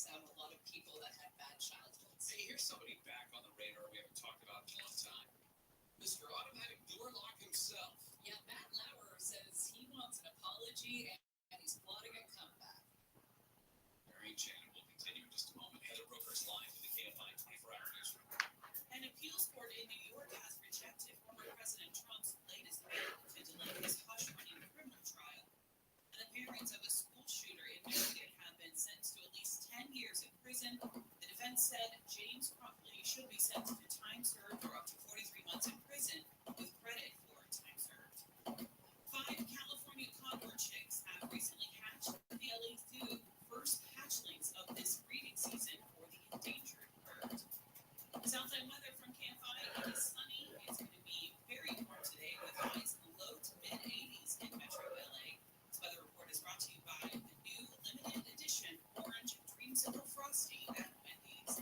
miss out a lot of people that had bad childhoods. Hey, here's somebody back on the radar we haven't talked about in a long time. Mr. Automatic Door Lock himself. Yeah, Matt Lauer says he wants an apology and he's plotting a comeback. Very enchanted. We'll continue in just a moment. Heather Brooker's live in the KFI 24-hour newsroom. An appeals court in New York has rejected former President Trump's latest bid to delay his hush-money criminal trial. And the parents of a school shooter in Michigan have been sentenced to at least 10 years in prison. The defense said James Crumpley should be sentenced to time served or up to 43 months in prison with credit for time served. 5 California Concord chicks have recently hatched the LA Zoo first hatchlings of this breeding season for the endangered bird. Southside weather from KFI. It is sunny. It's going to be very warm today with highs low to mid 80s in Metro LA. This weather report is brought to you by the new limited edition orange Dreamsicle Frosty at Wendy's.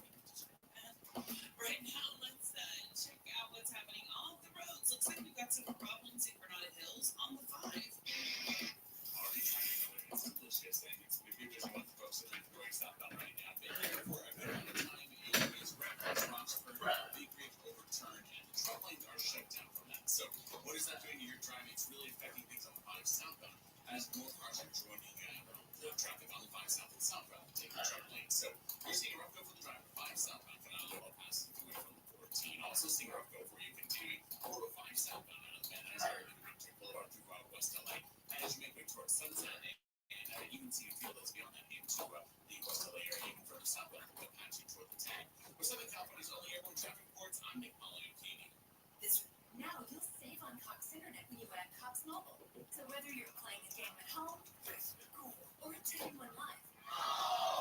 Right now, let's check out what's happening on the roads. Looks like we've got some problems in Granada Hills on the 5. It's delicious, and it's going to be busy with the folks that are going southbound right now. Before I put on the time, it is restaurants for big rig overturned, and the truck lanes are shut down from that. So, what is that doing to your driving? It's really affecting things on the 5 southbound as more cars are joining the traffic on the 5 south and southbound, taking the truck lanes. So, you're seeing a rough go for the driver, 5 southbound, phenomenal pass away from the 14. Also seeing a rough go for you continuing 405 southbound out of the Van Nuys area, to Boulevard through West LA, as you make way towards Sunset. And you can see and feel those beyond that into the West LA area, even further southbound, the patching toward the tag. We're Southern California's only airborne traffic reports. I'm Nick Molly of Katie. Now you'll save on Cox Internet when you add Cox Mobile. So whether you're playing a game at home, or attending one live,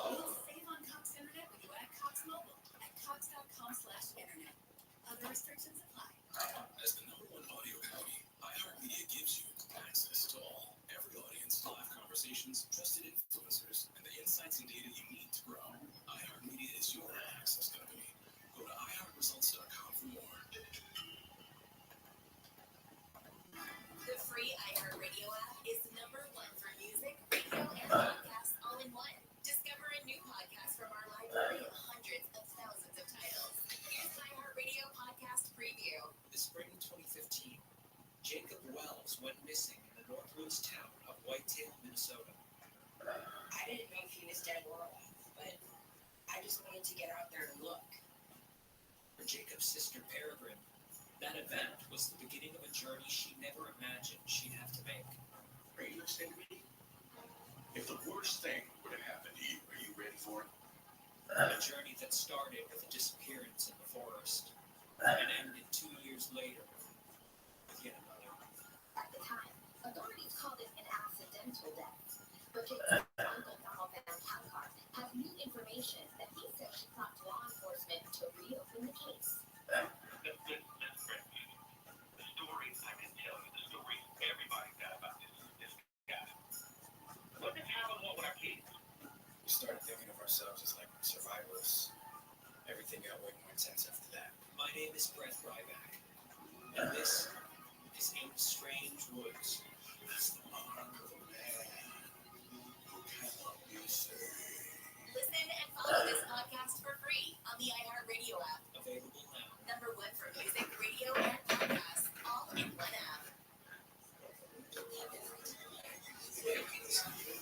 you'll save on Cox Internet when you add Cox Mobile at cox.com/internet. Other restrictions apply. As the #1 audio company, iHeartMedia gives you access to all, every audience, live conversations, trusted influencers, and the insights and data you need to grow. iHeartMedia is your access company. Go to iHeartResults.com for more. The free iHeartRadio app is #1 for music, radio, and podcasts all in one. Discover a new podcast from our library of hundreds of thousands of titles. Here's an iHeartRadio podcast preview. The spring 2015, Jacob Wells went missing in the northwoods town of Whitetail, Minnesota. I didn't know if he was dead or alive, but I just wanted to get out there and look. For Jacob's sister Peregrine, that event was the beginning of a journey she never imagined she'd have to make. Are you listening to me? If the worst thing would have happened to you, are you ready for it? A journey that started with a disappearance in the forest and ended 2 years later with yet another. At the time, authorities called it an accidental death. But Jacob's uncle, Donald Van Cathcart, had new information that he said should prompt law enforcement to reopen the case. That's great. The story, I can tell you the story everybody got about this guy. What did happen with our kids? We started thinking of ourselves as like survivalists. Everything got way more intense after that. My name is Brett Ryback, and this is In Strange Woods. That's the mark of a man who cannot be saved. Listen and follow this podcast for free on the iHeartRadio app. Available now. #1 for music, radio, and podcasts, all in one app.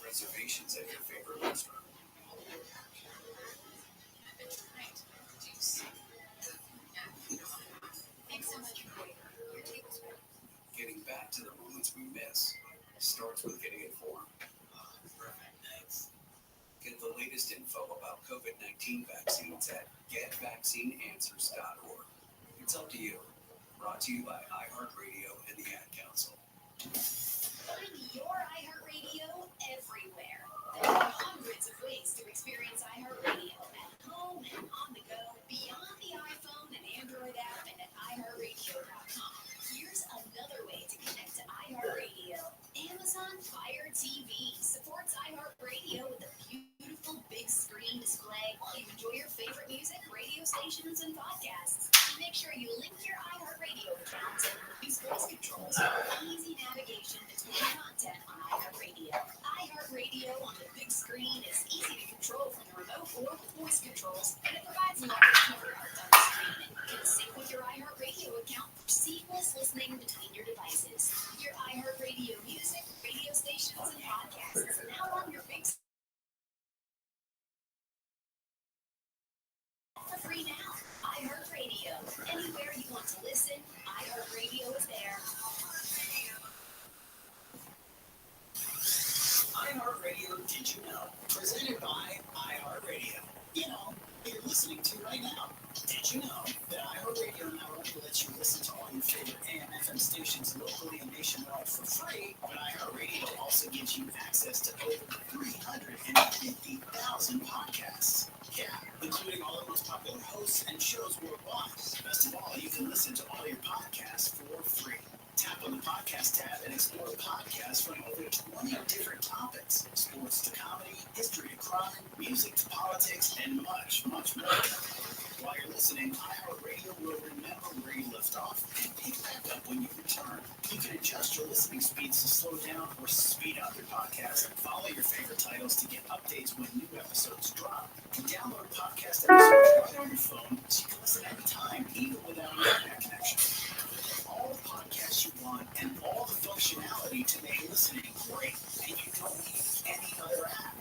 Reservations at your favorite restaurant. Thanks so much for waiting. Your table's ready. Getting back to the moments we miss starts with getting informed. Thanks. Get the latest info about COVID-19 vaccines at getvaccineanswers.org. It's up to you. Brought to you by iHeartRadio and the Ad Council. Find your iHeartRadio everywhere. There are hundreds of ways to experience iHeartRadio at home and on the go, beyond the iPhone and Android app, and at iHeartRadio.com. Here's another way to connect to iHeartRadio. Amazon Fire TV supports iHeartRadio with a beautiful big screen display while you enjoy your favorite music, radio stations, and podcasts. Make sure you link your iHeartRadio account and use voice controls for easy navigation between content on iHeartRadio. iHeartRadio on the big screen is easy to control from the remote or stations locally and nationwide for free, but iHeartRadio also gives you access to over 350,000 podcasts. Yeah, including all the most popular hosts and shows worldwide. Best of all, you can listen to all your podcasts for free. Tap on the podcast tab and explore podcasts from over 20 different topics. Sports to comedy, history to crime, music to politics, and much, much more. While you're listening, iHeartRadio will remember where you left off and pick back up when you return. You can adjust your listening speeds to slow down or speed up your podcast. Follow your favorite titles to get updates when new episodes drop. And download podcast episodes right on your phone so you can listen anytime, even without an internet connection. All the podcasts you want and all the functionality to make listening great. And you don't need any other app.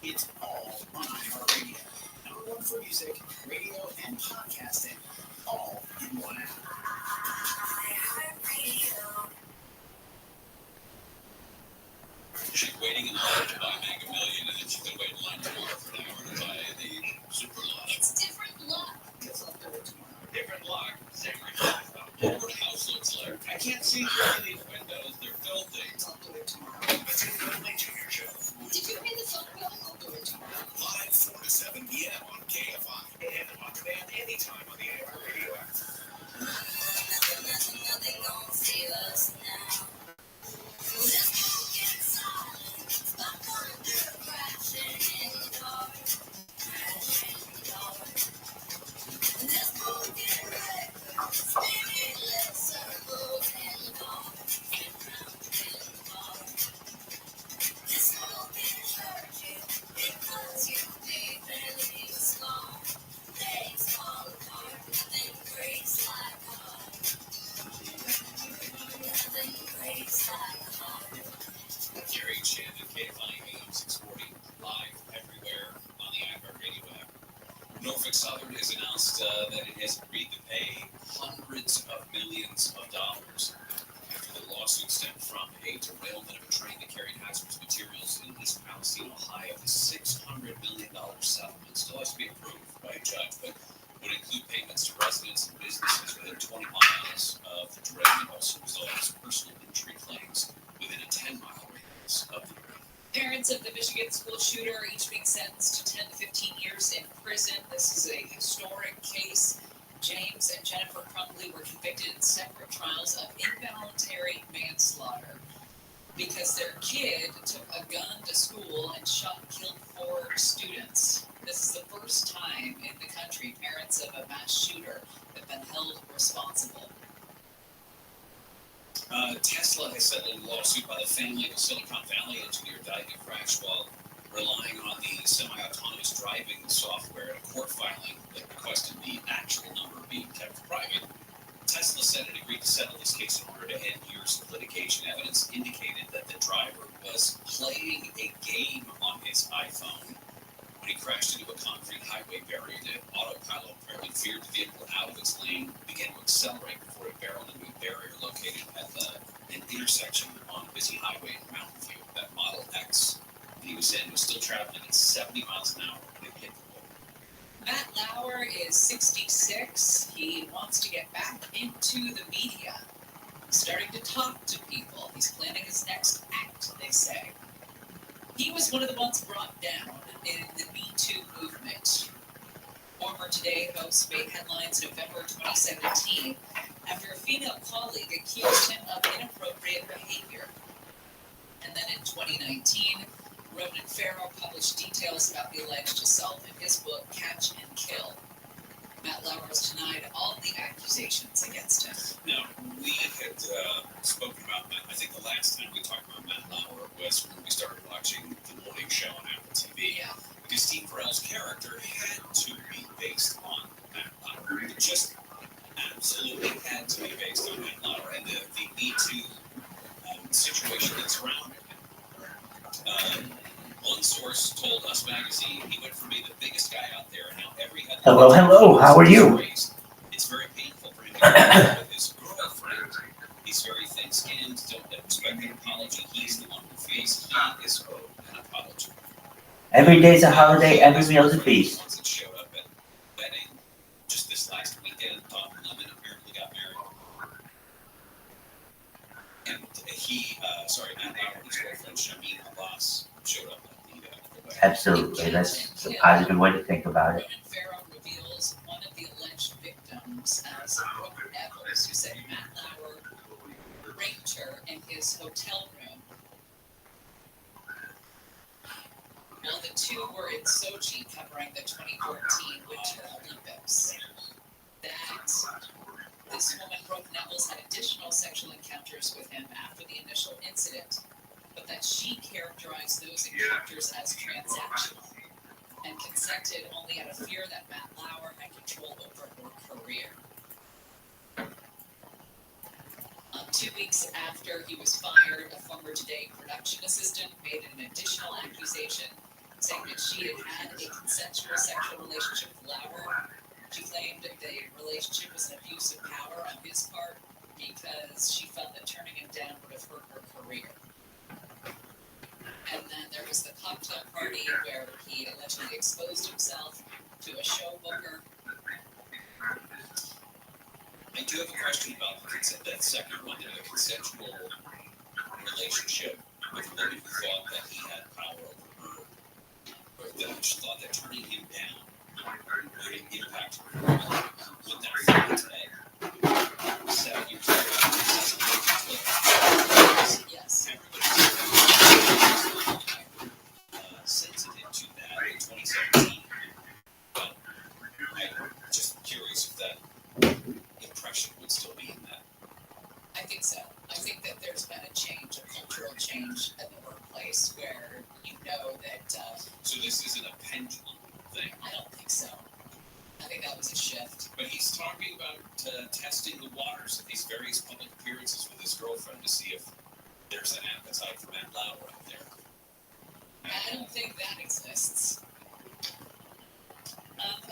It's all on iHeartRadio. Number one for music, radio, and podcasting, all in one app. She's waiting in line to buy Mega Million, and then she's going to wait in line tomorrow for an hour to buy the Super Lot. It's different luck. Guess I'll do it tomorrow. Different luck, same result. What her house looks like. I can't see through any of these windows. They're filthy. I'll do it tomorrow. It's a Friendly Junior Show. Did you pay the phone bill? I'll do it tomorrow. Live 4 to 7 p.m. on KFI. And on demand anytime on the iHeartRadio app. Gary Chan and KFI AM 640 live everywhere on the iHeartRadio app. Norfolk Southern has announced that it has agreed to pay hundreds of millions of dollars after the lawsuit stemmed from a derailment of a train that carried hazardous materials in East Palestine, Ohio. The $600 million settlement still has to be approved by a judge, but would include payments to residents and businesses within 20 miles of the derailment. Also resolves personal injury claims within a 10-mile radius of the derailment. Parents of the Michigan school shooter are each being sentenced to 10 to 15 years in prison. This is a historic case. James and Jennifer Crumbley were convicted in separate trials of involuntary manslaughter because their kid took a gun to school and shot and killed 4 students. This is the first time in the country parents of a mass shooter have been held responsible. Tesla has settled a lawsuit by the family of a Silicon Valley engineer died in a crash while relying on the semi-autonomous driving software in a court filing that requested the actual number being kept private. Tesla said it agreed to settle this case in order to end years of litigation. Evidence indicated that the driver was playing a game on his iPhone when he crashed into a concrete highway barrier. The autopilot apparently veered the vehicle out of its lane, began to accelerate before it barreled into a barrier located at an intersection on a busy highway in Mountain View. That Model X he was in was still traveling at 70 miles an hour when it hit the wall. Matt Lauer is 66. He wants to get back into the media. He's starting to talk to people. He's planning his next act, they say. He was one of the ones brought down in the Me Too movement. Former Today host made headlines November 2017 after a female colleague accused him of inappropriate behavior. And then in 2019, Ronan Farrow published details about the alleged assault in his book, Catch and Kill. Matt Lauer has denied all the accusations against him. Now, we had spoken about Matt. I think the last time we talked about Matt Lauer was when we started watching The Morning Show on Apple TV. Yeah. Because Steve Carell's character had to be based on Matt Lauer. It just absolutely had to be based on Matt Lauer and the Me Too situation that surrounded him. One source told Us Magazine he went from being the biggest guy out there, and now every Hello, how are you? It's very painful for him to get with his girlfriend. He's very thin-skinned. Don't expect an apology. He's the one who feels he is owed an apology. Every day's a holiday, every meal's a feast. Ones that showed up at wedding just this last weekend, Tom and Lemon apparently got married. And Matt Lauer and his girlfriend Shameen Abbas showed up at the wedding. Absolutely. That's a positive way to think about it. Ronan Farrow reveals one of the alleged victims as Brooke Nevels, who said Matt Lauer raped her in his hotel room while the two were in Sochi covering the 2014 Winter Olympics. That this woman, Brooke Nevels, had additional sexual encounters with him after the initial incident, but that she characterized those encounters as transactional and consented only out of fear that Matt Lauer had control over her career. 2 weeks after he was fired, a former Today production assistant made an additional accusation, saying that she had had a consensual sexual relationship with Lauer. She claimed that the relationship was an abuse of power on his part because she felt that turning him down would have hurt her career. And then there was the cocktail party where he allegedly exposed himself to a show booker. I do have a question about that second one there, the consensual relationship with a woman who thought that he had power over her, or that she thought that turning him down would impact her. Would that fly today? 7 years later, Yes. everybody's sensitive to that in 2017. But I'm just curious if that impression would still be in that. I think so. I think that there's been a change, a cultural change at the workplace where you know that. So this isn't a pendulum thing. I don't think so. I think that was a shift. But he's talking about testing the waters of these various public appearances with his girlfriend to see if there's an appetite for Matt Lauer out there. I don't think that exists.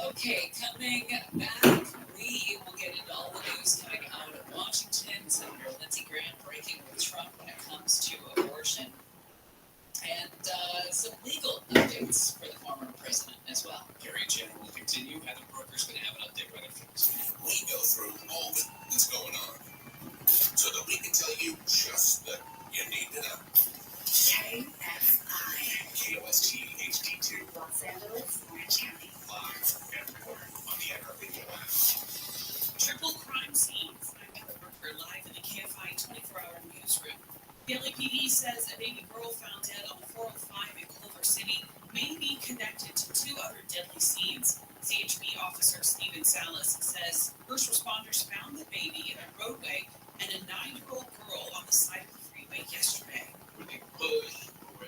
Okay, coming back, we will get into all the news coming out of Washington. Senator Lindsey Graham breaking with Trump when it comes to abortion. And some legal updates for the former president as well. Gary Chen will continue. Heather Brooker's going to have an update right after this. We go through all that's going on so that we can tell you just that you need to know. KSI. KOST HD2 Los Angeles, Orange County. live everywhere on the iHeartRadio app. Triple crime scenes. I'm Heather Brooker live in the KFI 24-hour newsroom. The LAPD says a baby girl found dead on the 405 in Culver City may be connected to 2 other deadly scenes. CHP officer Stephen Salas says first responders found the baby in a roadway and a 9-year-old girl on the side of the freeway yesterday. Were they pushed, or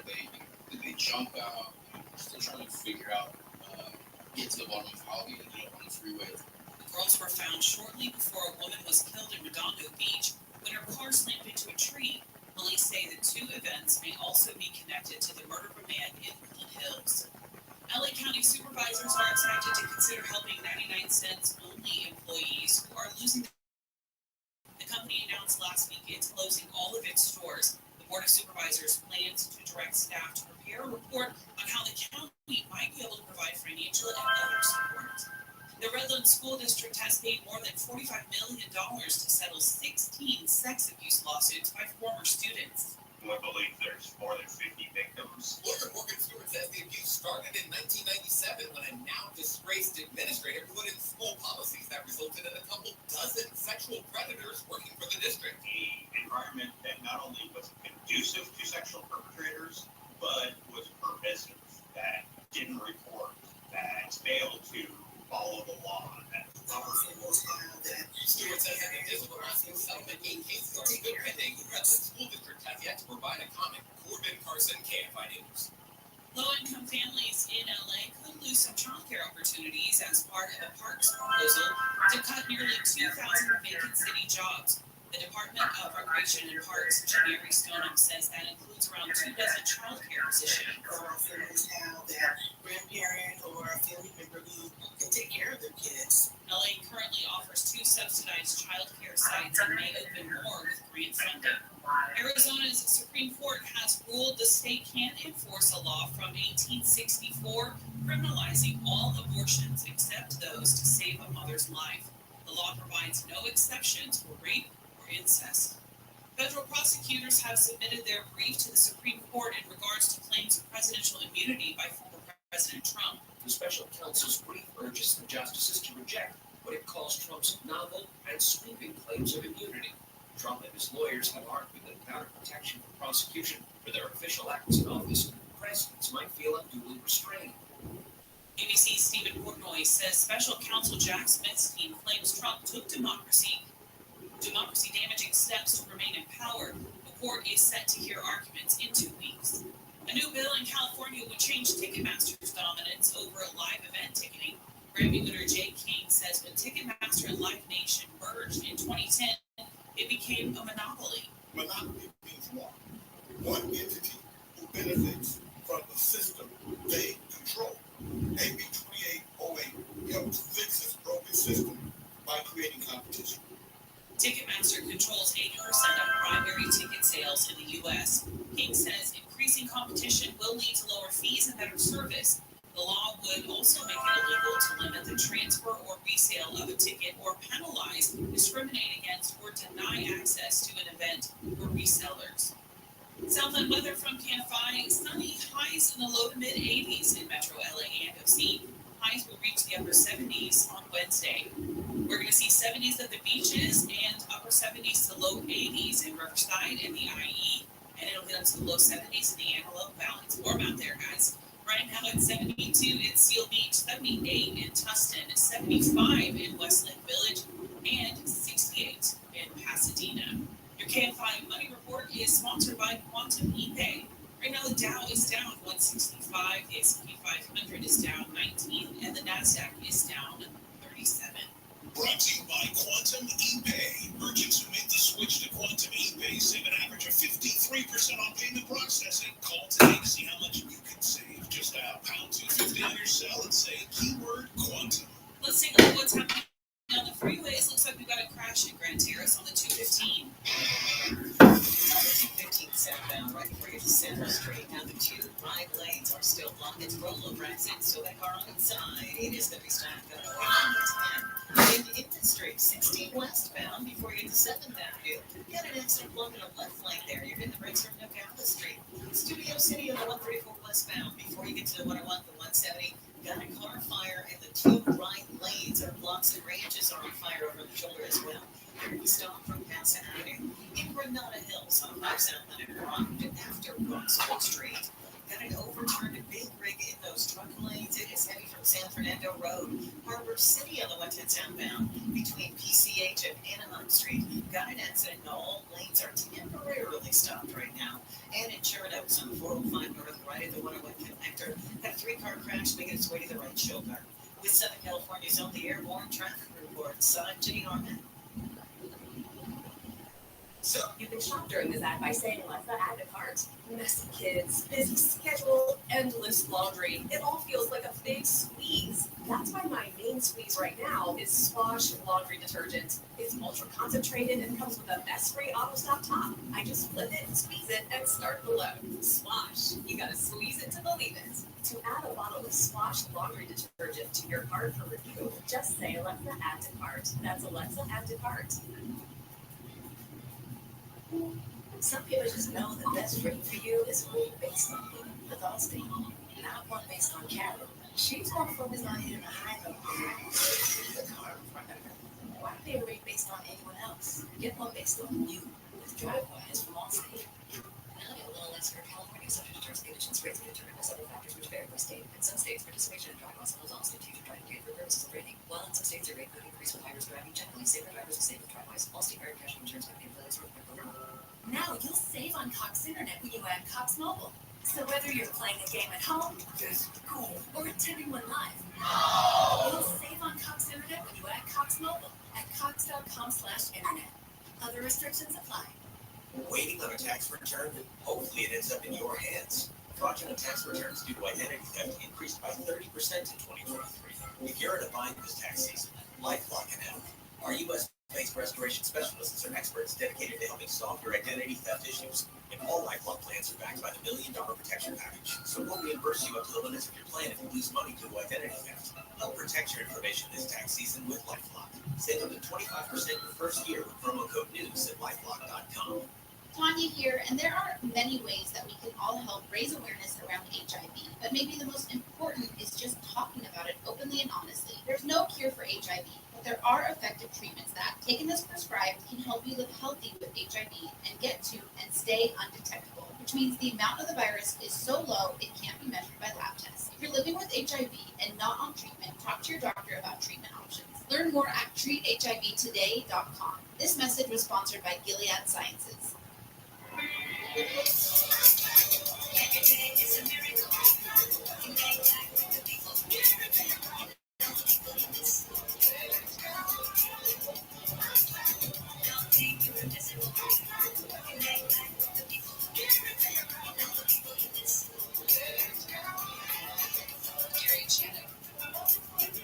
did they jump out? Still trying to figure out, get to the bottom of how they ended up on the freeway. The girls were found shortly before a woman was killed in Redondo Beach when her car slammed into a tree. Police say the 2 events may also be connected to the murder of a man in Woodland Hills. LA County supervisors are expected to consider helping 99 cents only employees who are losing. The company announced last week it's closing all of its stores. The Board of Supervisors plans to direct staff to prepare a report on how the county might be able to provide financial and other support. The Redland School District has paid more than $45 million to settle 16 sex abuse lawsuits by former students. I believe there's more than 50 victims. Lawyer Morgan Stewart says the abuse started in 1997 when a now disgraced administrator put in school policies that resulted in a couple dozen sexual predators working for the district. The environment that not only was conducive to sexual perpetrators, but was pervasive, that didn't report, that failed to follow the law. Stewart says that the digital lawsuit settlement in cases are still pending. The Redland School District has yet to provide a comment. Corbin Carson, KFI News. Low-income families in LA could lose some childcare opportunities as part of a parks proposal to cut nearly 2,000 vacant city jobs. The Department of Recreation and Parks, Jerry Stoneham, says that includes around 2 dozen childcare positions. Now that grandparent or a family member who can take care of their kids. LA currently offers 2 subsidized childcare sites and may open more with grant funding. Arizona's Supreme Court has ruled the state can enforce a law from 1864 criminalizing all abortions except those to save a mother's life. The law provides no exceptions for rape or incest. Federal prosecutors have submitted their brief to the Supreme Court in regards to claims of presidential immunity by former President Trump. The special counsel's brief urges the justices to reject what it calls Trump's novel and sweeping claims of immunity. Trump and his lawyers have argued that without protection from prosecution for their official acts in office, presidents might feel unduly restrained. ABC's Stephen Portnoy says special counsel Jack Smith's team claims Trump took democracy-damaging steps to remain in power. The court is set to hear arguments in 2 weeks. A new bill in California would change Ticketmaster's dominance over live event ticketing. Grammy winner Jay King says when Ticketmaster and Live Nation merged in 2010, it became a monopoly. Monopoly means what? One entity who benefits from the system they control. AB 2808 helps fix this broken system by creating competition. Ticketmaster controls 80% of primary ticket sales in the U.S. King says increasing competition will lead to lower fees and better service. The law would also make it illegal to limit the transfer or resale of a ticket or penalize, discriminate against, or deny access to an event for resellers. Southland weather from KFI, sunny, highs in the low to mid 80s in Metro LA and OC. Highs will reach the upper 70s on Wednesday. We're going to see 70s at the beaches and upper 70s to low 80s in Riverside and the IE. And it'll get up to the low 70s in the Antelope Valley. It's warm out there, guys. Right now it's 72 in Seal Beach, 78 in Tustin, 75 in Westlake Village, and 68 in Pasadena. Your KFI Money Report is sponsored by Quantum ePay. Right now the Dow is down 165, the S&P 500 is down 19, and the NASDAQ is down 37. Brought to you by Quantum ePay. Merchants who make the switch to Quantum ePay save an average of 53% on payment processing. Call today to see how much you can save. Just dial #250 on your cell and say keyword Quantum. Let's take a look at what's happening on the freeways. Looks like we've got a crash in Grand Terrace on the 215. On the 215 southbound, right before you get to Center Street. Now the 2 right lanes are still blocked. It's rollover exit, so that car on its side is going to be stopped going away from the 10. In Industry, 16 westbound before you get to 7th Avenue. You got an accident blocking a left lane there. You're hitting the brakes from Nogales Street. Studio City on the 134 westbound before you get to what I want, the 170. Got a car fire, and the 2 right lanes are blocks and ranches are on fire over the shoulder as well. You're stopped from Casa Avenue. In Granada Hills on 5 South Leonard Road after Roxbury Street. Got an overturned big rig in those truck lanes. It is heavy from San Fernando Road. Harbor City on the 110 southbound between PCH and Anaheim Street. Got an accident and all lanes are temporarily stopped right now. And in Chernobyl on the 405 north, right at the 101 connector. Got a 3-car crash making its way to the right shoulder. With Southern California's only airborne traffic report, I'm Jenny Norman. So you can shop during this ad by saying let's not add to cart. Messy kids, busy schedule, endless laundry. It all feels like a big squeeze. That's why my main squeeze right now is Swash laundry detergent. It's ultra concentrated and comes with a mess-free auto-stop top. I just flip it, squeeze it, and start the load. Swash, you gotta squeeze it to believe it. To add a bottle of Swash laundry detergent to your cart for review, just say Alexa add to cart. That's Alexa add to cart. Some people just know the best drink for you is one based on you, with Allstate. Not one based on Carol. She's more focused on hitting the high note the car in front of her. Why pay a rate based on anyone else? Get one based on you, with DriveWise from Allstate. Now available in Alaska, California, subject to terms and conditions, rates are determined by several factors which vary by state. In some states, participation in DriveWise allows Allstate to use your driving data for purposes of rating, while in some states, their rate could increase with high-risk driving. Generally, safer drivers are safe with DriveWise. Allstate Fire Cash Insurance Company affiliates or Now you'll save on Cox Internet when you add Cox Mobile. So whether you're playing a game at home, just cool, or attending one live, you'll save on Cox Internet when you add Cox Mobile at cox.com/internet. Other restrictions apply. Waiting on a tax return? Hopefully it ends up in your hands. Fraudulent tax returns due to identity theft increased by 30% in 2023. If you're in a bind this tax season, LifeLock can help. Our U.S.-based restoration specialists are experts dedicated to helping solve your identity theft issues. And all LifeLock plans are backed by the $1 Million Protection Package, so we'll reimburse you up to the limits of your plan if you lose money due to identity theft. Help protect your information this tax season with LifeLock. Save up to 25% your first year with promo code NEWS at LifeLock.com. Tanya here, and there are many ways that we can all help raise awareness around HIV, but maybe the most important is just talking about it openly and honestly. There's no cure for HIV, but there are effective treatments that, taken as prescribed, can help you live healthy with HIV and get to and stay undetectable, which means the amount of the virus is so low it can't be measured by lab tests. If you're living with HIV and not on treatment, talk to your doctor about treatment options. Learn more at treathivtoday.com. This message was sponsored by Gilead Sciences. Every day is a miracle. You make life with the people. Don't think you're invisible. You make life with the people. Gary and Shannon.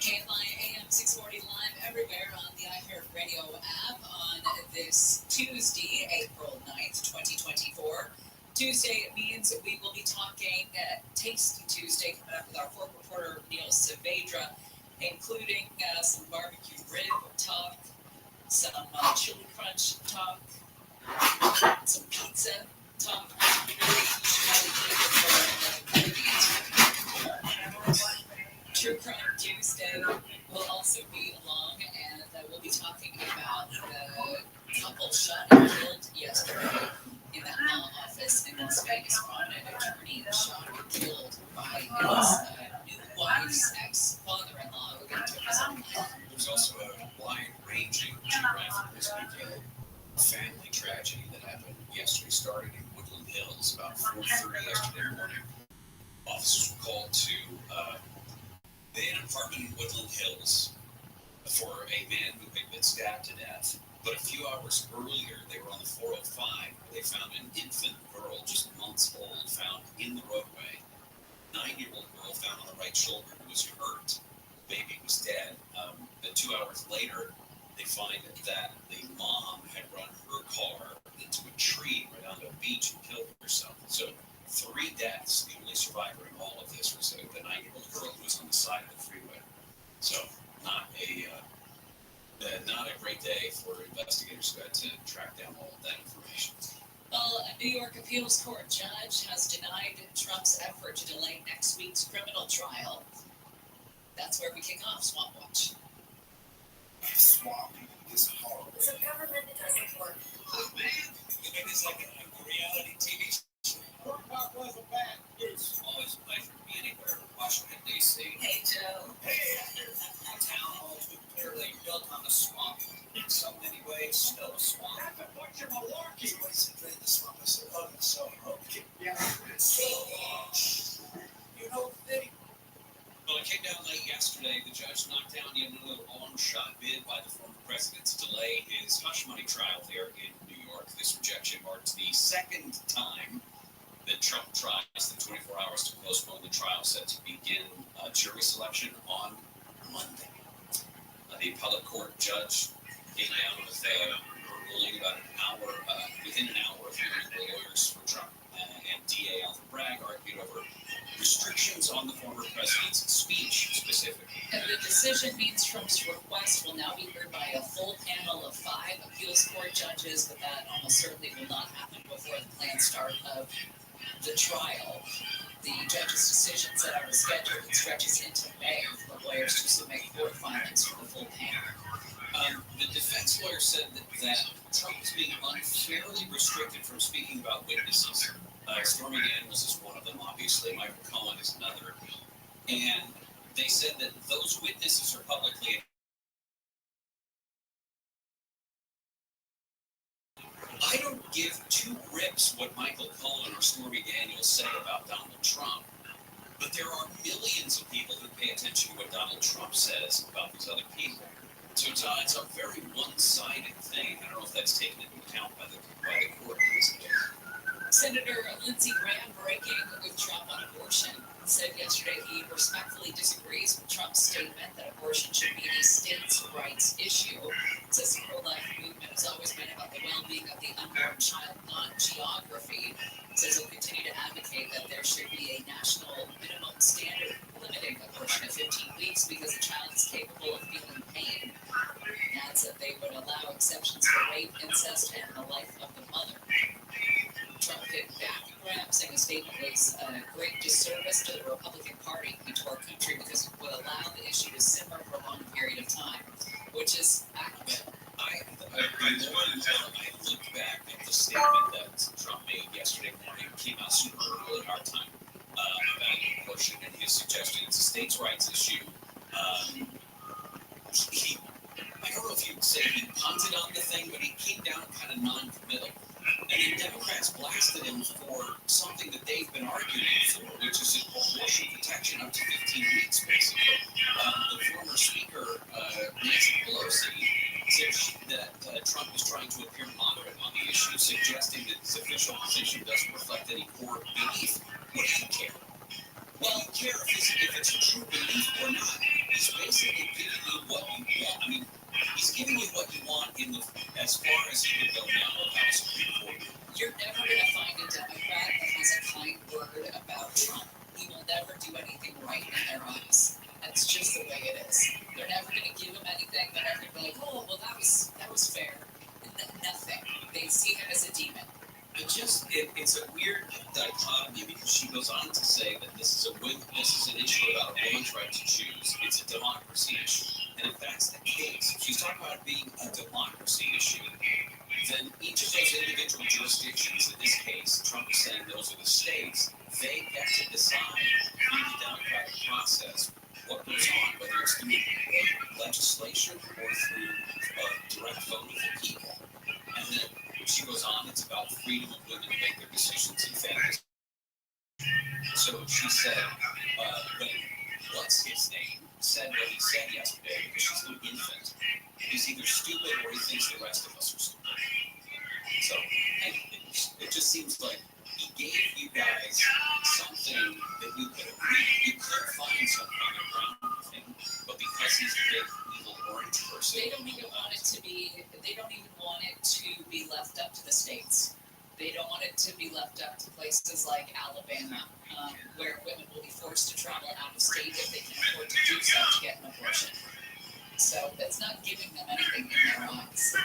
KFI AM 640 live everywhere on the iHeartRadio app on this Tuesday, April 9th, 2024. Tuesday means we will be talking Tasty Tuesday coming up with our fourth reporter Neil Saavedra, including some barbecue rib talk, some chili crunch talk, some pizza talk. True Crime Tuesday will also be along, and we'll be talking about the couple shot and killed yesterday in that law office in Las Vegas. Prominent attorney shot and killed by his new wife's ex-father-in-law who got took his own life. There's also a wide-ranging geographic this weekend family tragedy that happened yesterday, started in Woodland Hills about 4:30 yesterday morning. Officers were called to an apartment in Woodland Hills for a man who had been stabbed to death. But a few hours earlier, they were on the 405, where they found an infant girl, just months old, found in the roadway. 9-year-old girl found on the right shoulder who was hurt. The baby was dead. Then 2 hours later, they find that the mom had run her car into a tree right on the beach and killed herself. So 3 deaths. The only survivor in all of this was the 9-year-old girl who was on the side of the freeway. So not a great day for investigators who had to track down all of that information. Well, a New York appeals court judge has denied Trump's effort to delay next week's criminal trial. That's where we kick off Swamp Watch. Swamp is horrible. It's a government that doesn't work. Oh, man. It's like a reality TV show. Workout wasn't bad. It's always a pleasure to be anywhere. Washington, D.C. Hey, Joe. Hey, A town hall was clearly built on the swamp. In so many ways, still a swamp. that's a bunch of malarkey. I said, drain the swamp. I said, oh, it's so okay. Yeah. You know, well, it came down late yesterday. The judge knocked down yet another long-shot bid by the former president to delay his hush money trial there in New York. This rejection marks the second time that Trump tries in 24 hours to postpone the trial set to begin jury selection on Monday. The appellate court judge came down with a ruling about an hour, within an hour of hearing the lawyers for Trump and DA Alvin Bragg argued over restrictions on the former president's speech specifically. And the decision means Trump's request will now be heard by a full panel of 5 appeals court judges, but that almost certainly will not happen before the planned start of the trial. The judge's decision set out a schedule that stretches into May for lawyers to submit court filings for the full panel. The defense lawyer said that Trump is being unfairly restricted from speaking about witnesses. Stormy Daniels is one of them, obviously. Michael Cohen is another. And they said that those witnesses are publicly. I don't give 2 rips what Michael Cohen or Stormy Daniels say about Donald Trump, but there are millions of people who pay attention to what Donald Trump says about these other people. So it's a very one-sided thing. I don't know if that's taken into account by the court. Senator Lindsey Graham, breaking with Trump on abortion, said yesterday he respectfully disagrees with Trump's statement that abortion should be a states' rights issue. It says the pro-life movement has always been about the well-being of the unborn child, not geography. It says he'll continue to advocate that there should be a national minimum standard limiting abortion to 15 weeks because the child is capable of feeling pain. And adds that they would allow exceptions for rape, incest, and the life of the mother. a great disservice to the Republican Party and to our country because it would allow the issue to simmer for a long period of time, which is accurate. I looked back at the statement that Trump made yesterday morning, came out super early our time, about abortion and his suggestion it's a states' rights issue. I don't know if you'd say he punted on the thing, but he came down kind of non-committal. And the Democrats blasted him for something that they've been arguing for, which is abortion protection up to 15 weeks, basically. The former Speaker, Nancy Pelosi, said that Trump is trying to appear moderate on the issue, suggesting that his official position doesn't reflect any core belief. What do you care? Well, you care if it's a true belief or not. He's basically giving you what you want. I mean, he's giving you what you want as far as he can go now without a Supreme Court. You're never going to find a Democrat that has a kind word about Trump. He will never do anything right in their eyes. That's just the way it is. They're never going to give him anything. They're never going to be like, oh, well, that was fair. Nothing. They see him as a demon. It's a weird dichotomy because she goes on to say that this is an issue about a woman's right to choose. It's a democracy issue. And if that's the case, if she's talking about it being a democracy issue, then each of those individual jurisdictions, in this case, Trump is saying those are the states, they get to decide through the democratic process what goes on, whether it's through legislation or through a direct vote of the people. And then she goes on, it's about freedom of women to make their decisions in families. So she said, when what's his name said what he said yesterday, because she's an infant, he's either stupid or he thinks the rest of us are stupid. So it just seems like he gave you guys something that you could agree. You could find some kind of ground thing, but because he's a big evil orange person, they don't even want it to be left up to the states. They don't want it to be left up to places like Alabama, where women will be forced to travel out of state if they can afford to do so to get an abortion. So that's not giving them anything in their eyes.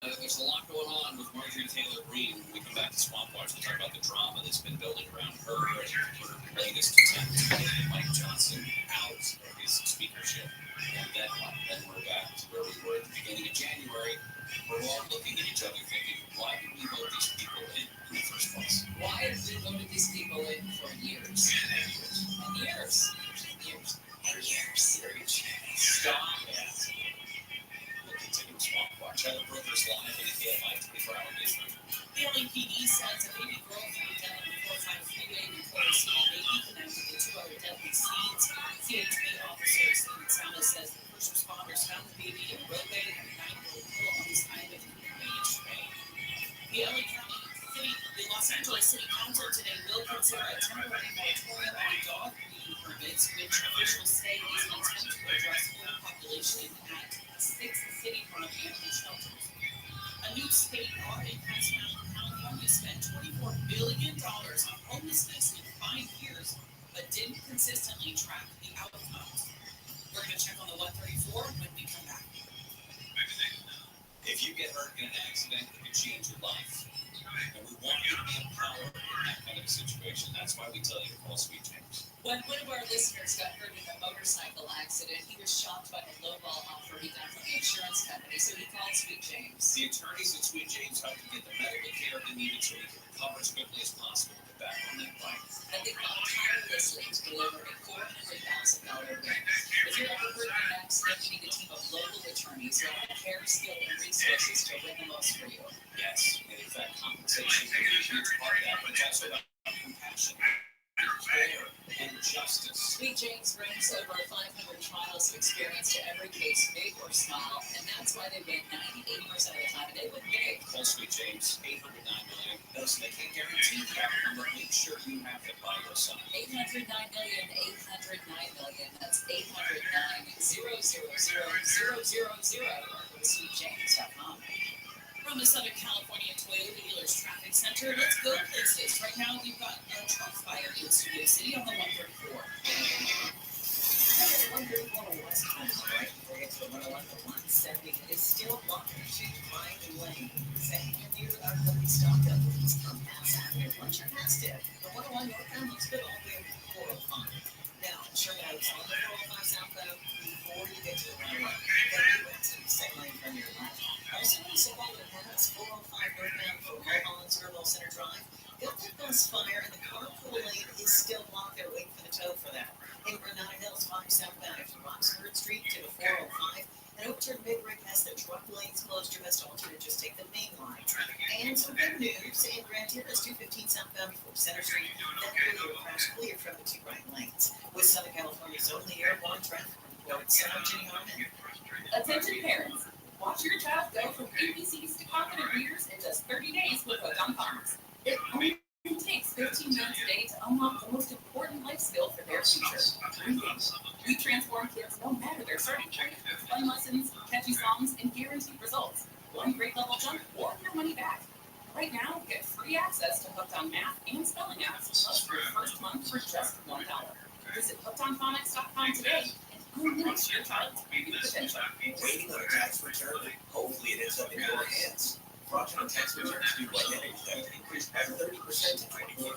There's a lot going on with Marjorie Taylor Greene. When we come back to Swamp Watch, we'll talk about the drama that's been building around her and her latest attempt to get Mike Johnson out of his speakership. And then we're back to where we were at the beginning of January. We're all looking at each other thinking, why did we vote these people in the first place? Why have we voted these people in for years? And years. Stop it. We'll continue Swamp Watch. Heather Brooker's live in the KFI 24-hour newsroom. The LAPD says a baby girl found dead on the 4-5 freeway before a small baby connected to 2 other deadly seeds. CHP officers in Salas says the first responders found the baby in a roadway and a 9-year-old girl on the side of the main train. The Los Angeles City Council today will consider a temporary moratorium on dog breeding permits, which officials say is an attempt to address overpopulation at 6 city-run animal shelters. A new state audit has found California spent $24 billion on homelessness in 5 years, but didn't consistently track the outcomes. We're going to check on the 134 when we come back. If you get hurt in an accident, it can change your life. And we want you to be empowered in that kind of situation. That's why we tell you to call Sweet James. When one of our listeners got hurt in a motorcycle accident, he was shocked by the lowball offer he got from the insurance company, so he called Sweet James. The attorneys at Sweet James helped him get the medical care he needed so he could recover as quickly as possible to get back on that bike. And they fought tirelessly to deliver a $400,000 win. If you're ever hurt in an accident, you need a team of local attorneys who have the care, skill, and resources to win the most for you. Yes, and in fact, compensation is a huge part of that, but it's also about compassion, care, and justice. Sweet James brings over 500 trials of experience to every case, big or small, and that's why they win 98% of the time, and they win big. Call Sweet James, 809-million. Listen, they can't guarantee the outcome, but make sure you have it by your side. 809-million, 809-million. That's 809-000-000, or go to sweetjames.com. From the Southern California Toyota Dealers Traffic Center, let's go places. Right now, we've got a truck fire in Studio City on the 134. 134 on the West Coast, right? Before you get to the 101 to 170, it is still blocked between Pine and Lane. Second year, our company stopped up. Please come past after 1 temperature has dipped. The 101 northbound looks good all the way over 405. Now, ensure that it's on the 405 southbound before you get to the runway. Then you exit the second lane from your left. Also, in Sepulveda Pass, 405 northbound from Mulholland Skirmill Center Drive. Got that bus fire, and the carpool lane is still blocked. They're waiting for the tow for that. In Granada Hills, 5 southbound from Oxford Street to the 405. And over to Big Rig has the truck lanes closed. Your best alternate, just take the main line. And some good news in Grand Terrace, 215 southbound before Center Street. That will crash clear from the 2 right lanes. With Southern California's only airborne traffic report, Sarah Jenny Harmon. Attention parents, watch your child go from ABCs to confident readers in just 30 days with Hooked on Phonics. It only takes 15 minutes a day to unlock the most important life skill for their future, reading. We transform kids no matter their starting point. Fun lessons, catchy songs, and guaranteed results. One grade level jump or your money back. Right now, get free access to Hooked on Math and Spelling apps plus your first month for just $1. Visit hookedonphonics.com today and unleash your child's creative potential. Waiting on a tax return? Hopefully it ends up in your hands. Fraudulent tax returns due to identity theft increased by 30% in 2023.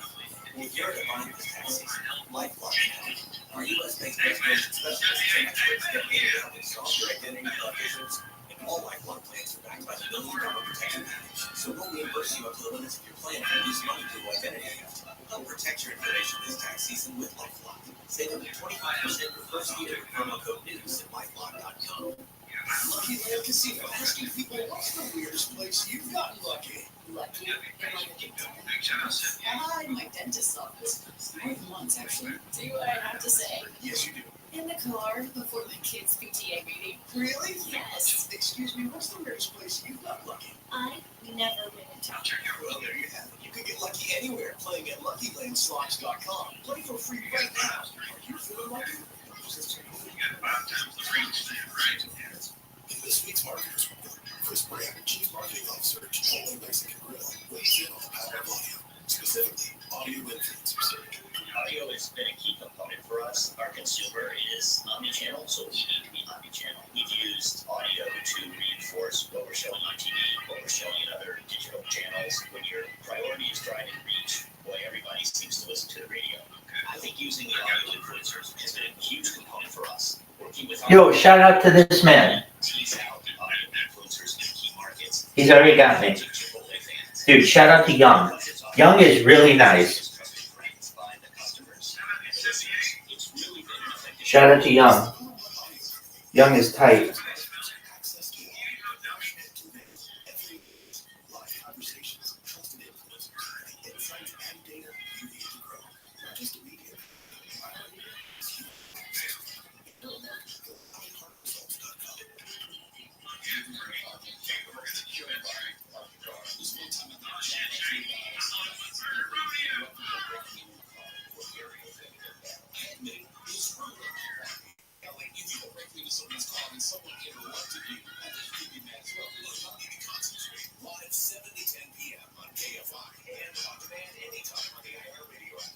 If you're in a bind this tax season, LifeLock can help. Our U.S.-based restoration specialists and experts dedicated to helping solve your identity theft issues. And all LifeLock plans are backed by the $1 Million Protection Package. So we'll reimburse you up to the limits of your plan and lose money due to identity theft. Help protect your information this tax season with LifeLock. Save up to 25% your first year with promo code NEWS at LifeLock.com. Lucky Land Casino asking people, what's the weirdest place you've gotten lucky? Lucky? In my dentist's office. More than once, actually. See what I have to say? Yes, you do. In the car before the kids' PTA meeting. Really? Yes. Excuse me, what's the weirdest place you've got lucky? I never win in town. Well, there you have it. You can get lucky anywhere playing at LuckyLandSlots.com. Play for free right now. Are you feeling lucky? In this week's Marketers Report, Chris Brand, Chief Marketing Officer at Chipotle Mexican Grill, weighs in on the power of audio, specifically audio influencers. Audio has been a key component for us. Our consumer is omnichannel, so we need to be omnichannel. We've used audio to reinforce what we're showing on TV, what we're showing in other digital channels. When your priority is trying to reach, boy, everybody seems to listen to the radio. I think using the audio influencers has been a huge component for us. Working with Yo, shout out to this man. tease out the audio influencers in key markets. He's already got me. Dude, shout out to Young. Young is really nice. Shout out to Young. Young is tight. Live 7 to 10 p.m. on KFI and on demand anytime on the iHeartRadio app.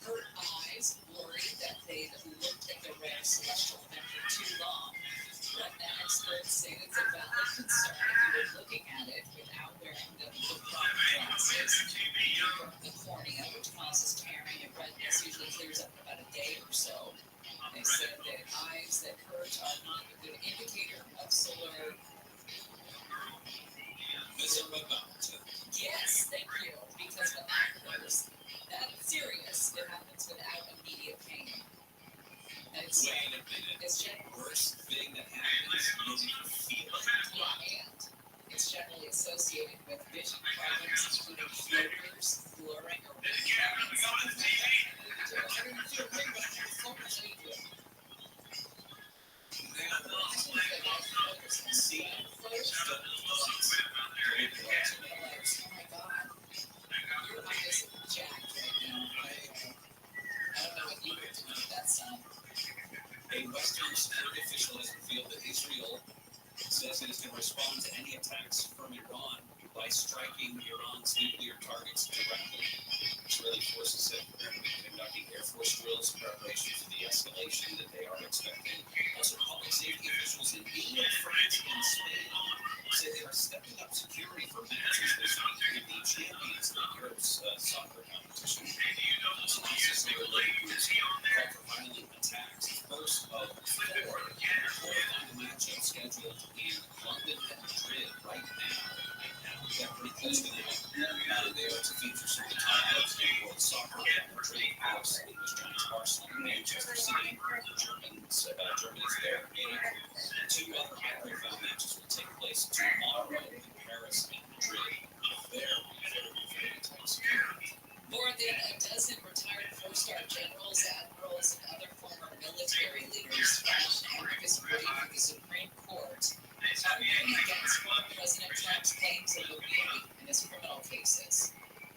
Her eyes worried that they'd looked at the rare celestial event for too long. But the experts say it's a valid concern if you were looking at it without wearing the proper glasses. The cornea, which causes tearing and redness, usually clears up in about a day or so. They said that eyes that hurt are not a good indicator of solar. Yes, thank you. Because the actors, that's serious. It happens without immediate pain. It's, Wait a minute. it's Worst thing that happens, you Western security official has revealed that Israel says it is going to respond to any attacks from Iran by striking Iran's nuclear targets directly. Israeli forces have been conducting Air Force drills in preparation for the escalation that they are expecting. Also, public safety officials in England, France, and Spain say they are stepping up security for matches this week in the Champions League, Europe's soccer competition. Some ISIS-related groups called for violent attacks. First of four quarterfinal matchups scheduled in London and Madrid right now. They're pretty close to now. They are to feature some of the top clubs in world soccer. Madrid, of course, English giants Arsenal, Manchester City, Germany's there. Two other high-profile matches will take place tomorrow in Paris and Madrid. There, very tight security. More than a dozen retired four-star generals, admirals, and other former military leaders filed an amicus brief with the Supreme Court arguing against former President Trump's claims of immunity in his criminal cases.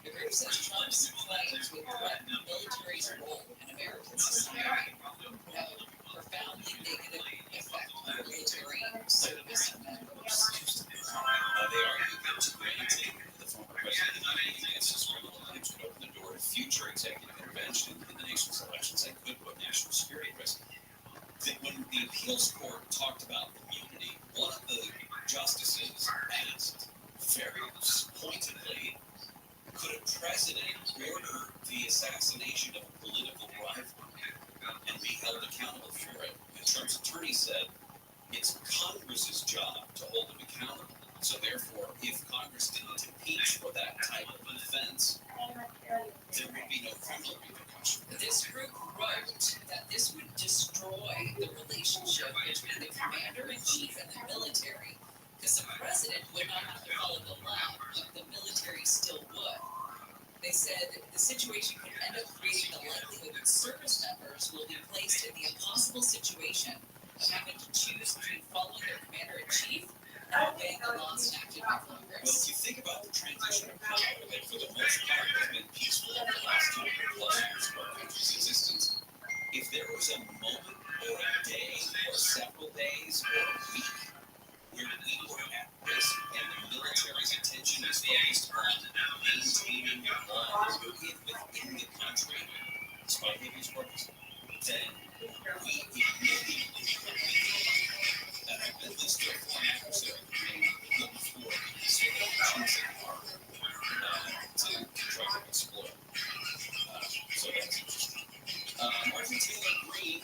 The group says Trump's claims would threaten the military's role in American society, have a profoundly negative effect on military service members. They argue that granting the former president immunity against his criminal claims would open the door to future executive intervention in the nation's elections that could put national security at risk. When the appeals court talked about immunity, one of the justices asked very pointedly, could a president order the assassination of a political rival and be held accountable for it? And Trump's attorney said it's Congress's job to hold him accountable. So therefore, if Congress didn't impeach for that type of offense, there would be no criminal repercussion. This group wrote that this would destroy the relationship between the commander-in-chief and the military, because the president would not have to follow the law, but the military still would. They said the situation could end up creating the likelihood that service members will be placed in the impossible situation of having to choose between following their commander-in-chief and obeying the laws enacted by Well, Congress. if you think about the transition of power, that for the most part has been peaceful over the last 200+ years of our country's existence, if there was a moment or a day or several days or a week where we were at risk and the military's attention is focused on maintaining law within the country, despite habeas corpus, then we immediately at least a foreign adversary may look for so that choosing our to try to explore. So that's interesting. Martin Taylor Greene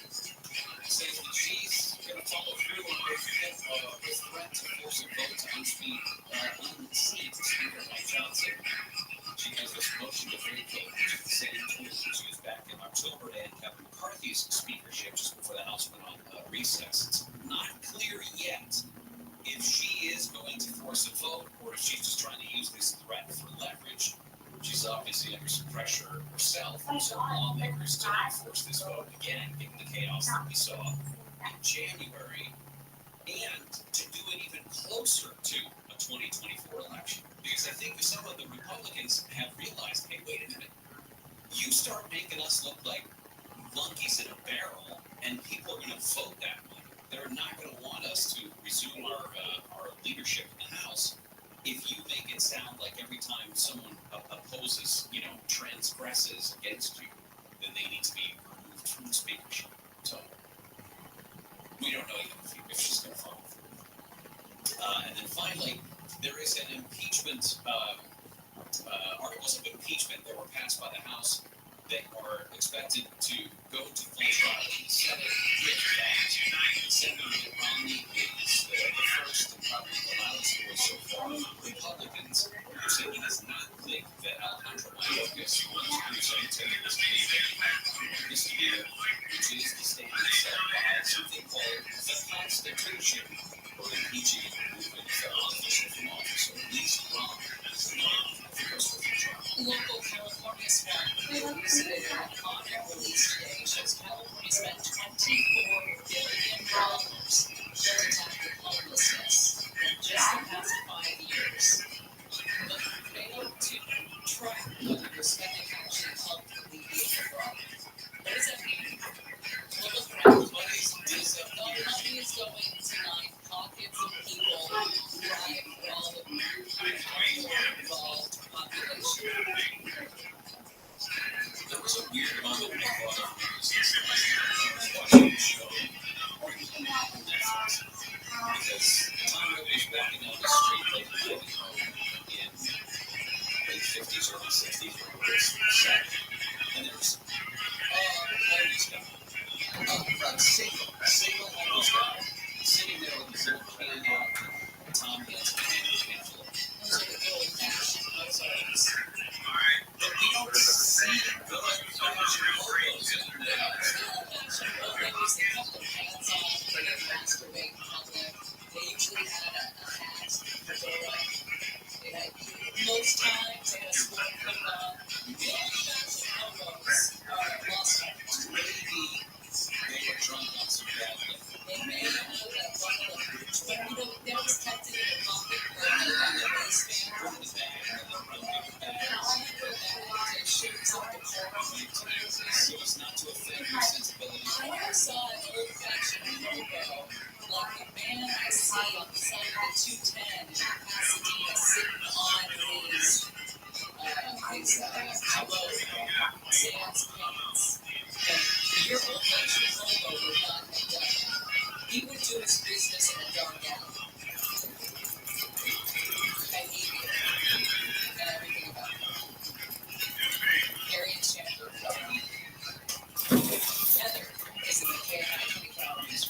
says that she's going to follow through on her threat to force a vote to unseat Speaker Mike Johnson. She has this motion to vacate, which is the same tool she used back in October to end Kevin McCarthy's speakership just before the House went on recess. It's not clear yet if she is going to force a vote or if she's just trying to use this threat for leverage. She's obviously under some pressure herself from some lawmakers to enforce this vote again, given the chaos that we saw in January, and to do it even closer to a 2024 election. Because I think some of the Republicans have realized, hey, wait a minute, you start making us look like monkeys in a barrel, and people are going to vote that way. They're not going to want us to resume our leadership in the House if you make it sound like every time someone opposes, transgresses against you, then they need to be removed from the speakership. So we don't know yet if she's going to follow through. And then finally, there is an impeachment, articles of impeachment that were passed by the House that are expected to go to full trial in the Senate. Senator Mitt Romney is the first and probably the loudest voice so far of Republicans who say he does not think that Alejandro Mayorkas was presented this year, which is the statement set by something called the Constitution for impeaching and removing federal official from office, or at least wrong. Local California smart news on a release today shows California spent $24 billion to tackle homelessness in just the past 5 years. But failed to track whether their spending actually helped alleviate the problem. What does that mean? Well, look around. What is because Tom Rivers walking down the street like he might be home in late 50s, early 60s when he was shot. And there's homeless guy from single homeless guy sitting there with his little can out. And Tom gets a handful. Those are the old fashioned outsides. But we don't see good old-fashioned hobos anymore. Old-fashioned hobos, they have their hats on for their masturbate public. They usually had a hat, fedora. They had, most times, they had a sport coat on. The old-fashioned hobos are lost to maybe they were drunk on some bad liquor. They may have had that bottle of booze, but they always kept it in a pocket or in the waistband or in the bag. So as not to offend your sensibilities. I never saw an old-fashioned hobo like the man I see on the side of the 210 in Pasadena sitting on his hello Sam's pants. And your old-fashioned hobo would not have done that. He would do his business in a dark alley. And he did. And everything about it. Harry and Chandler. Heather is in the KI news.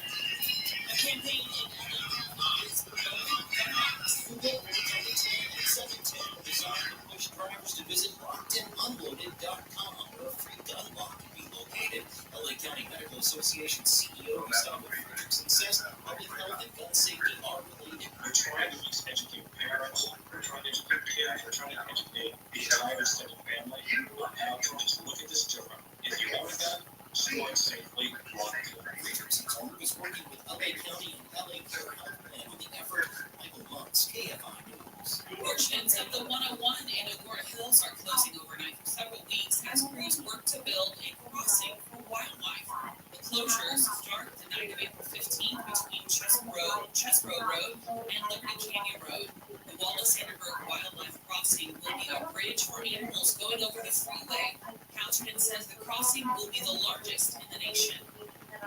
A campaign in LA County is promoting guns. The bill will take 10 and 710 designed to push drivers to visit lockedandunloaded.com where a free gun lock can be located. LA County Medical Association CEO Gustavo Fredrickson says public health and gun safety are related. We're trying to educate parents, we're trying to educate kids, we're trying to educate the entire extended family on how to just look at this different. If you own a gun, store it safely, lock it. Fredrickson's owner is working with LA County and LA Care Health Plan on the effort. Michael Muntz, KFI News. Portions of the 101 in Agora Hills are closing overnight for several weeks as crews work to build a crossing for wildlife. The closures start the night of April 15th between Chesbro Road and Liberty Canyon Road. The Wallace Hindenburg Wildlife Crossing will be a bridge for animals going over the freeway. Councilman says the crossing will be the largest in the nation.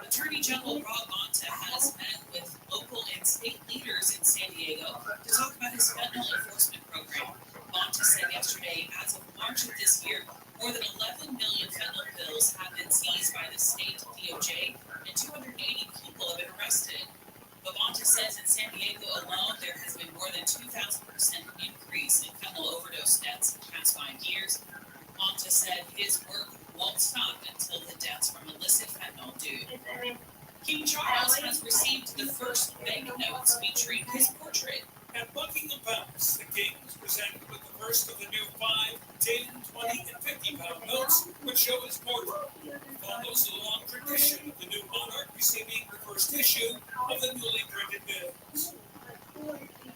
Attorney General Rob Bonta has met with local and state leaders in San Diego to talk about his fentanyl enforcement program. Bonta said yesterday, as of March of this year, more than 11 million fentanyl pills have been seized by the state DOJ, and 280 people have been arrested. But Bonta says in San Diego alone, there has been more than 2,000% increase in fentanyl overdose deaths in the past 5 years. Bonta said his work won't stop until the deaths from illicit fentanyl do. King Charles has received the first banknotes featuring his portrait. At Buckingham Palace, the king was presented with the first of the new 5, 10, 20, and 50-pound notes, which show his portrait. It follows the long tradition of the new monarch receiving the first issue of the newly printed bills.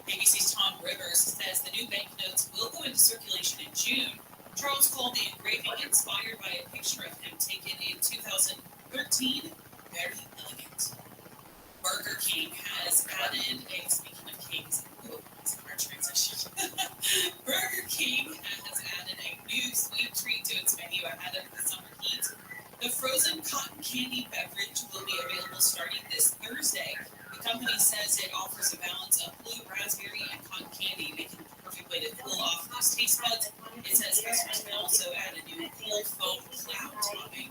ABC's Tom Rivers says the new banknotes will go into circulation in June. Charles called the engraving inspired by a picture of him taken in 2013 very elegant. Burger King has added a, speaking of kings, it's a hard transition. Burger King has added a new sweet treat to its menu ahead of the summer heat. The frozen cotton candy beverage will be available starting this Thursday. The company says it offers a balance of blue raspberry and cotton candy, making it the perfect way to cool off those taste buds. It says customers can also add a new cold foam cloud topping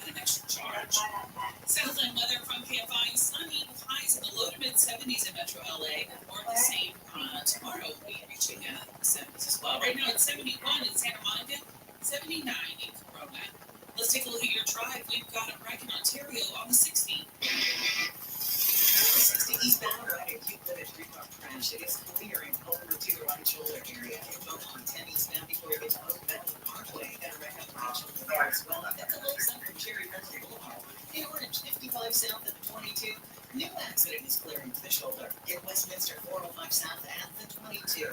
at an extra charge. Southland weather from KFI: sunny with highs in the low to mid 70s in Metro LA. More of the same tomorrow. We'll be reaching the 70s as well. Right now it's 71 in Santa Monica, 79 in Corona. Let's take a look at your drive. We've got a wreck in Ontario on the 60. 60 eastbound right at Cute Village Remark Crash. It is clearing over to the right shoulder area. Both on 10 eastbound before you get to Oak Meadow Parkway. Got a wreck on the right shoulder there as well. At the low side from Cherry Rental Boulevard. In Orange, 55 south at the 22. New accident is clearing to the shoulder. In Westminster, 405 south at the 22.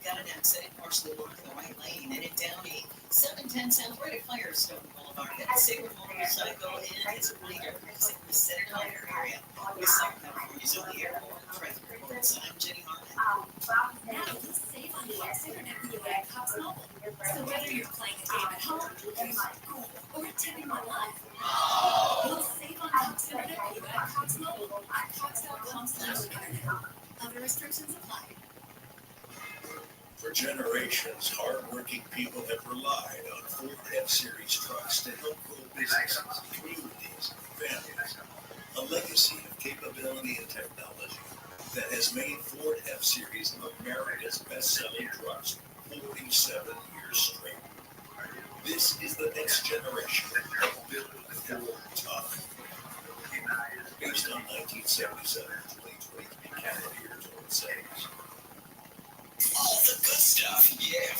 Got an accident partially blocking the right lane. And in Downey, 710 south right at Firestone Boulevard. Got a Sabre motorcycle and his leader in the Center Tire area. We saw California's on the airport. Traffic reports. I'm Jenny Harmon. Now you'll save on the internet when you add Cox Mobile. So whether you're playing a game at home, in school, or attending online, you'll save on Cox Internet when you add Cox Mobile at cox.com/internet. Restrictions apply. For generations, hardworking people have relied on Ford F-Series trucks to help grow businesses, communities, families. A legacy of capability and technology that has made Ford F-Series America's best-selling trucks 47 years straight. This is the next generation of Built Ford Tough. Based on 1977 to 2023 calendar year total sales. All the good stuff, yeah.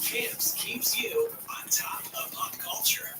Camps keeps you on top of pop culture.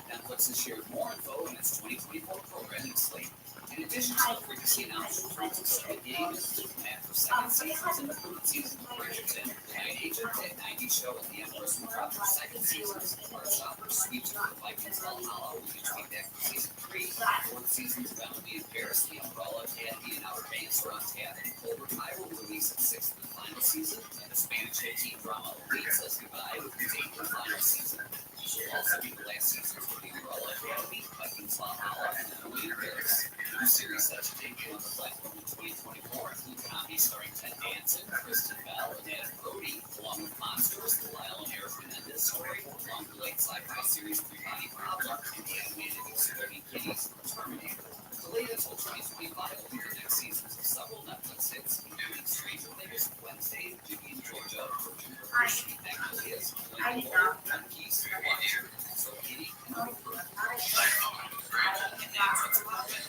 Netflix has shared more info on its 2024 programming slate. In addition to the previously announced returns of Squid Game, planned for second seasons and the third season of Bridgerton, Night Agent, and 90 Show, and The Empress will drop their second seasons. Heartstopper sweeps for the Vikings Valhalla, which is coming back for season 3. Fourth season's bound to be in Paris. The Umbrella Academy and Outer Banks are on tap, and Cobra Kai will release its 6th and final season, and the Spanish hit teen drama Elite says goodbye with its 8th and final season. This will also be the last seasons for the Umbrella Academy, Vikings Valhalla, and Emily in Paris. New series set to debut on the platform in 2024 include comedies starring Ted Danson, Kristen Bell, and Adam Brody, along with Monsters, the Lyle and Eric Menendez story, along with the late sci-fi series Three Body Problem, and the animated Exploding Kitties, Terminator. Delayed until 2025 will be the next seasons of several Netflix hits, including Stranger Things, Wednesday, Jimmy and Georgia, Virgin Rivers, Sweet Magnolias, Playing Bowl, Monkeys, The Watcher, So Kitty, and Hooper. And that's what's poppin'.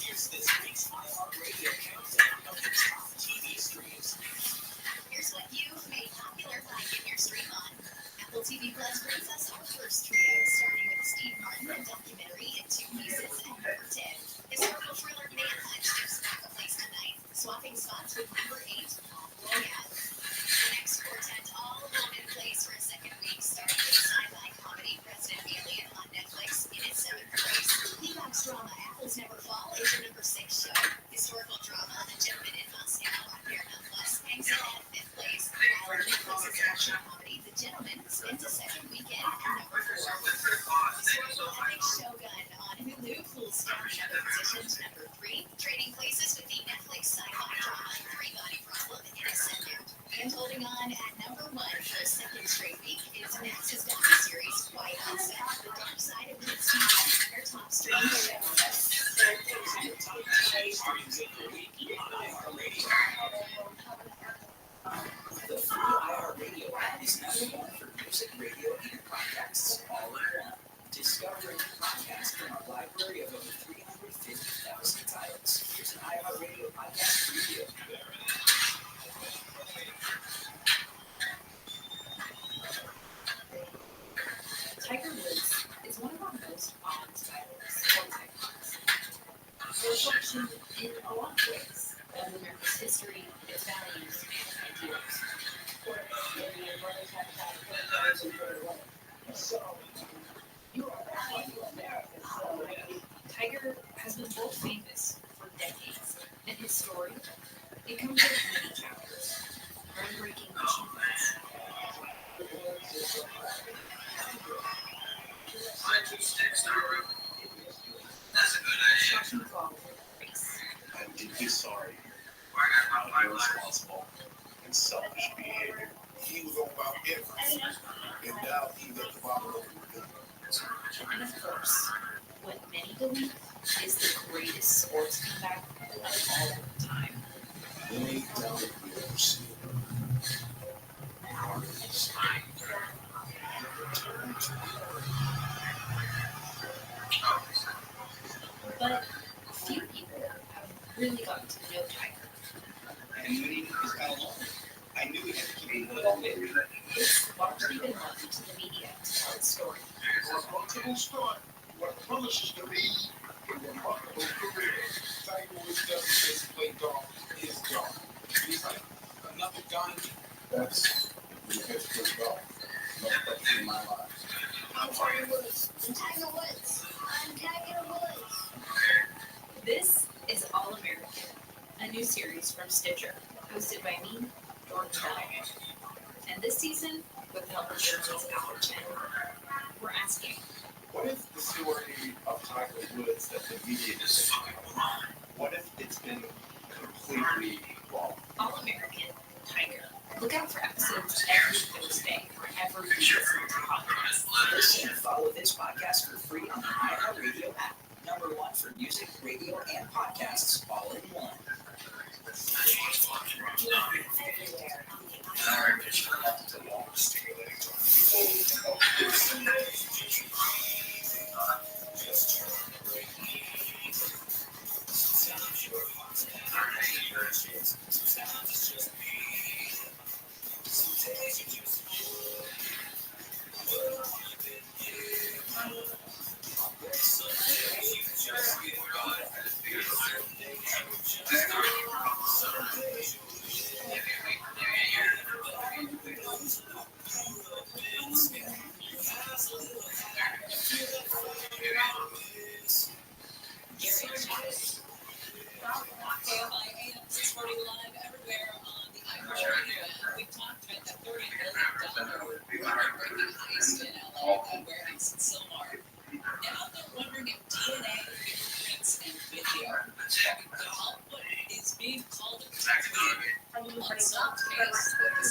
Here's this week's iHeartRadio countdown of the top TV streams. Here's what you've made popular by getting your stream on. Apple TV Plus brings us our first trio, starting with Steve Martin, a documentary in 2 pieces, and number 10. Historical thriller Manhunt gives back a place tonight, swapping spots with number 8, Royale. The next quartet all hold in place for a second week, starting with sci-fi comedy Resident Alien on Netflix in its 7th place. Peacock's drama Apples Never Fall is your number 6 show. Historical drama A Gentleman in Moscow on Paramount Plus hangs in at 5th place, while Netflix's action comedy The Gentleman spends a second weekend at number 4. Historical epic Shogun on Hulu pulls down another position to number 3, trading places with the Netflix sci-fi drama Three Body Problem in its 2nd. And holding on at number 1 for a second straight week is Max's docu-series White Hot Stuff: The Dark Side of Good Steve, their top streaming show. The top TV streams of the week on iHeartRadio. The free iHeartRadio app is now one for music, radio, and podcasts all in one. Discover a new podcast from our library of over 350,000 titles. Here's an iHeartRadio podcast preview. Tiger Woods is one of our most awe-inspiring sports icons. A reflection in a lot of ways of America's history, its values, and ideals. Tiger has been world famous for decades, and his story, it comes with many chapters, groundbreaking achievements. That's a good idea. I'm deeply sorry for my irresponsible and selfish behavior. He was on Mount Everest, and now he's at the bottom of the river. And of course, what many believe is the greatest sports comeback of all time. Way down the UFC. Our time. But few people have really gotten to know Tiger. And when he was kind of long, I knew we had to keep it all in. It's largely been left to the media to tell its story. What promises to be a remarkable career. Tiger Woods doesn't just play golf, is golf. He's like another diamond. That's the best for golf. No question in my life. I'm Tiger Woods. I'm Tiger Woods. I'm Tiger Woods. This is All American, a new series from Stitcher, hosted by me, Jordan Bell. And this season, with the help of journalist Albert Chen, we're asking, what is the story of Tiger Woods that the media doesn't talk about? podcasts all in one. KFI AM 640 live everywhere on the iHeartRadio app. We've talked about that $30 million record-breaking heist in LA, that warehouse in Silmar. Now they're wondering if DNA, fingerprints, and video could help what is being called a unsolved case. The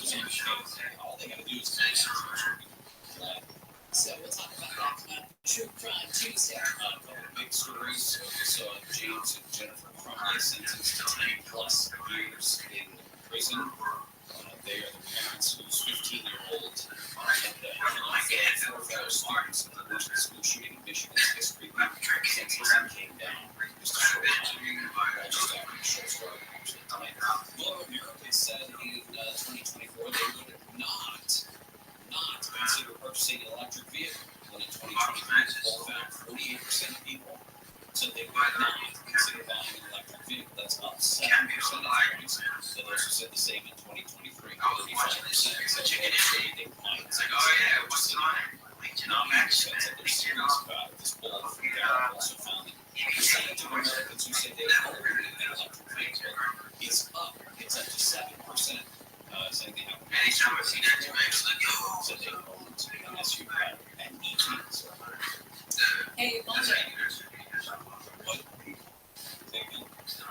Central website. All they gotta do is So we'll talk about that coming up. True Crime Tuesday. a couple of big stories. We saw James and Jennifer Crumley sentenced to 10+ years in prison. They are the parents whose 15-year-old had 4 fellow students in the worst school shooting in Michigan's history. Sentencing came down just a short time, just after the show started, actually, tonight. Well, America said in 2024 they would not consider purchasing an electric vehicle. When in 2023, poll found 48% of people said they would not consider buying an electric vehicle. That's up 7 percentage points than those who said the same in 2023. 35% said they might consider purchasing it. 9% said they're serious about it. This poll from Gallup also found that the percentage of Americans who said they own an electric vehicle is up. It's up to 7%. Saying they have so they own an SUV and EVs. Hey, Monday. What? Thank you. So,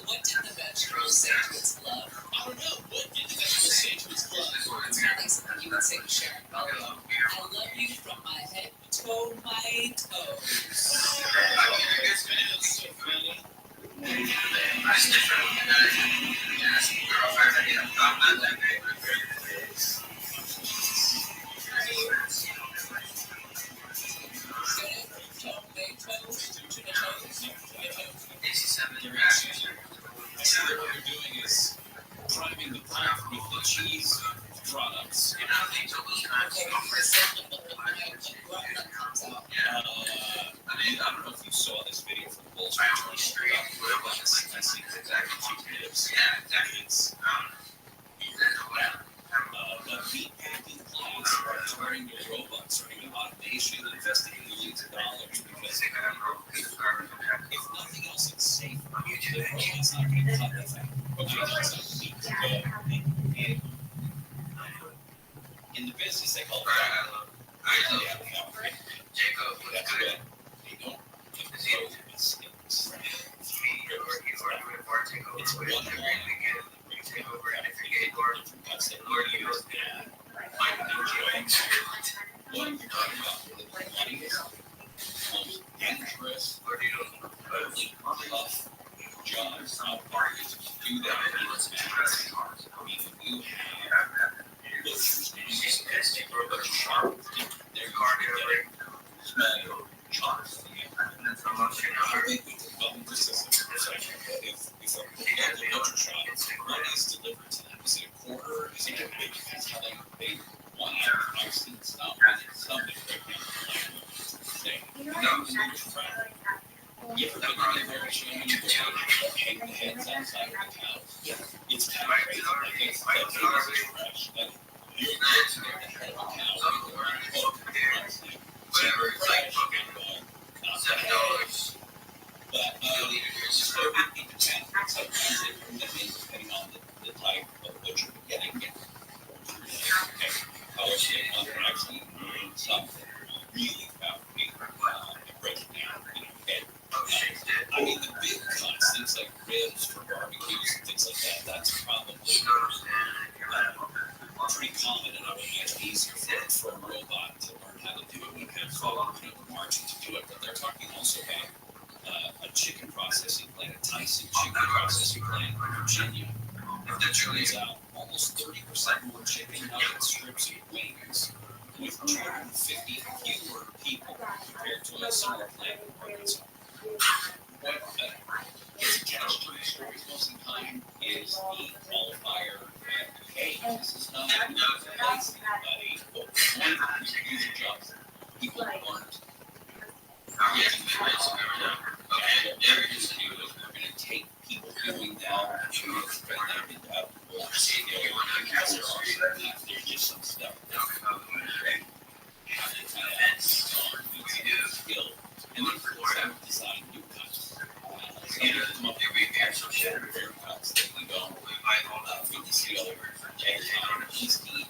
What did the vegetables say to its glove? I don't know. What did the vegetables say to its glove? It's not like something you would say to Sharon. I love you from my head to my toes. It's so funny. So what they're doing is priming the pump with the cheese products. I don't know if you saw this video from Wall Street Journal. I see exactly 2 tips. It's but meatpacking plants are turning to robots, turning to automation, investing millions of dollars because if nothing else, it's safer. The robot's not going to cut the thing. Okay, that's not meat. In the business, they call it Jacob. That's good. They don't compose it's one line. Cuts that we use and what you're talking about. Dangerous, really tough jobs out there is to do that in this business. I mean, you have butchers and butcher shop, they're getting small chops. I think we can develop the system for such if a butcher shop, what is delivered to them? Is it a quarter? Is it a big? That's how they want it. I've seen stuff that break down you ever been in there showing you hang the heads outside of the house? Yeah. It's kind of crazy. Like it's that big as a trash. Like you're looking at the head of a cow with the hook and runs there. Whatever, it's like fucking $7. But so it depends. Sometimes they bring them in depending on the type of butcher you're getting. Okay. How much they want to actually earn something really about me. Break it down. the margin to do it, but they're talking also about a chicken processing plant, a Tyson chicken processing plant in Virginia. And that turns out almost 30% more chicken nuggets, strips, and wings with 250 fewer people compared to a similar plant in Arkansas. What gets attached to these stories most of the time is the qualifier that, hey, this is not going to replace anybody, but one of them do the job. People aren't getting the best. And what we're going to do is we're going to take people doing that and we're going to bring them into more skill, because there's just some stuff that have to kind of skill. And then we have to design new cuts. So you come up with rare cuts that we don't fit the skill every time. He's the,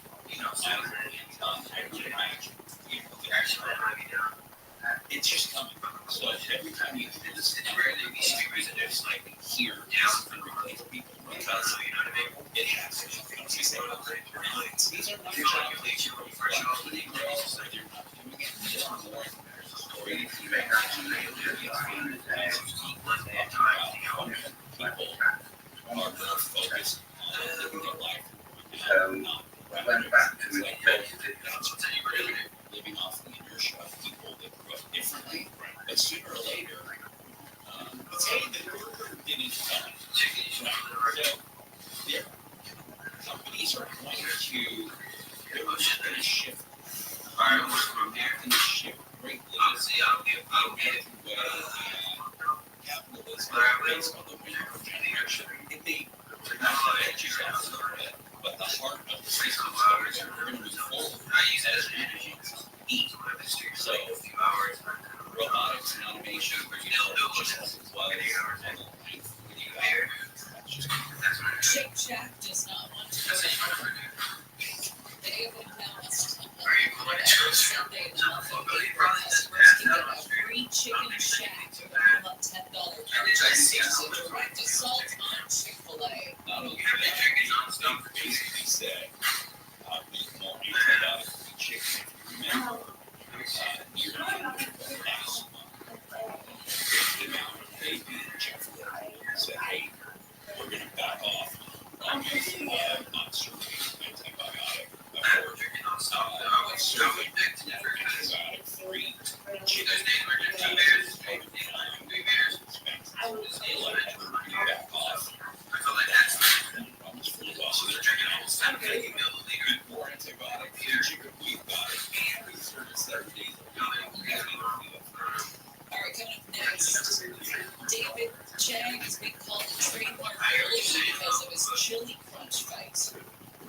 it's just coming. So every time you do this, there's like here and replace people because it has to. These are not job places for they're not doing it. They're more or anything like people are more focused on living their life and not living off the inertia of people that grew up differently. But sooner or later, let's say that we're getting done. So their companies are going to, they're going to shift. They're going to shift greatly. The American way capitalism based on the winner generation. It may not edge you out a little bit, but the heart of the system is we're going to move forward. So, robotics and automation, just as well as Shake Shack does not want to go They open now Sunday customers can get a free chicken shack with a $10 purchase. So direct assault on Chick-fil-A. Not only that, they basically said, more antibiotic for chicken. Remember, near the end of last month, they came out and they beat Chick-fil-A and said, hey, we're going to back off on not serving antibiotic or serving antibiotic-free chicken. Back off. Almost fully well. So they're checking out more antibiotic-free chicken. We've got it. And we serve it 7 days a week. All right, coming up next, David Chang has been called a trademark violation because of his chili crunch fight.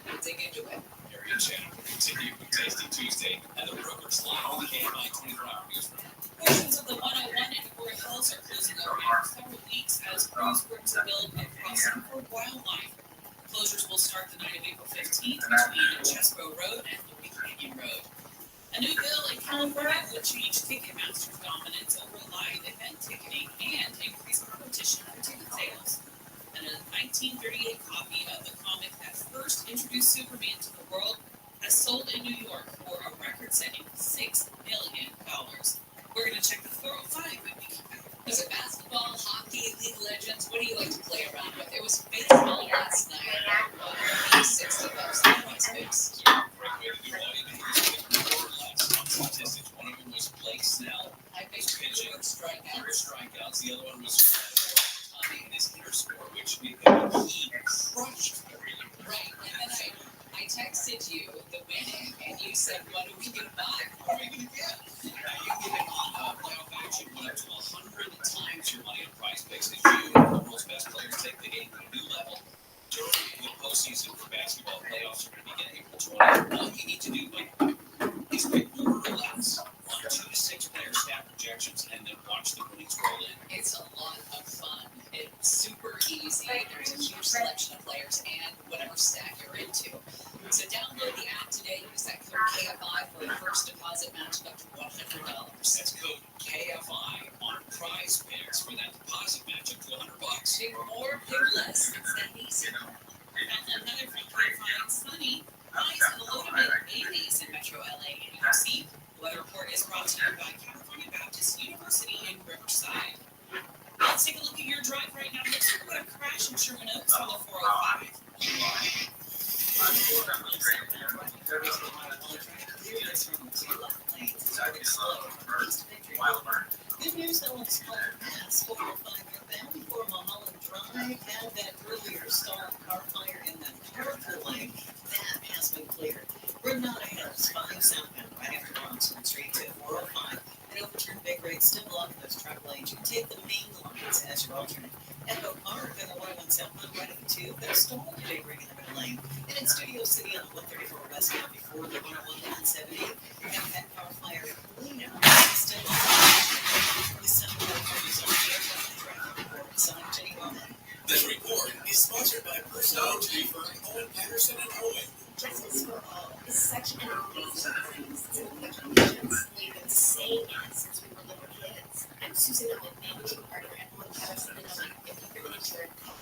We'll dig into it. Area Chang will continue with Tasty Tuesday and the Brokers Live on the KMI 24-hour newsroom. Portions of the 101 in Forest Hills are closing over for several weeks as crews work to build a crossing for wildlife. Closures will start the night of April 15th between Chesbro Road and Louis Canyon Road. A new bill in California will change Ticketmaster's dominance over live event ticketing and increase competition for ticket sales. And a 1938 copy of the comic that first introduced Superman to the world has sold in New York for a record-setting $6 million. We're going to check the 405 when we come back. Was it basketball, hockey, League of Legends? What do you like to play around with? It was baseball last night. $60 on prize picks. Great way to do all you can do statistics. One of them was Blake Snell. I made pitching, strikeouts. The other one was Tommy and his inner score, which we thought he crushed everything. Right, and then I texted you the winning, and you said, "What are we gonna buy? What are we gonna get?" You get it on playoff action, went up to 100 times your money on prize picks. In June, the world's best players take the game to a new level. During the postseason for basketball, playoffs are going to begin April 20th. All you need to do is pick more or less on 2 to 6 player staff projections and then watch the winnings roll in. It's a lot of fun. It's super easy. There's a huge selection of players and whatever stack you're into. So download the app today. Use that code KFI for a first deposit match up to $100. That's code KFI on prize picks for that deposit match up to $100. Pick more, pick less. It's that easy. And another from KFI, sunny, highs in the low to mid 80s in Metro LA and UC. The weather report is brought to you by drive right now, looks like we're going to crash in Sherman Oaks on the 405. Good news though on Small Pass, 405 northbound before Mulholland Drive had that earlier stalled car fire in the carpool lane. That has been cleared. Granada Hills, 5 southbound right after Bronxwood Street to 405. An overturned big rig still blocking those truck lanes. You can take the main lines as your alternate. Echo Park and the 101 southbound right at the 2. That stalled the big rig in the middle lane. And in Studio City on the 134 westbound before the 101 170. You have that car fire cleanup. Still the southbound is on the airport traffic report. Sign Jenny Roman. This report is sponsored by personal injury firm Owen Patterson and Owen. Justice for all is such an amazing thing. Situations we've been saying it since we were little kids. I'm Susan Owen, managing partner at Owen Patterson and Owen. If you've been injured, call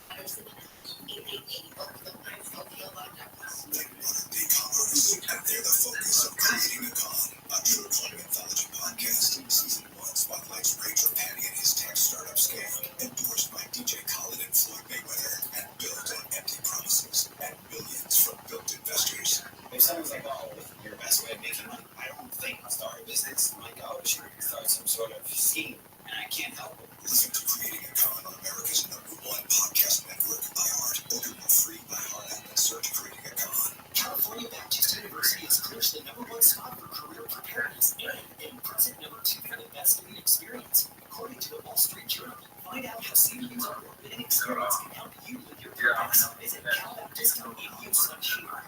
Patterson and Owen. 888 Oakville 9 Law.com. They're modern-day con artists, and they're the focus of Creating a Con, a true crime anthology podcast. Season 1 spotlights Ray Trapani and his tech startup scam, endorsed by DJ Khaled and Floyd Mayweather, and built on empty promises and millions from built investors. If someone's like, oh, your best way of making money, I don't think I'll start a business. I'm like, oh, should we start some sort of scheme? And I can't help it. Listen to Creating a Con on America's #1 podcast network, iHeart. Order your free iHeart app and search Creating a Con. California Baptist University has clinched the #1 spot for career preparedness and impressive #2 for the best student experience, according to the Wall Street Journal. Find out how CBU's award-winning experience can help you with your careers. Visit calbaptist.edu/here.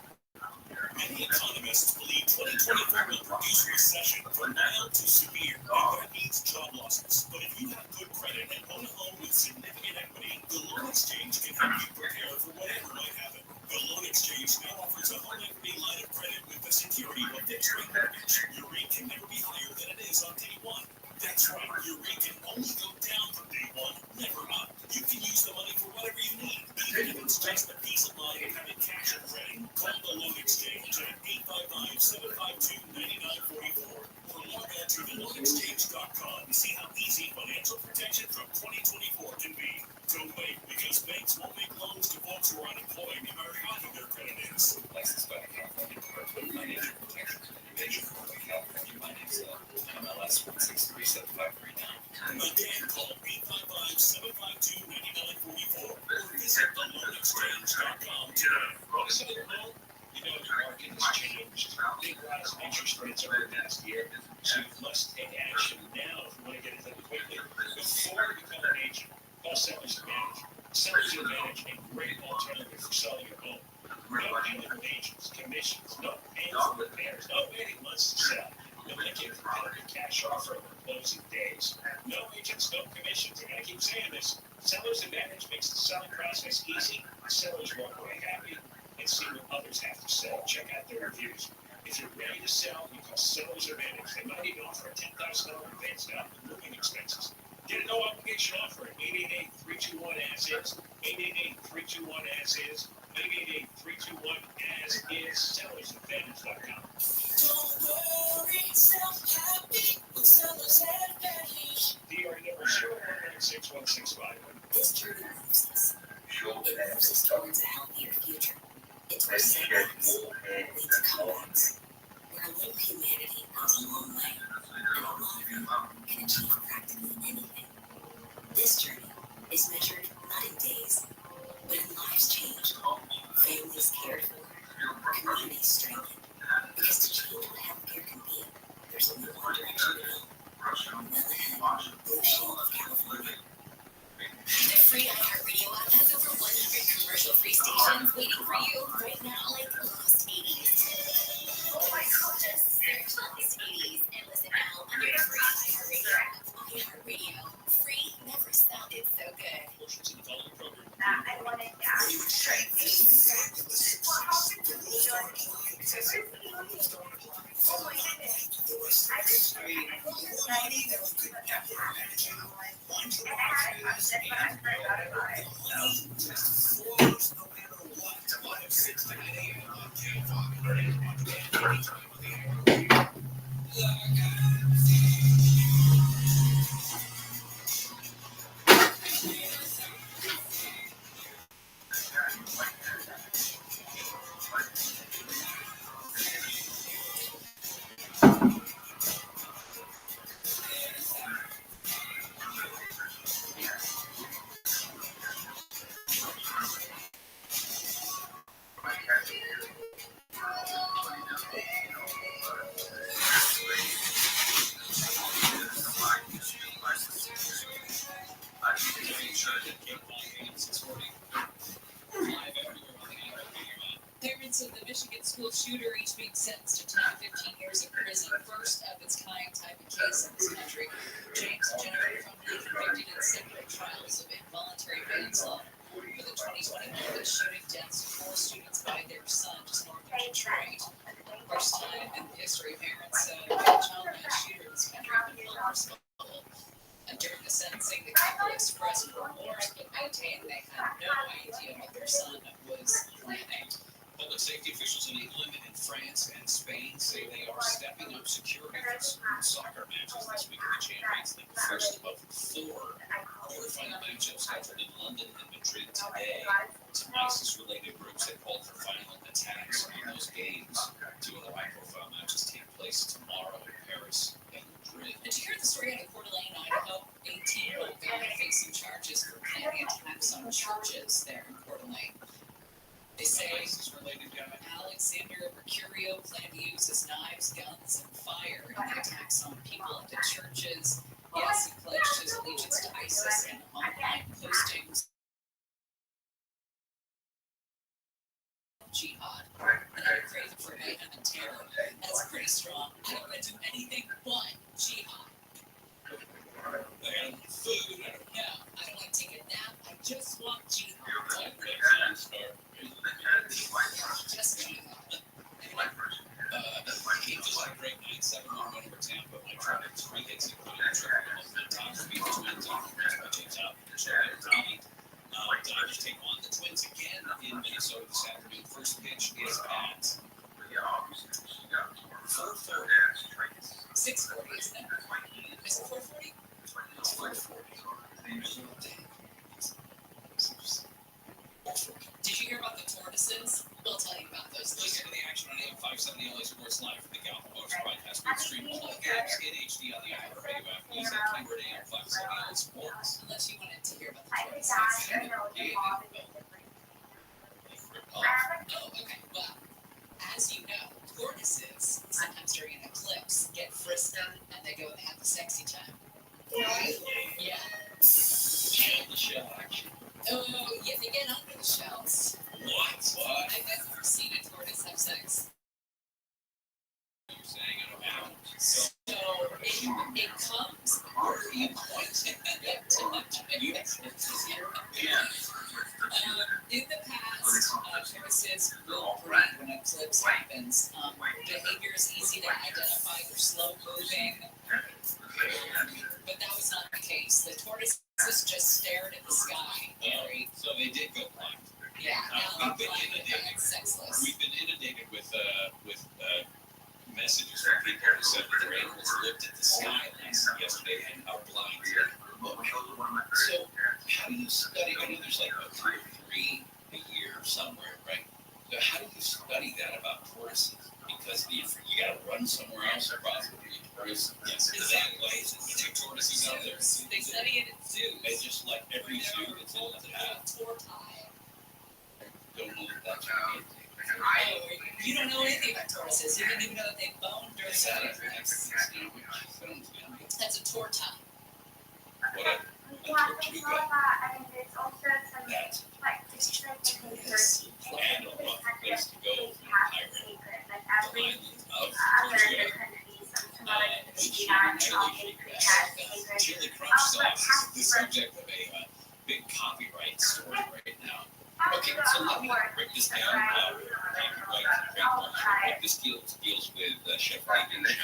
Many economists believe 2024 will produce a recession from mild to severe, and that means job losses. But if you have good credit and own a home with significant equity, the Loan Exchange can help you prepare for whatever might happen. The Loan Exchange now offers a home equity line of credit with the security of fixed rate mortgage. Your rate can never be higher than it is on day one. That's right, your rate can only go down from day one, never up. You can use the money for whatever you need, even if it's just a peace of mind of having cash and credit. Call the Loan Exchange at 855-752-9944 or log on to theloanexchange.com to see how easy financial protection from 2024 can be. Don't wait, because banks won't make loans to folks who are unemployed no matter how good their credit is. Licensed by the California Department of Financial Protection and Innovation for the California Finance MLS 1637539. Again, call 855-752-9944 or visit theloanexchange.com today. You know, the market has changed. Big rise in interest rates over the past year, so you must take action now if you want to get it done quickly before you become an agent. Call Sellers Advantage. Sellers Advantage, a great alternative for selling your home. No dealing with agents, commissions, no annual repairs, no waiting months to sell. You'll make a competitive cash offer over closing days. No agents, no commissions. And I keep saying this. Sellers Advantage makes the selling process easy. Sellers walk away happy and see what others have to sell. Check out their reviews. If you're ready to sell, you call Sellers Advantage. They might even offer a $10,000 advance down for moving expenses. Get a no obligation offer at 888-321-AS-IS, 888-321-AS-IS, 888-321-AS-IS, sellersadvantage.com. Don't worry, self-happy with Sellers Advantage. DRE number 0196165. This journey moves us. It moves us towards a healthier future. It's where setbacks lead to comebacks. Where a little humanity goes a long way. And a lot of them can achieve practically anything. This journey is measured not in days, but in lives changed, families cared for, communities strengthened. Because to change what healthcare can be, there's only one direction to go. Well ahead, Blue Shield of California. The free iHeartRadio app has over 100 commercial-free stations waiting for you right now, like Lost 80s. Oh my goodness! Search Lost 80s and listen now on your free iHeartRadio app. iHeartRadio. Free never sounded so good. Portions of the following program. I want it down. The rules don't apply. Oh my goodness. The rest of us, I mean, money that we could ever imagine. One to money just flows no matter what. 6 to 9 a.m. on K-Fox. Anytime of the year. justice in this country. James Jenner wrongly convicted in several trials of involuntary manslaughter for the 2021 shooting deaths of 4 students by their son just north of Detroit. First time in history, parents said a child mass shooter in this country has been held responsible. And during the sentencing, the couple expressed remorse but maintained they had no idea what their son was planning. Public safety officials in England and France and Spain say they are stepping up security for school soccer matches this week in the Champions League. The first of 4 quarterfinal matchups scheduled in London and Madrid today. Some ISIS-related groups have called for violent attacks on those games. 2 other high-profile matches take place tomorrow in Paris and Madrid. Did you hear the story out of Coeur d'Alene, Idaho? 18-year-old guy facing charges for planning attacks on churches there in Coeur d'Alene. They say ISIS-related guy. Alexander Mercurio planned to use his knives, guns, and fire in the attacks on people at the churches. Yes, he pledged his allegiance to ISIS in online postings. Jihad. And I'm crazy for mayhem and terror. That's pretty strong. I don't want to do anything but jihad. And food. No, I don't want to take a nap. I just want jihad. Just jihad. Game just had a great night, 7-1 win over Tampa. My tried 3 hits, including a triple over the Dodgers beat the Twins on the James out. Dodgers take on the Twins again in Minnesota this afternoon. First pitch is at 4:40. 6:40, isn't it? Is it 4:40? It's 4:40. Did you hear about the tortoises? We'll tell you about those Listen later. to the action on AM 570 LA Sports Live from the Gallup Post broadcast. We stream all games in HD on the iHeartRadio app. Use that keyword AM 570 LA Sports. Unless you wanted to hear about the tortoises. Oh, okay. Well, as you know, tortoises, sometimes during an eclipse, get frisky and they go and they have the sexy time. Yeah. Shell to shell action. Oh, yeah, they get under the shells. What? I've never seen a tortoise have sex. You're saying I don't know. So it comes where you point in the past, tortoises will breed when an eclipse happens. Behavior is easy to identify. They're slow moving. But that was not the case. The tortoises just stared at the sky. Very. So they did go blind. Yeah. We've been inundated. Sexless. We've been inundated with messages from people who said that their animals looked at the sky yesterday and are blind. So how do you study? I know there's like 2 or 3 a year somewhere, right? So how do you study that about tortoises? Because you got to run somewhere else across the tortoise. Yes, exactly. You take tortoises out there. They study it at zoos. It's just like every zoo that's in the path. Don't know that that's right. You don't know anything about tortoises. You didn't even know that they boned during That's That's a tortoise. Whatever. That's and a rough place to go from pirate the island of Chili crunch sauce is the subject of a big copyright story right now. Okay, so let me break this down. This deals with Chef David.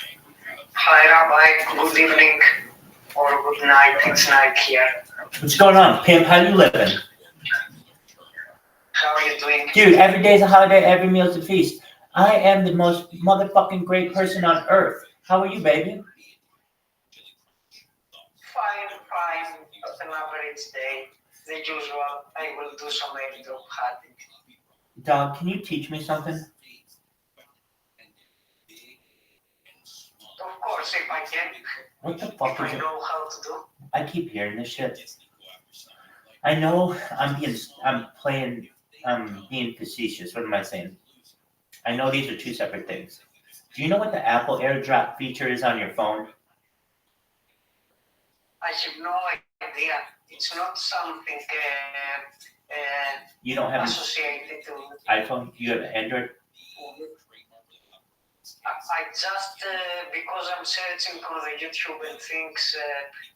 Hi, Rabbi. Good evening or good night. It's night here. What's going on, pimp? How you living? How are you doing? Dude, every day's a holiday, every meal's a feast. I am the most motherfucking great person on earth. How are you, baby? Fine. An average day. The usual. I will do some egg drop hunting. Dog, can you teach me something? Of course, if I can. What the fuck If I is it? know how to do. I keep hearing this shit. I know I'm being facetious. What am I saying? I know these are 2 separate things. Do you know what the Apple AirDrop feature is on your phone? I have no idea. It's not something You don't have an associated to iPhone? You have an Android? I just, because I'm searching on the YouTube and things,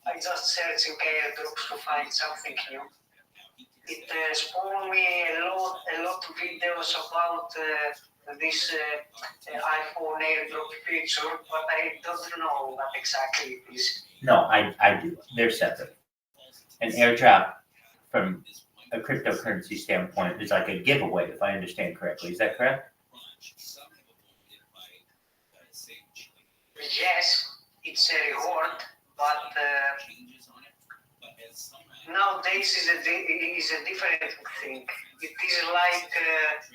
I just searching airdrops to find something new. It spawned me a lot of videos about this iPhone airdrop feature, but I don't know what exactly it is. No, I do. They're separate. An airdrop from a cryptocurrency standpoint is like a giveaway, if I understand correctly. Is that correct? Yes, it's a reward, but nowadays is a different thing. It is like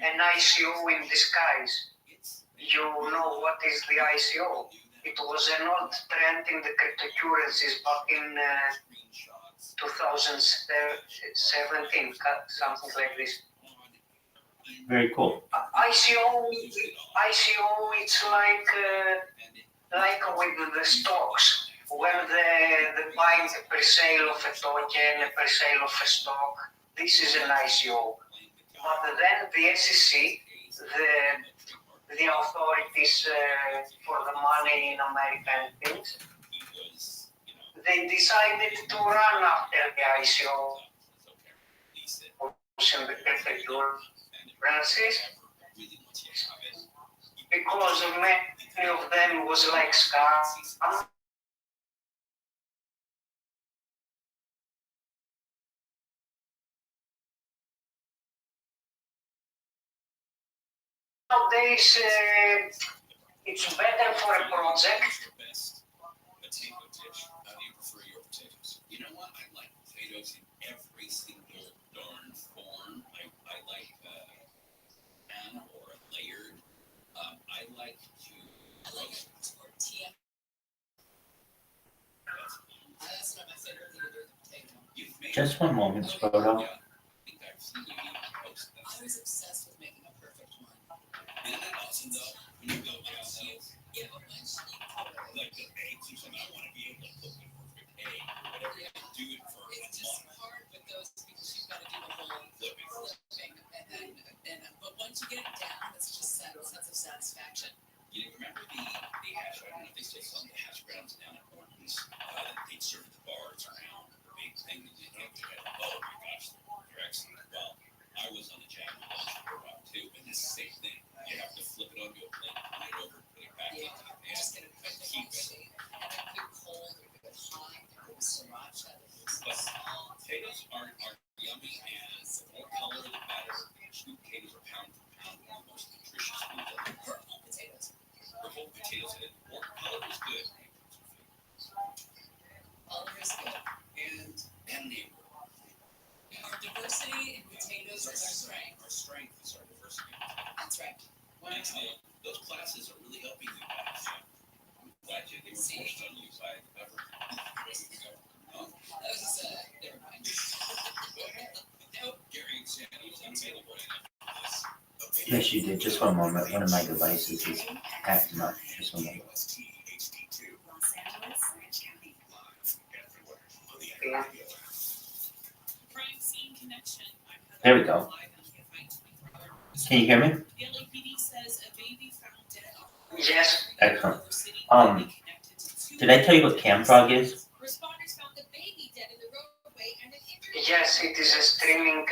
an ICO in disguise. You know what is the ICO? It was an old trend in the cryptocurrencies back in 2017, something like this. Very cool. ICO, it's like with the stocks. When the buying a pre-sale of a token, a pre-sale of a stock, this is an ICO. But then the SEC, the authorities for the money in American things, they decided to run after the ICO in the cryptocurrencies because many of them was like scam. Nowadays, it's better for a project. Potato dish. How do you prefer your potatoes? You know what? I like potatoes in every single darn form. I like pan or layered. I like to tortilla. That's not my favorite thing to do with a potato. Just one moment, Sproto. I think I've seen you post that. I was obsessed with making a perfect one. Isn't that awesome though? When you go down those, Yeah, but once you totally. like the eggs or something, I want to be able to cook the perfect egg. Whatever you have to do it for a It's just month. hard with those because you've got to do the whole flipping, but once you get it down, it's just a sense of satisfaction. You remember the hash? I don't know if they still sell the hash browns down at Hortons. They'd serve at the bars around the big thing that you had. Oh my gosh, they're excellent. Well, I was on the Jack for a while too, and it's the same thing. You have to flip it onto a plate, put it over, put it back into the pan, Just get it quick keep it. and then good cold or good hot or good sriracha. But potatoes are yummy, and the more color, the better. Sweet potatoes are pound for pound one of the most nutritious foods ever. Purple potatoes. Purple potatoes and more color is good. Olive is good. And Our diversity in potatoes is our strength. Our strength is our diversity. That's right. And those classes are really helping you guys. I'm glad they were forced on you by ever. That was just never mind. Nope. Gary and Sandy was unavailable. Yes, you did. Just one moment. One of my devices is acting up. Just one moment. Crime scene connection. There we go. Can you hear me? The LAPD says a baby found dead. Yes. Excellent. Did I tell you what Camfrog is? Responders found the baby dead in the roadway and an injured. Yes, it is a streaming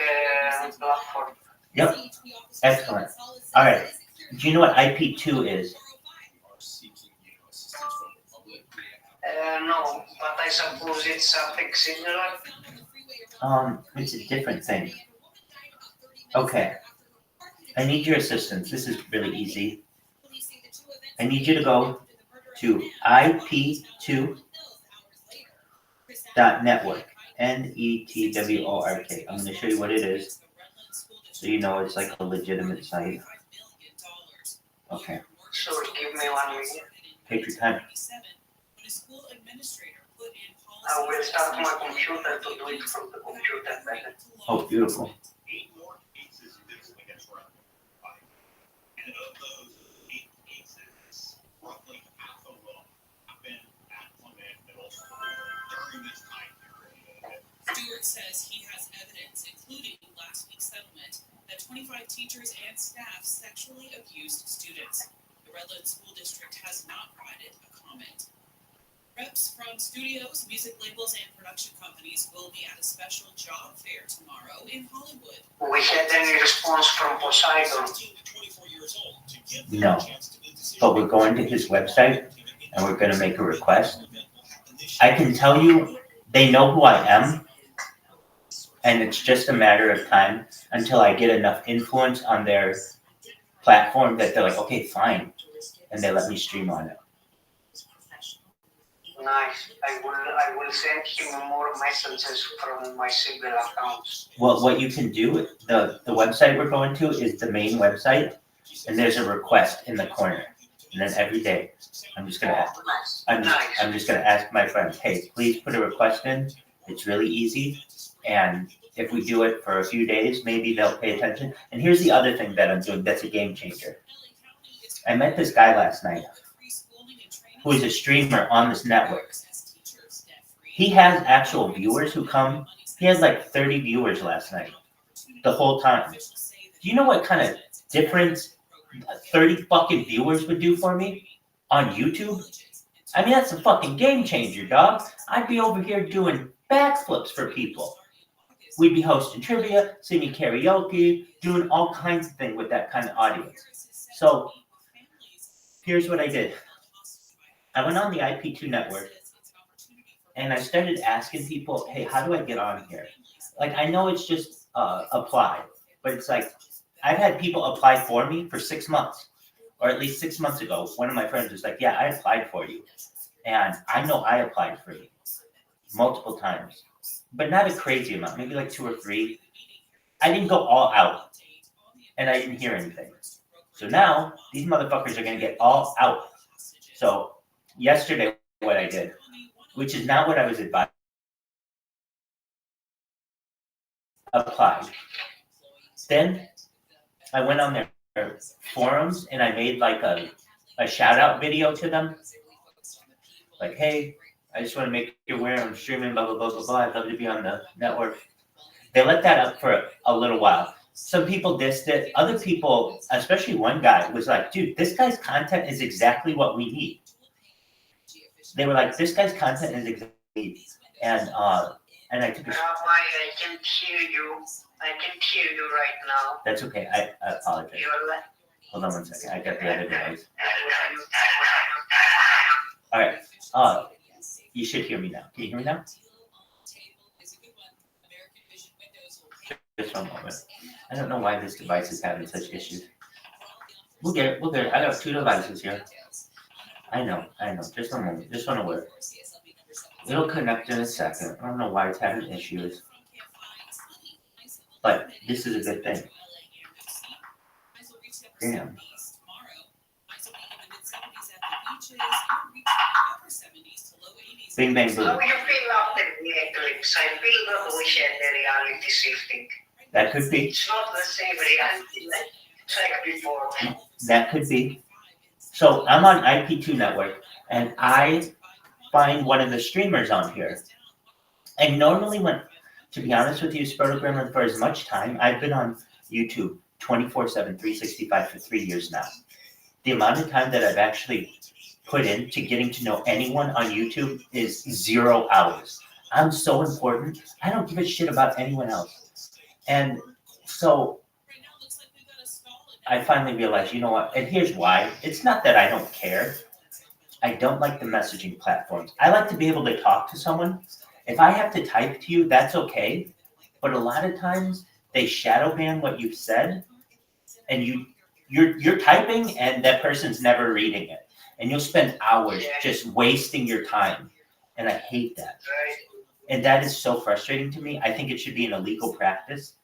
platform. Yep. Excellent. All right. Do you know what IP2 is? No, but I suppose it's something similar. It's a different thing. Okay. I need your assistance. This is really easy. I need you to go to ip2.network. NETWORK. I'm going to show you what it is, so you know it's like a legitimate site. Okay. Sure, give me 1 minute. Take your time. I will start my computer to do it from the computer better. Oh, beautiful. 8 more cases against Rabbi. And of those 8 cases, roughly half of them have been at Clement Middle School during this time period. Stewart says he has evidence, including last week's settlement, that 25 teachers and staff sexually abused students. The The Redlands School District has not provided a comment. Reps from studios, music labels, and production companies will be at a special job fair tomorrow in Hollywood. We had any response from Poseidon? No. But we're going to his website and we're going to make a request. I can tell you, they know who I am, and it's just a matter of time until I get enough influence on their platform that they're like, okay, fine, and they let me stream on it. Nice. I will send him more messages from my civil accounts. Well, what you can do, the website we're going to is the main website, and there's a request in the corner. And then every day, I'm just gonna ask my friends, hey, please put a request in. It's really easy, and if we do it for a few days, maybe they'll pay attention. And here's the other thing that I'm doing that's a game changer. I met this guy last night who is a streamer on this network. He has actual viewers who come. He had like 30 viewers last night, the whole time. Do you know what kind of difference 30 fucking viewers would do for me on YouTube? I mean, that's a fucking game changer, dog. I'd be over here doing backflips for people. We'd be hosting trivia, singing karaoke, doing all kinds of things with that kind of audience. So here's what I did. I went on the IP2 network and I started asking people, hey, how do I get on here? Like, I know it's just apply, but it's like, I've had people apply for me for 6 months, or at least 6 months ago. One of my friends was like, yeah, I applied for you. And I know I applied for you multiple times, but not a crazy amount, maybe like 2 or 3. I didn't go all out, and I didn't hear anything. So now these motherfuckers are going to get all out. So yesterday, what I did, which is not what I was advised, applied. Then I went on their forums and I made like a shout out video to them. Like, hey, I just want to make you aware I'm streaming, blah, blah, blah, blah, blah. I'd love to be on the network. They let that up for a little while. Some people dissed it. Other people, especially one guy, was like, dude, this guy's content is exactly what we need. They were like, this guy's content is exactly what we need. And I took a... Rabbi, I can't hear you. I can't hear you right now. That's okay. I apologize. Hold on one second. I got the other device. All right. You should hear me now. Can you hear me now? Just one moment. I don't know why this device is having such issues. We'll get it. I got 2 devices here. I know. Just one moment. Just want to work. It'll connect in a second. I don't know why it's having issues. But this is a good thing. Damn. Bing, bang, boom. How do you feel after the eclipse? I feel that we had a reality shifting. That could be. It's not the same reality like before. That could be. So I'm on IP2 network, and I find one of the streamers on here. And normally when, to be honest with you, Spurtogrammer, for as much time, I've been on YouTube 24/7, 365 for 3 years now. The amount of time that I've actually put into getting to know anyone on YouTube is 0 hours. I'm so important. I don't give a shit about anyone else. And so I finally realized, you know what? And here's why. It's not that I don't care. I don't like the messaging platforms. I like to be able to talk to someone. If I have to type to you, that's okay. But a lot of times they shadow ban what you've said, and you're typing and that person's never reading it. And you'll spend hours just wasting your time. And I hate that. And that is so frustrating to me. I think it should be an illegal practice.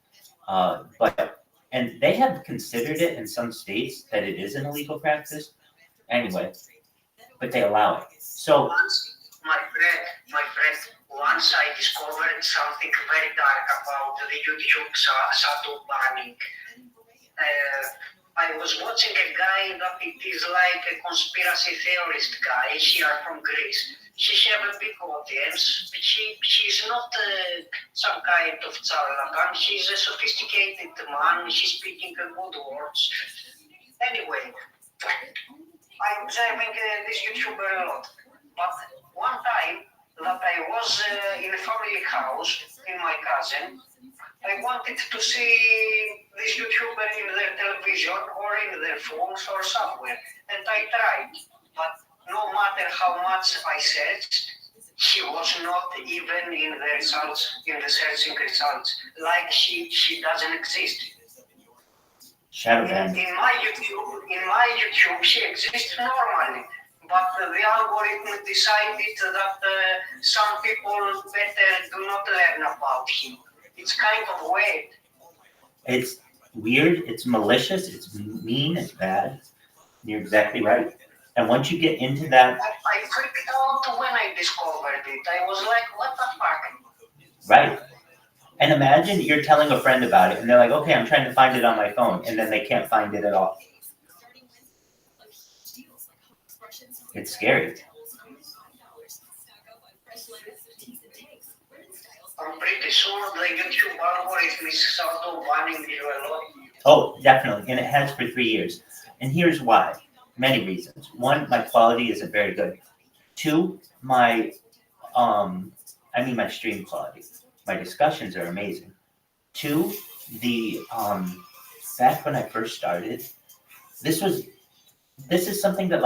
And they have considered it in some states that it is an illegal practice. Anyway, but they allow it. So my friend, once I discovered something very dark about the YouTube shadow banning. I was watching a guy that it is like a conspiracy theorist guy here from Greece. She has a big audience. She's not some kind of charlatan. She's a sophisticated man. She's speaking good words. Anyway, I'm observing this YouTuber a lot. But one time that I was in a family house in my cousin, I wanted to see this YouTuber in their television or in their phones or somewhere, and I tried. But no matter how much I searched, she was not even in the results, in the searching results, like she doesn't exist. Shadow ban. In my YouTube, she exists normally, but the algorithm decided that some people better do not learn about him. It's kind of weird. It's weird, it's malicious, it's mean, it's bad. You're exactly right. And once you get into that... I freaked out when I discovered it. I was like, what the fuck? Right. And imagine you're telling a friend about it, and they're like, okay, I'm trying to find it on my phone, and then they can't find it at all. It's scary. I'm pretty sure the YouTube algorithm is sort of banning you a lot. Oh, definitely. And it has for 3 years. And here's why. Many reasons. One, my quality isn't very good. Two, my stream quality. My discussions are amazing. Two, back when I first started, this is something that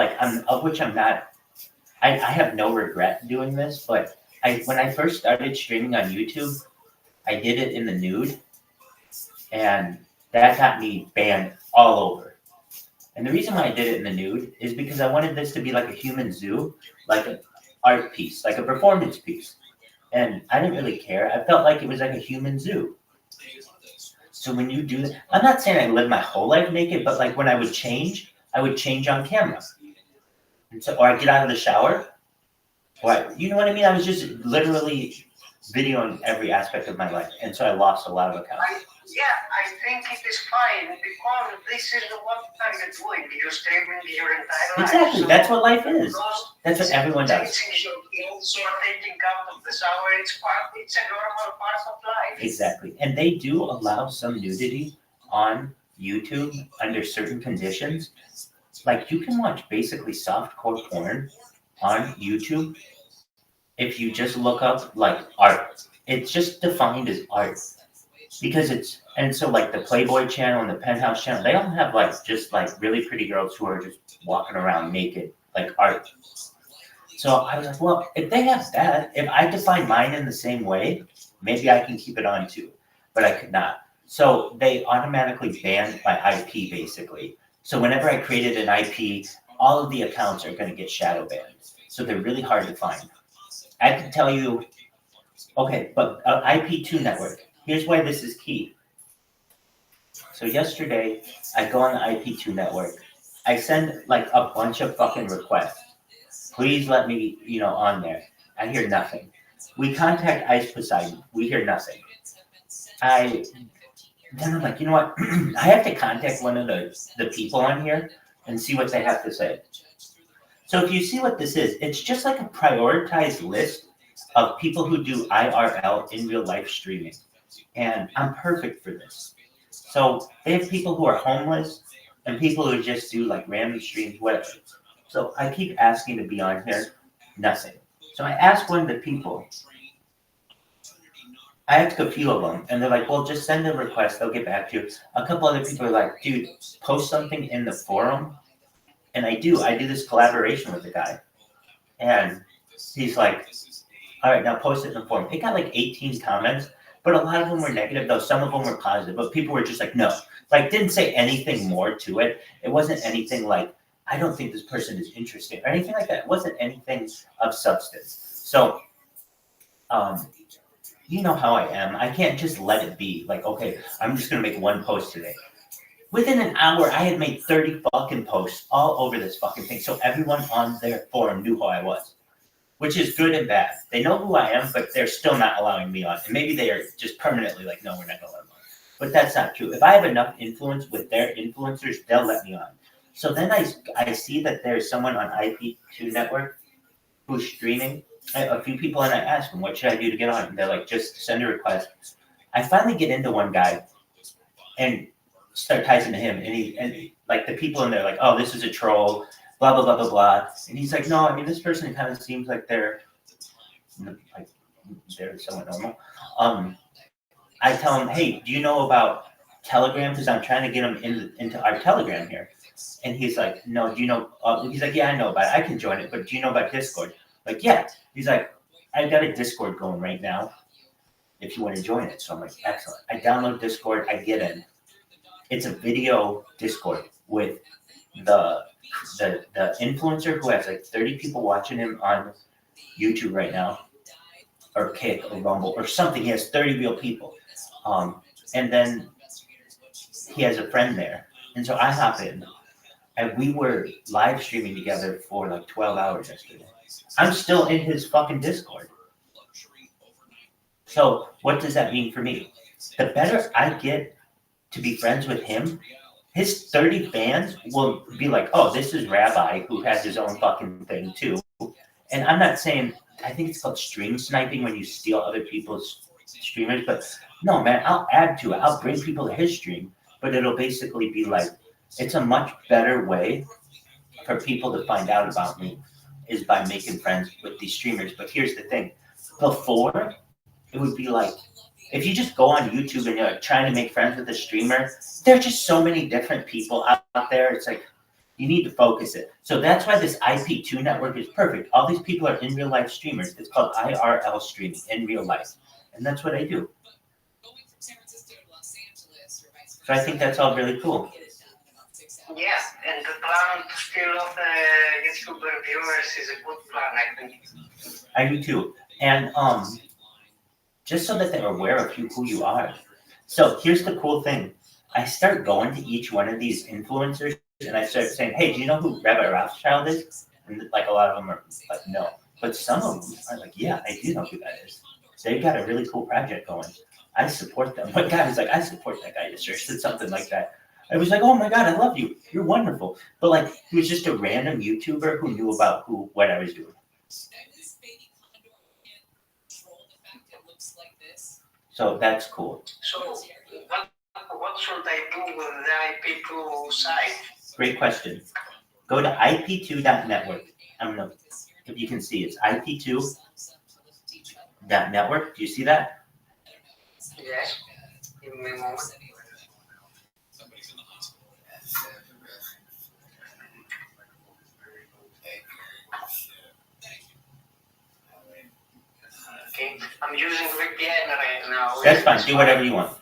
I have no regret doing this, but when I first started streaming on YouTube, I did it in the nude, and that got me banned all over. And the reason why I did it in the nude is because I wanted this to be like a human zoo, like an art piece, like a performance piece. And I didn't really care. I felt like it was like a human zoo. So when you do that, I'm not saying I live my whole life naked, but like when I would change on camera. And so, or I get out of the shower, you know what I mean? I was just literally videoing every aspect of my life. And so I lost a lot of accounts. I think it is fine because this is what you're doing. You're streaming your entire life. Exactly. So that's what life is. That's what everyone does. Changing your clothes or taking out of the shower, it's a normal part of life. Exactly. And they do allow some nudity on YouTube under certain conditions. Like you can watch basically softcore porn on YouTube if you just look up like art. It's just defined as art. Because so like the Playboy channel and the Penthouse channel, they all have just really pretty girls who are just walking around naked, like art. So I was like, well, if they have that, if I define mine in the same way, maybe I can keep it on too. But I could not. So they automatically banned my IP basically. So whenever I created an IP, all of the accounts are going to get shadow banned. So they're really hard to find. I can tell you, okay, but IP2 network. Here's why this is key. So yesterday, I go on the IP2 network. I send a bunch of fucking requests. Please let me, on there. I hear nothing. We contact Ice Poseidon. We hear nothing. Then I'm like, you know what? I have to contact one of the people on here and see what they have to say. So if you see what this is, it's just like a prioritized list of people who do IRL in real life streaming. And I'm perfect for this. So they have people who are homeless and people who just do random streams, whatever. So I keep asking to be on here, nothing. So I asked one of the people. I asked a few of them, and they're like, well, just send a request, they'll get back to you. A couple other people are like, dude, post something in the forum. And I do this collaboration with the guy. And he's like, all right, now post it in the forum. It got 18 comments. But a lot of them were negative, though some of them were positive. But people were just like, no. Didn't say anything more to it. It wasn't anything like, I don't think this person is interesting, or anything like that. It wasn't anything of substance. So, you know how I am. I can't just let it be. Okay, I'm just going to make one post today. Within an hour, I had made 30 fucking posts all over this fucking thing. So everyone on their forum knew who I was. Which is good and bad. They know who I am, but they're still not allowing me on. And maybe they are just permanently like, no, we're not going to let them on. But that's not true. If I have enough influence with their influencers, they'll let me on. So then I see that there's someone on IP2 network who's streaming, a few people, and I ask them, what should I do to get on? And they're like, just send a request. I finally get into one guy and start typing to him. And the people in there like, oh, this is a troll, blah, blah, blah, blah, blah. And he's like, no, I mean, this person kind of seems like they're somewhat normal. I tell him, hey, do you know about Telegram? Because I'm trying to get him into our Telegram here. And he's like, no, do you know? He's like, yeah, I know about it. I can join it, but do you know about Discord? Like, yeah. He's like, I've got a Discord going right now if you want to join it. So I'm like, excellent. I download Discord. I get in. It's a video Discord with the influencer who has like 30 people watching him on YouTube right now, or Kick or Rumble or something. He has 30 real people. And then he has a friend there. And so I hop in. And we were live streaming together for like 12 hours yesterday. I'm still in his fucking Discord. So what does that mean for me? The better I get to be friends with him, his 30 fans will be like, oh, this is Rabbi who has his own fucking thing too. And I'm not saying, I think it's called stream sniping when you steal other people's streamers. But no, man, I'll add to it. I'll bring people to his stream. But it'll basically be like, it's a much better way for people to find out about me is by making friends with these streamers. But here's the thing. Before, it would be like, if you just go on YouTube and you're trying to make friends with a streamer, there are just so many different people out there. It's like, you need to focus it. So that's why this IP2 network is perfect. All these people are in real life streamers. It's called IRL streaming, in real life. And that's what I do. So I think that's all really cool. Yeah, and the plan to scale up the YouTuber viewers is a good plan, I think. I do too. And just so that they're aware of who you are. So here's the cool thing. I start going to each one of these influencers and I start saying, hey, do you know who Rabbi Rothschild is? And like a lot of them are like, no. But some of them are like, yeah, I do know who that is. They've got a really cool project going. I support them. One guy was like, I support that guy. Just said something like that. I was like, oh my God, I love you. You're wonderful. But like, he was just a random YouTuber who knew about what I was doing. So that's cool. So what should I do with the IP2 site? Great question. Go to ip2.network. I don't know if you can see it's ip2.network. Do you see that? Yes. Give me a moment. Okay, I'm using VPN right now. That's fine. Do whatever you want.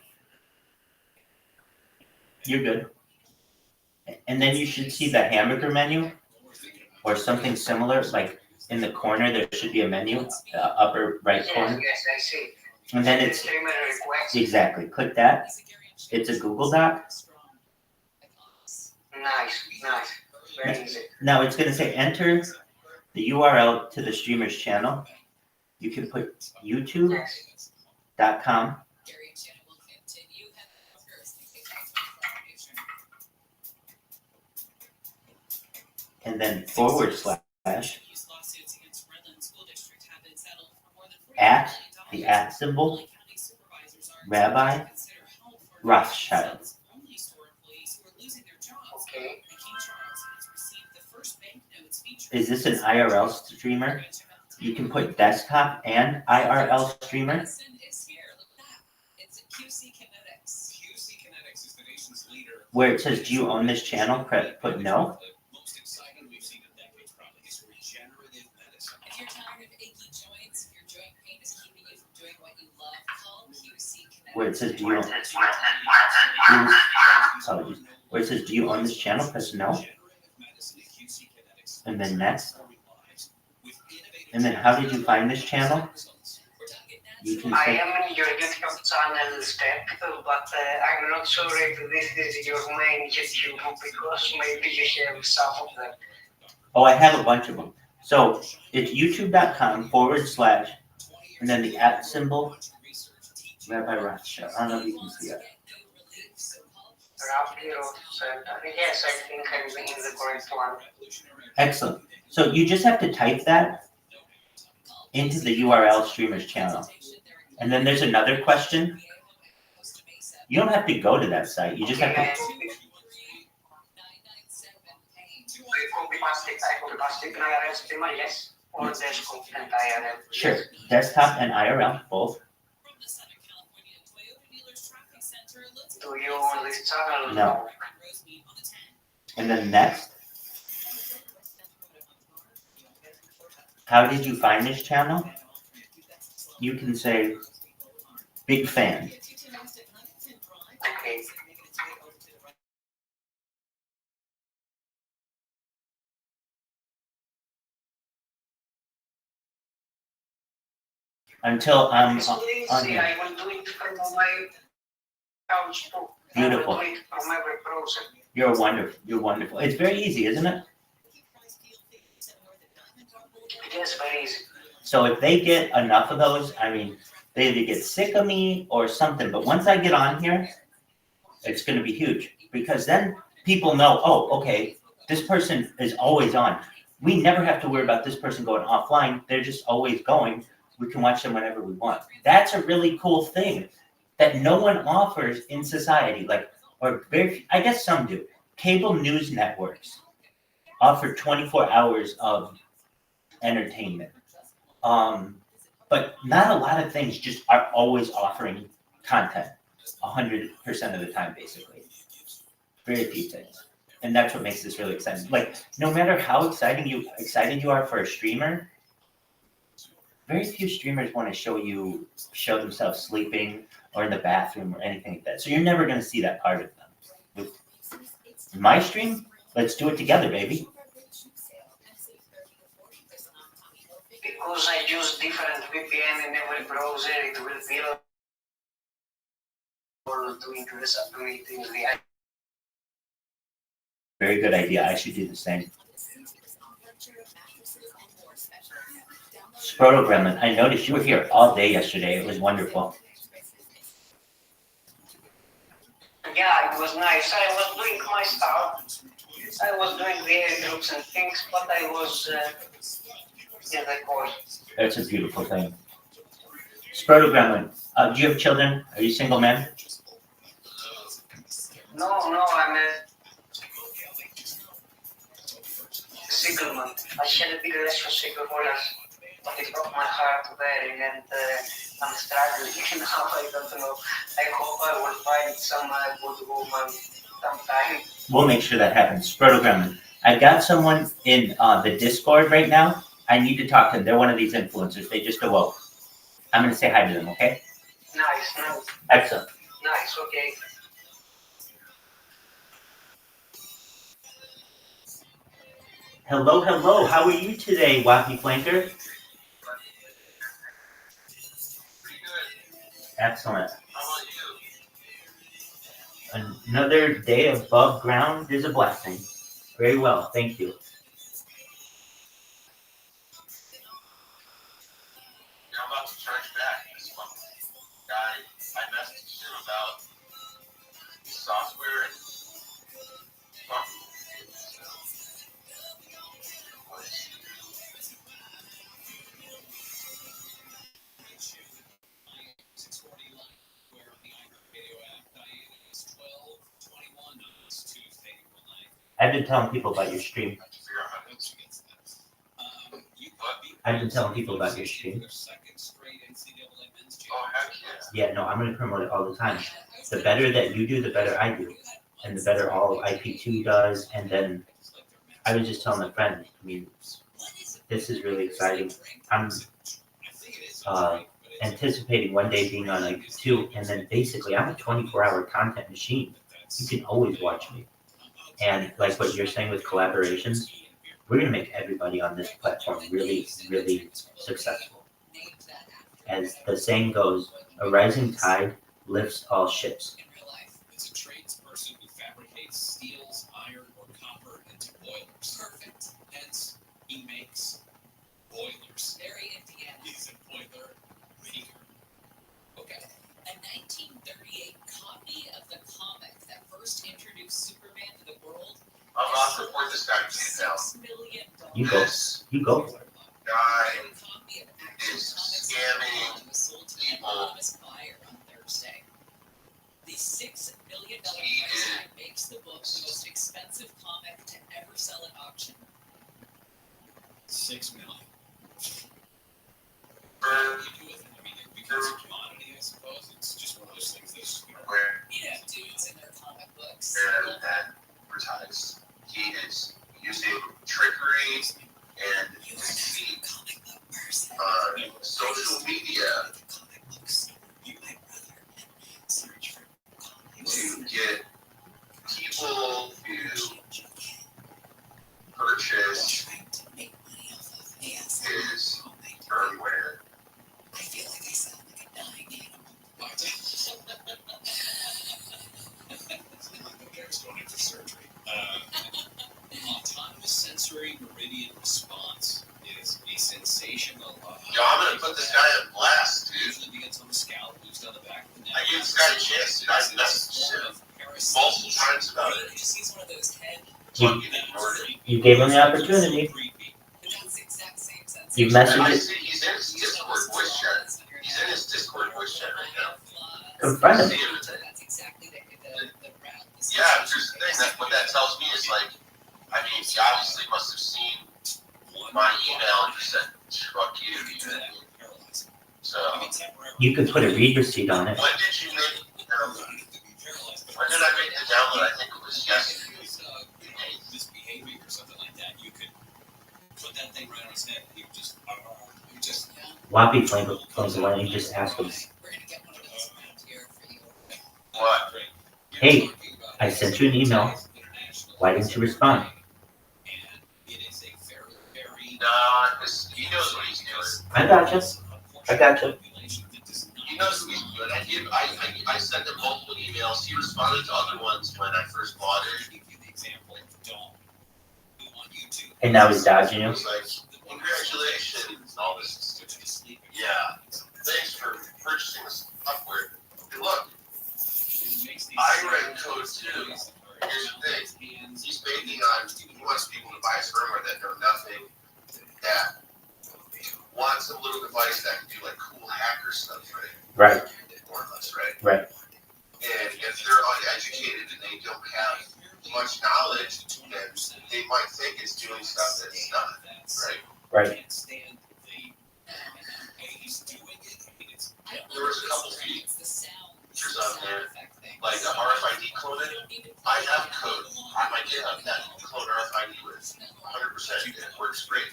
You're good. And then you should see the hamburger menu or something similar. Like in the corner, there should be a menu, the upper right corner. Yes, I see. And then it's exactly. Click that. It's a Google Doc. Nice. Very easy. Now it's going to say enter the URL to the streamer's channel. You can put youtube.com. And then / at the @ symbol Rabbi Rothschild. Okay. Is this an IRL streamer? You can put desktop and IRL streamer. Where it says, do you own this channel? Put no. Where it says, do you own where it says, do you own this channel? Press no. And then next. And then how did you find this channel? You can I am in your YouTube channel step, but I'm not sure if this is your main YouTube because maybe you have some of them. Oh, I have a bunch of them. So it's youtube.com / and then the @ symbol, Rabbi Rothschild. I don't know if you can see that. Rabbi Rothschild. Yes, I think I'm in the correct one. Excellent. So you just have to type that into the URL streamer's channel. And then there's another question. You don't have to go to that site. You just have to. fantastic. And IRL streamer, yes. Or desktop and IRL. Sure. Desktop and IRL, both. From the Southern California Toyota Dealers Traffic Center, let's Do you on this channel? No. Rosemead on the 10. And then next, how did you find this channel? You can say, big fan. Okay. Until I'm So on easy. here. I will do it from my couch too. Beautiful. I will do it from every browser. You're wonderful. You're wonderful. It's very easy, isn't it? Yes, very easy. So if they get enough of those, I mean, they either get sick of me or something. But once I get on here, it's going to be huge because then people know, oh, okay, this person is always on. We never have to worry about this person going offline. They're just always going. We can watch them whenever we want. That's a really cool thing that no one offers in society. Like, or very, I guess some do. Cable news networks offer 24 hours of entertainment. But not a lot of things just are always offering content 100% of the time, basically. Very few things. And that's what makes this really exciting. Like, no matter how excited you are for a streamer, very few streamers want to show themselves sleeping or in the bathroom or anything like that. So you're never going to see that part of them. With my stream, let's do it together, baby. Because I use different VPN in every browser, it will be able to increase automatically. Very good idea. I should do the same. Sproto Gremlin, I noticed you were here all day yesterday. It was wonderful. Yeah, it was nice. I was doing my stuff. I was doing the airdrops and things, but I was in the course. That's a beautiful thing. Sproto Gremlin, do you have children? Are you a single man? No, I'm a single man. I had a big relationship with Olas, but it broke my heart very, and I'm struggling now. I don't know. I hope I will find some good woman sometime. We'll make sure that happens. Sproto Gremlin, I got someone in the Discord right now. I need to talk to them. They're one of these influencers. They just awoke. I'm going to say hi to them, okay? Nice. Excellent. Nice, okay. Hello. How are you today, Wappy Flanker? Excellent. Another day above ground is a blessing. Very well, thank you. I'm about to charge back this one guy. I messaged him about software and I've been telling people about your stream. Oh, heck Yeah, no, I'm going to promote it all the time. The better that you do, the better I do. And the better all of IP2 does. And then I was just telling a friend, I mean, this is really exciting. I'm anticipating one day being on IP2. And then basically, I'm a 24-hour content machine. You can always watch me. And like what you're saying with collaborations, we're going to make everybody on this platform really, really successful. As the saying goes, a rising tide lifts all ships. In real life, it's a tradesperson who fabricates steels, iron, or copper into boilers. Perfect. Hence, he makes boilers. Very Indiana. He's a boiler maker. Okay. A 1938 copy of the comic that first introduced Superman to the world. I'm not support this guy down. $6 million. You go for it. Guy is scamming people. Anonymous buyer on Thursday. The $6 million price tag makes the book the most expensive comic to ever sell at auction. You gave him the opportunity. You messaged it. He's in his Discord voice chat. He's in his Discord voice chat right now. Confront him. Yeah, here's the thing. What that tells me is like, I mean, he obviously must have seen my email and just said, "Fuck you." So You could put a read receipt on it. when did you make? When did I make the download? I think it was yesterday. Misbehaving or something like that, you could put that thing right on his head. He would just Wappy phones away and just ask him, What? hey, I sent you an email. Why didn't you respond? Nah, because he knows what he's doing. I gotcha. He knows what he's doing. I sent him multiple emails. He responded to other ones when I first bought it. And now he's dodging He you. was like, "Congratulations!" All this. Yeah. Thanks for purchasing this upward. Hey, look, I write code too. Here's the thing. He's banking on. He wants people to buy his firmware that know nothing. That wants a little device that can do like cool hacker stuff, right? Right. More or less, right? Right. And if they're uneducated and they don't have much knowledge, then they might think it's doing stuff that it's not, right? Right. There was a couple features on there, like the RFID cloning. I have code on my GitHub that you can clone RFID with 100%. It works great.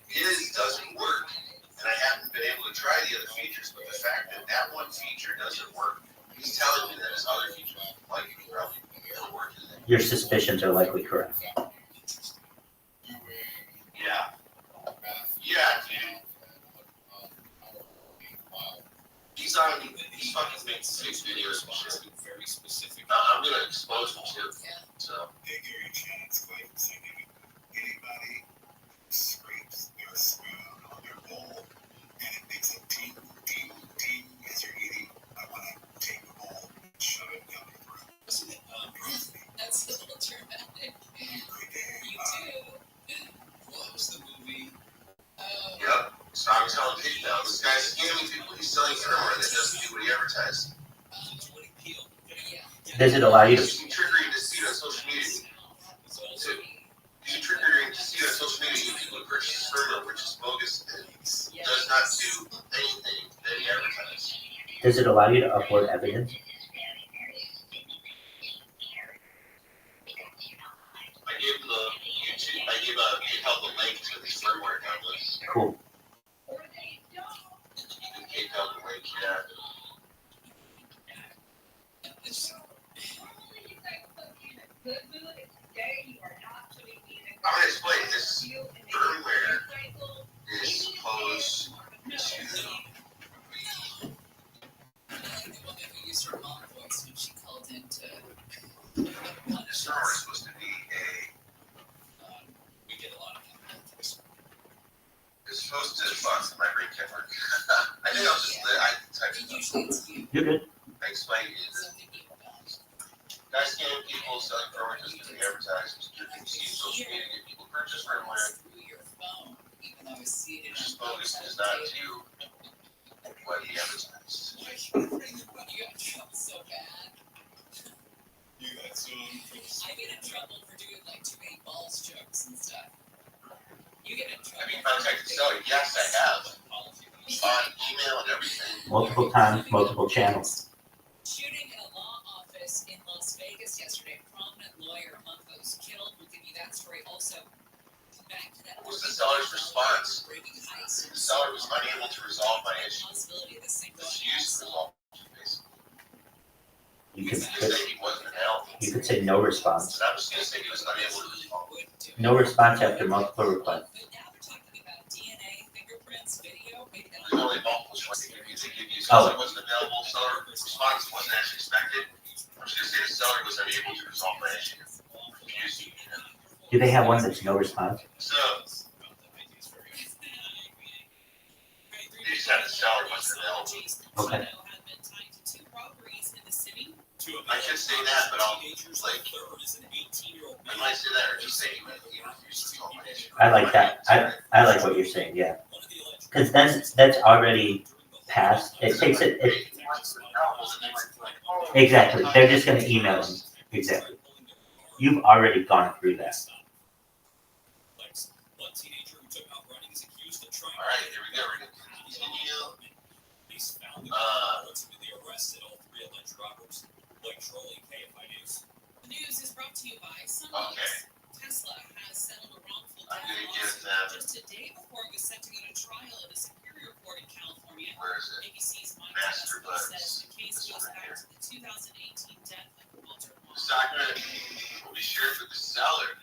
His doesn't work, and I haven't been able to try the other features, but the fact that that one feature doesn't work, he's telling me that his other features like probably don't work. Your suspicions are likely correct. Yeah. Yeah, dude. He's fucking made 6 videos and shit. Very specific. I'm gonna expose him too. So. Hey, Gary Chance, like saying anybody scrapes their spoon on their bowl and it makes a ding, ding, ding as you're eating, I want to take the bowl and shove it down your throat. That's a little dramatic. Great day. You do. What was the movie? Yep. So I'm telling people now, this guy's scamming people. He's selling firmware that doesn't do what he advertised. Does it allow you to? Using triggering deceit on social media. Using triggering deceit on social media, you people to purchase his firmware, which is bogus and does not do anything that he advertised. Does it allow you to upload evidence? I gave the YouTube. I gave GitHub the link to his firmware download. Cool. GitHub the link, yeah. I'm gonna explain this firmware is supposed to. Used her mom voice when she called in to. This firmware is supposed to be We get a lot of it's supposed to. Fuck, my brain can't work. I think I'll just. I typed it up. You're good. I explained it. Guys scamming people, selling firmware just because they advertise, distributing social media, get people purchase firmware. Which is focused is not to what he advertised. You got in trouble so bad. You got some. I get in trouble for doing like too many balls jokes and stuff. You get in trouble. Have you contacted seller? Yes, I have. On email and everything. Multiple times, multiple channels. Shooting in a law office in Las Vegas yesterday. Prominent lawyer among those killed. We'll give you that story also. Back to that. What was the seller's response? The seller was unable to resolve my issue. Refused to resolve it, basically. You He could didn't say he wasn't available. you could say no response. So I'm just gonna say he was unable to resolve it. No response after multiple requests. There's only multiple choices. They give you Oh. seller wasn't available, seller response wasn't actually expected. I'm just gonna say the seller was unable to resolve my issue. Refused to. Do they have one that's no response? So they just had the seller wasn't available. Okay. I should say that, but I'll like. I might say that or just say I like that. I like what you're saying. Yeah, because then that's already passed. It takes it. Exactly. They're just going to email them. Exactly. You've already gone through that. All right, here we go. We're gonna continue. The news is brought to you by Sunlight. Tesla has settled a wrongful death lawsuit just a day before it was set to go to trial at a superior court in California. Where is it? ABC's Mike Master Tesla Buds. says the case goes back to the 2018 death of Walter This document will be shared with the seller.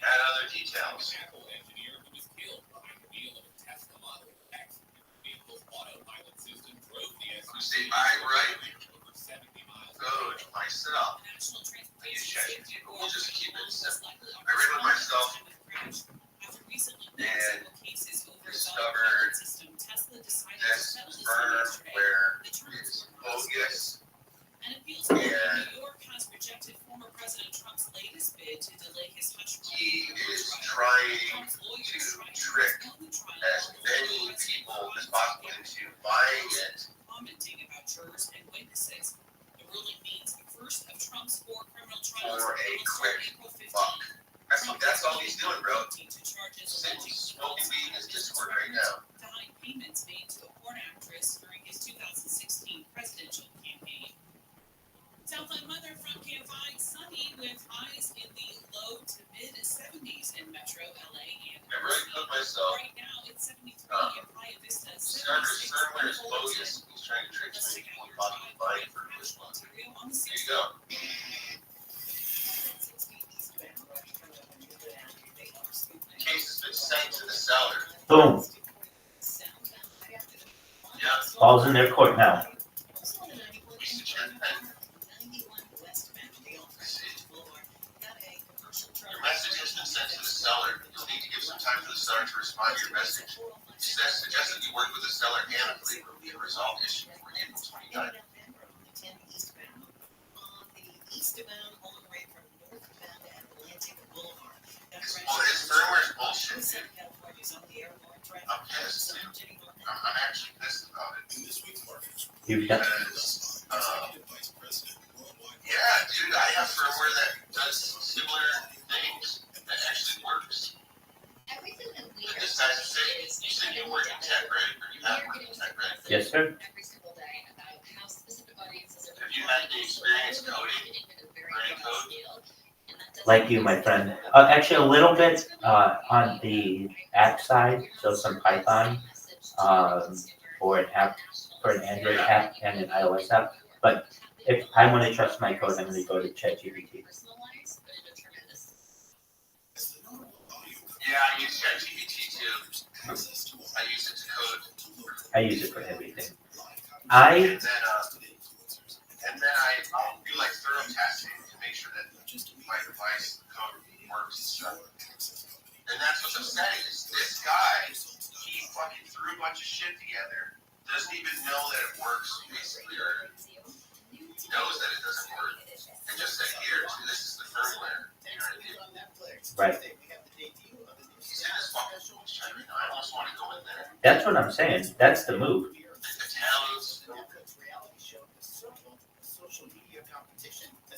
Add other details. Who say I write code myself? I use ChatGPT, but we'll just keep it simple. I read it myself and discovered this firmware is bogus. And it feels like New York has rejected former President Trump's latest bid to delay his hush money. He is trying to trick as many people as possible into buying it. Commenting about jurors and witnesses. The ruling means the first of Trump's 4 criminal trials For a quick buck. That's all he's doing, bro. Smoking weed in his Discord right now. Behind payments made to a porn actress during his 2016 presidential campaign. Southland Mother front camp finds sunny with highs in the low to mid 70s in Metro LA and I really cooked myself. right now it's 73 in Playa Vista. Discovered firmware is bogus. He's trying to trick as many people as possible to buy it for this one. There you go. The case has been sent to the seller. Boom. Yeah. Ball's in their court now. Your message has been sent to the seller. You'll need to give some time for the seller to respond to your message. Suggest that you work with the seller amicably to resolve the issue before April 29th. This firmware is bullshit, dude. I'm pissed, dude. I'm actually pissed about it. You've done. Yeah, dude, I have firmware that does similar things that actually works. And this guy's saying, you said you work in tech, right? Or you have worked in tech, right? Yes, sir. Have you had any experience coding or any code? Like you, my friend. Actually, a little bit on the app side, so some Python for an app, for an Android app and an iOS app. But if I want to trust my code, I'm going to go to ChatGPT. Yeah, I use ChatGPT too. I use it to code. I use it for everything. And then I'll do like thorough testing to make sure that my device code works and stuff. And that's what's upsetting is this guy, he fucking threw a bunch of shit together, doesn't even know that it works basically, or knows that it doesn't work, and just said, here, this is the firmware. You know what I mean? Right. He's in this fucking bullshit right now. I almost want to go in there. That's what I'm saying. That's the move. The towns.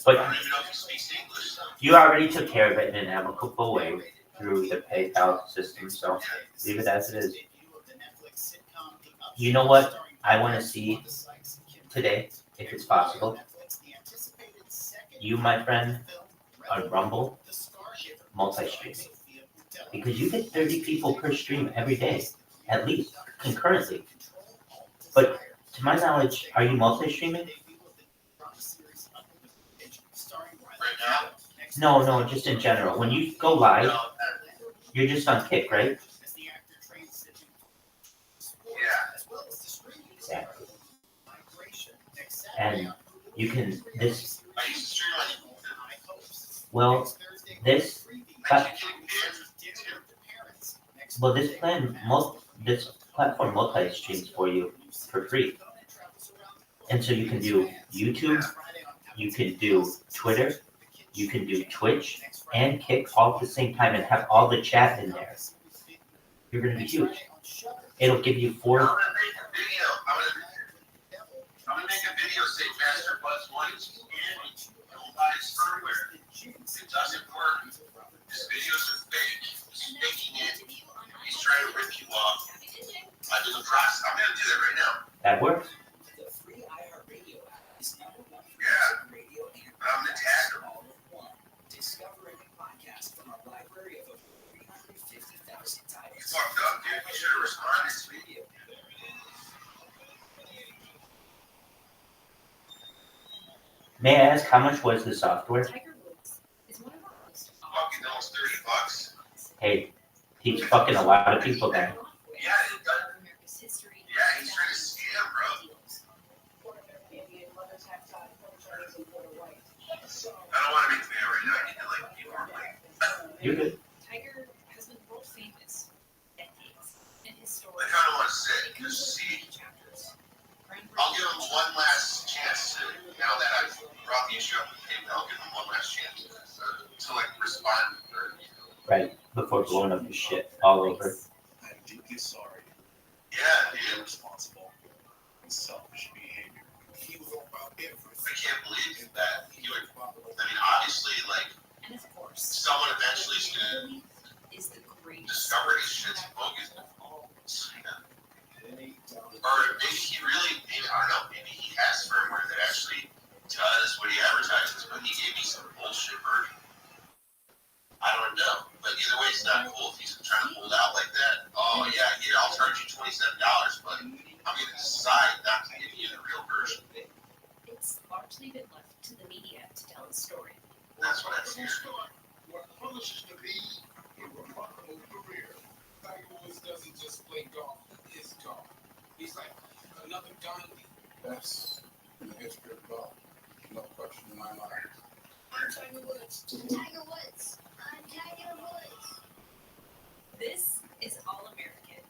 But I don't even know if he speaks English. you already took care of it in an amicable way through the PayPal system, so leave it as it is. You know what I want to see today, if it's possible? You, my friend, on Rumble, multi-streaming. Because you get 30 people per stream every day, at least, concurrently. But to my knowledge, are you multi-streaming? No, just in general. When you go live, you're just on Kick, right? Exactly. And you can, this, well, this platform multi-streams for you for free. And so you can do YouTube, you can do Twitter, you can do Twitch and Kick all at the same time and have all the chat in there. You're gonna be huge. It'll give you 4. I'm gonna make a video say Master Buzz Woods and don't buy his firmware. It doesn't work. His videos are fake. He's faking it. He's trying to rip you off. I do the process. I'm gonna do that right now. That works. The free iHeartRadio app is #1 Yeah. radio and I'm the tagger. all in one. Discover a podcast from our library of over 350,000 You titles. fucked up, dude. You should have responded to me. Radio. May I ask how much was the software? Tiger Woods is one of our most Fucking almost $30. Hey, he's fucking a lot of people there. Yeah, it does. America's history. Yeah, he's trying to scam, bro. I don't want to be clear right now. I need to like be more like. You're good. Tiger has been world famous decades, and his story. I kind of want to say, because see, I'll give him one last chance to, now that I've brought the issue up with him, I'll give him one last chance to like respond. Or, Right, before blowing up his shit all over. I do get sorry. yeah, dude. Irresponsible and selfish behavior. He was on about everything. I can't believe that he would. I mean, obviously, like, And of course, someone eventually is gonna belief is the greatest discover his shit's bogus. of all. Or maybe he really, maybe, I don't know, maybe he has firmware that actually does what he advertises, but he gave me some bullshit version. I don't know. But either way, it's not cool if he's trying to hold out like that. Oh, yeah, here, I'll charge you $27, but I'm going to decide not to give you the real version. It's largely been left to the media to tell the story. That's what I fear. What promises to be a remarkable career. Tiger Woods doesn't just play golf, he's golf. He's like another Gandhi. That's the history of golf. No question in my mind. I'm Tiger Woods. Tiger Woods. I'm Tiger Woods. This is All American,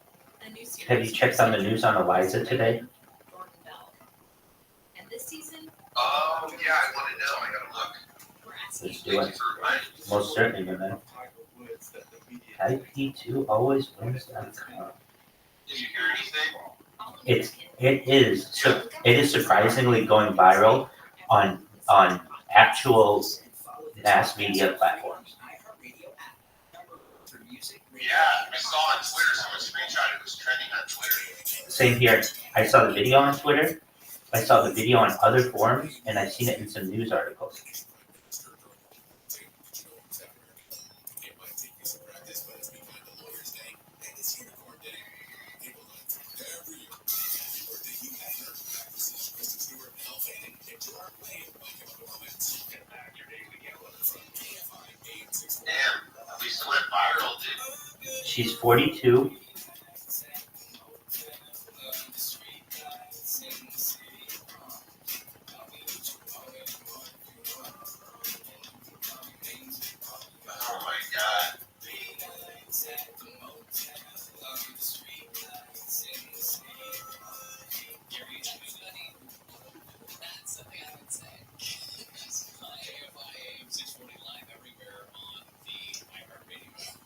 a new series. Have you checked on the news on Eliza today? Jordan Bell. And this season, Oh, yeah, I want to know. I got to look. we're asking Let's do Thank it. you for reminding me. Most certainly, my man. Tiger Woods that the media IP2 always wins that. Did you hear anything? All It's American. it is surprisingly going viral on actual mass media platforms. iHeartRadio app. Number for music. Yeah, I saw on Twitter, someone screenshot it was trending on Twitter. Same here. I saw the video on Twitter. I saw the video on other forums, and I've seen it in some news articles. Damn, Lisa went viral, dude. She's 42. Oh my god. That's something I would say. AFI 640 live everywhere on the iHeartRadio app.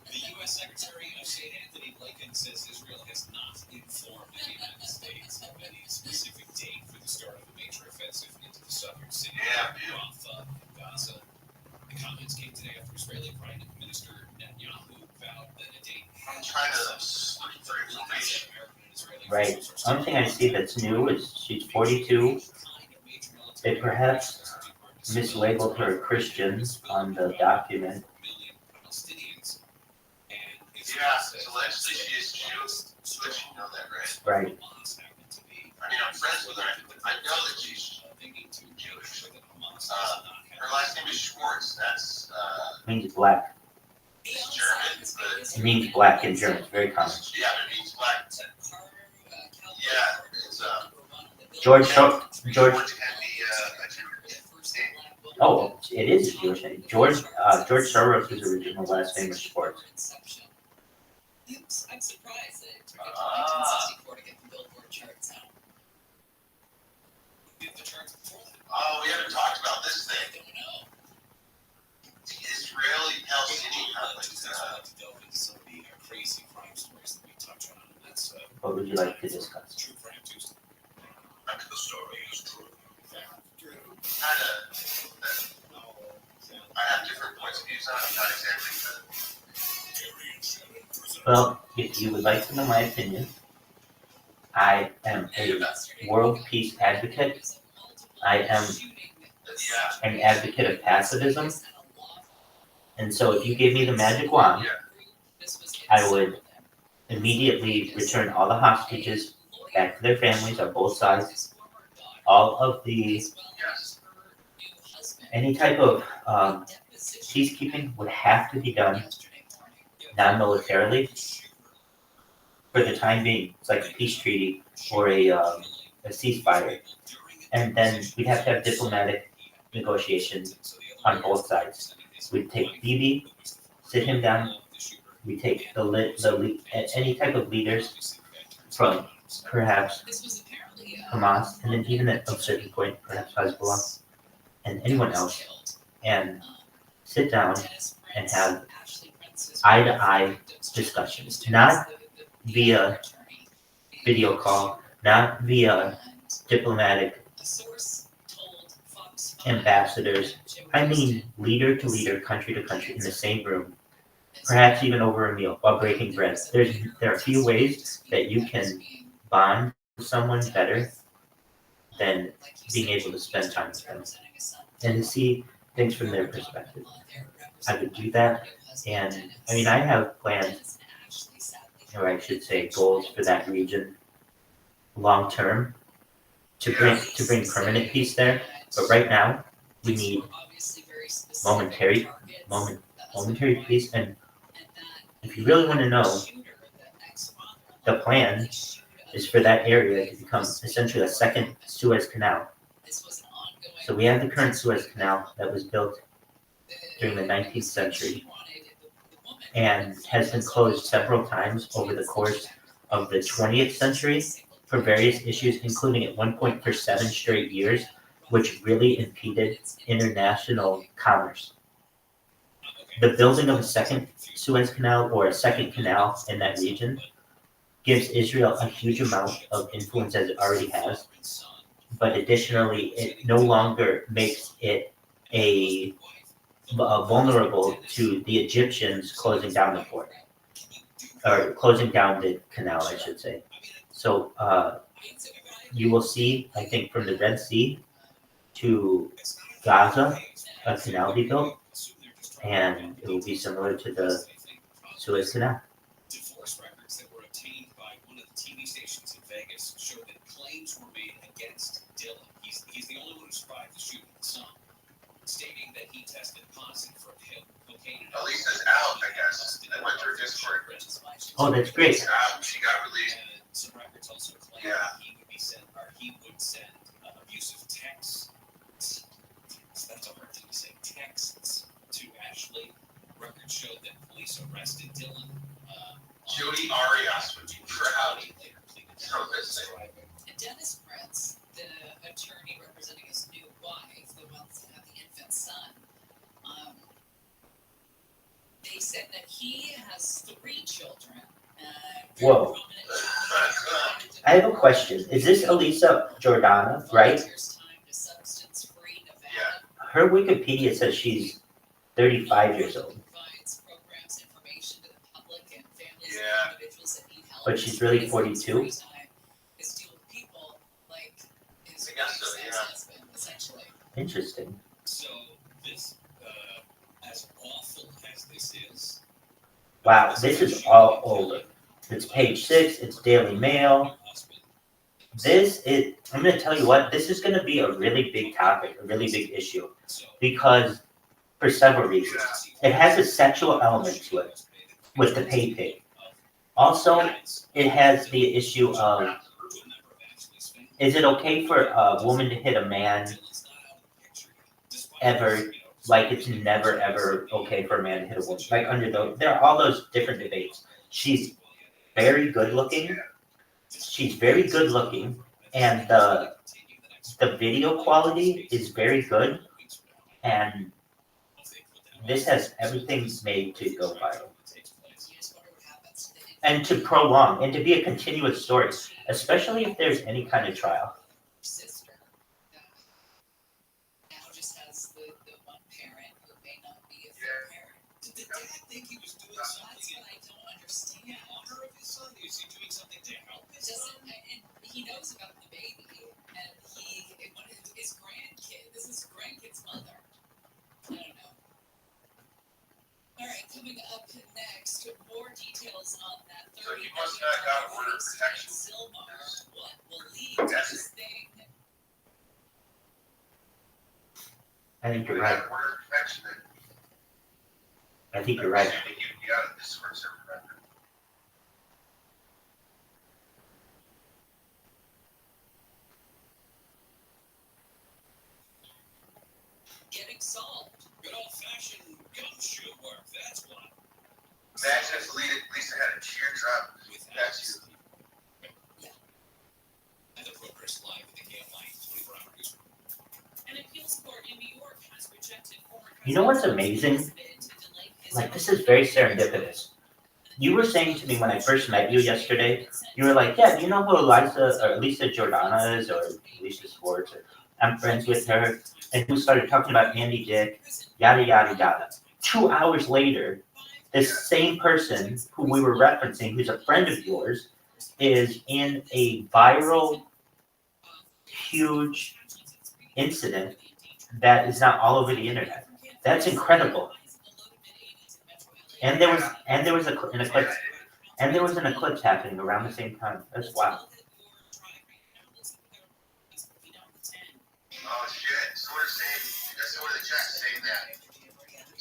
The U.S. Secretary of State Anthony Blinken says Israel has not informed the United States of any specific date for the start of a major offensive into the southern city of Rafah, Gaza. The comments came today after Israeli Prime Minister Netanyahu vowed that a date I'm trying to look for information. Right. One thing I see that's new is she's 42. They perhaps mislabeled her a Christian on the document. Yeah, so allegedly she is Jewish. But you know that, right? Right. I mean, I'm friends with her. I know that she's Jewish. Her last name is Schwartz. That's Means black. it's German, but It means black in German. It's very common. yeah, it means black. Yeah, it's George went to have the Oh, it is a Jewish name. George Soros' original last name is Schwartz. Oops, I'm surprised that it took until 1964 to get the Billboard charts out. Oh, we haven't talked about this thing. The Israeli-Palestinian conflict. Some of the crazy crime stories that we touch on. That's What would you like to discuss? True Crime Tuesday. The story is true. Kind of. I have different points of views on it, not exactly. Well, if you would like to know my opinion, I am a world peace advocate. I am an advocate of pacifism. And so if you gave me the magic wand, I would immediately return all the hostages back to their families on both sides. All of the, any type of peacekeeping would have to be done non-militarily for the time being. It's like a peace treaty or a ceasefire. And then we'd have to have diplomatic negotiations on both sides. We'd take Bibi, sit him down. We take any type of leaders from perhaps Hamas, and then even at a certain point, perhaps Hezbollah, and anyone else, and sit down and have eye-to-eye discussions, not via video call, not via diplomatic ambassadors. I mean leader to leader, country to country in the same room, perhaps even over a meal while breaking bread. There are few ways that you can bond with someone better than being able to spend time with them and to see things from their perspective. I would do that, and I mean, I have plans, or I should say goals for that region long term to bring permanent peace there. But right now, we need momentary peace. And if you really want to know, the plan is for that area to become essentially a second Suez Canal. So we have the current Suez Canal that was built during the 19th century and has been closed several times over the course of the 20th century for various issues, including at one point for 7 straight years, which really impeded international commerce. The building of a second Suez Canal or a second canal in that region gives Israel a huge amount of influence, as it already has, but additionally, it no longer makes it a vulnerable to the Egyptians closing down the port, or closing down the canal, I should say. So you will see, I think, from the Red Sea to Gaza, a canal be built, and it will be similar to the Suez Canal. Divorce records that were obtained by one of the TV stations in Vegas showed that claims were made against Dylan. He's the only one who survived the shooting in the sun, stating that he tested positive for cocaine. Lisa's out, I guess. I went through Discord. Oh, that's great. She's out. She got released. Some records also claim he would send abusive texts. That's a hard thing to say. Texts to Ashley. Records showed that police arrested Dylan. Jody Arias would be proud. And Dennis Prince, the attorney representing his new wife, the ones that have the infant son, they said that he has 3 children. Whoa. I have a question. Is this Elisa Jordana, right? Her Wikipedia says she's 35 years old. Yeah. But she's really 42? I guess so, yeah. Interesting. So this, as awful as this is. Wow, this is all older. It's page 6, it's Daily Mail. I'm going to tell you what, this is going to be a really big topic, a really big issue, because for several reasons. It has a sexual element to it with the pay pig. Also, it has the issue of, is it okay for a woman to hit a man ever? Like it's never ever okay for a man to hit a woman. Like there are all those different debates. She's very good looking. And the video quality is very good, and this has everything made to go viral. And to prolong, and to be a continuous story, especially if there's any kind of trial. Sister now just has the one parent who may not be a fair parent. Did the dad think he was doing That's something what I don't understand. in honor of his son? Is he doing something to help his son? And he knows about the baby, and his grandkid. This is his grandkid's mother. I don't know. All right, coming up next, more details on that. So he must not got order of protection. Silmar, what will lead to this thing? I think you're right. I think you're right. Getting solved. Good old-fashioned gumshoe work, that's what. Imagine if Lisa had a teardrop. That's you. Yeah. And the progress live with the Gale Line 24-hour news. An appeals court in New York has rejected former You know what's amazing? Like, this is very serendipitous. You were saying to me when I first met you yesterday, you were like, yeah, do you know who Lisa Jordana is, or Lisa Schwartz, or I'm friends with her, and who started talking about Andy Dick, yada, yada, yada. 2 hours later, this same person who we were referencing, who's a friend of yours, is in a viral, huge incident that is now all over the internet. That's incredible. And there was an eclipse happening around the same time. That's wild. Oh shit! So we're saying, so the chat's saying that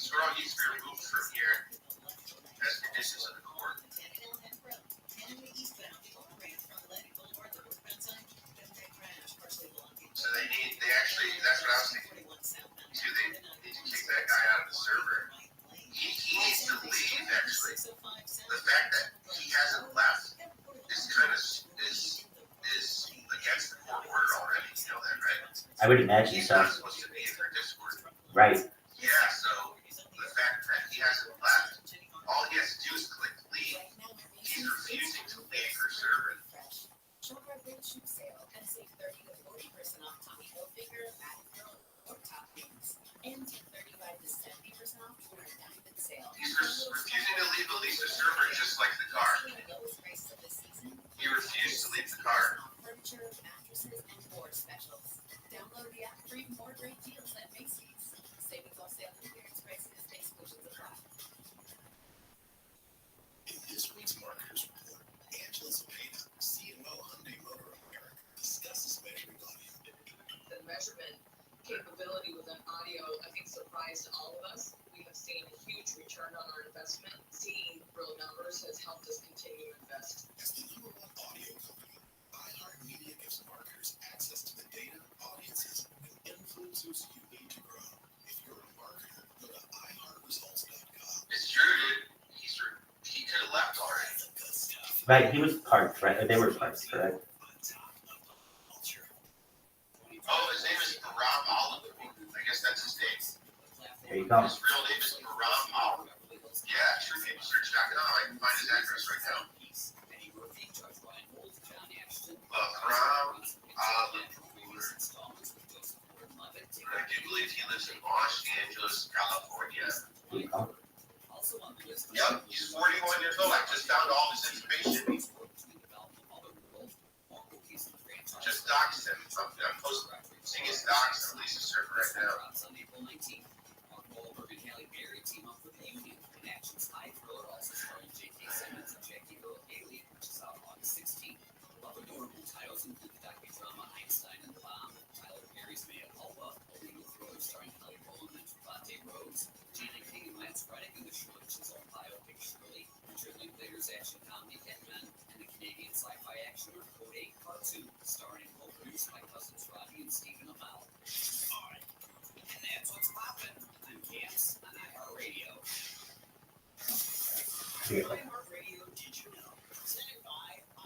Squirrel needs to be removed from here as conditions of the court. So they actually, that's what I was thinking too. They need to kick that guy out of the server. He needs to leave. Actually, the fact that he hasn't left is kind of is against the court order already. You know that, right? I would imagine He's so. not supposed to be in their Discord. Right. Yeah, so the fact that he hasn't left, all he has to do is click leave. He's refusing to leave her server. Shop our big shoe sale and save 30 to 40% off Tommy Hilfiger, Madden or Top Things. And take 35 to 70% off for our diamond sale. He's refusing to leave the Lisa server, just like the car. He refused to leave the car. Furniture, mattresses, and more specials. Download the app for even more great deals at Macy's. Savings off sale clearance prices, exclusions apply. In this week's Marketers Report, Angela Zepeda, CMO Hyundai Motor America, discusses measuring audio. The measurement capability within audio, I think, surprised all of us. We have seen a huge return on our investment. Seeing real numbers has helped us continue to invest. As the #1 audio company, iHeartMedia gives marketers access to the data, audiences, and influencers you need to grow. If you're a marketer, go to iHeartResults.com. It's true, dude. He could have left already. Right, he was parked, right? They were parked, correct? Oh, his name is Baram Oliver. I guess that's his name. There you go. His real name is Baram Oliver. Yeah, TrueNameSearch.com. I can find his address right now. Baram Oliver. I do believe he lives in Los Angeles, California. Yep, he's 41 years old. I just found all this information. Just doxed him. I'm posting his docs on Lisa's server right now. Action comedy Hitman and the Canadian sci-fi action Code 8 cartoon starring and co-produced by cousins Rodney and Stephen Amell. Alright, and that's what's poppin'. I'm Camps on iHeartRadio. iHeartRadio, did you know?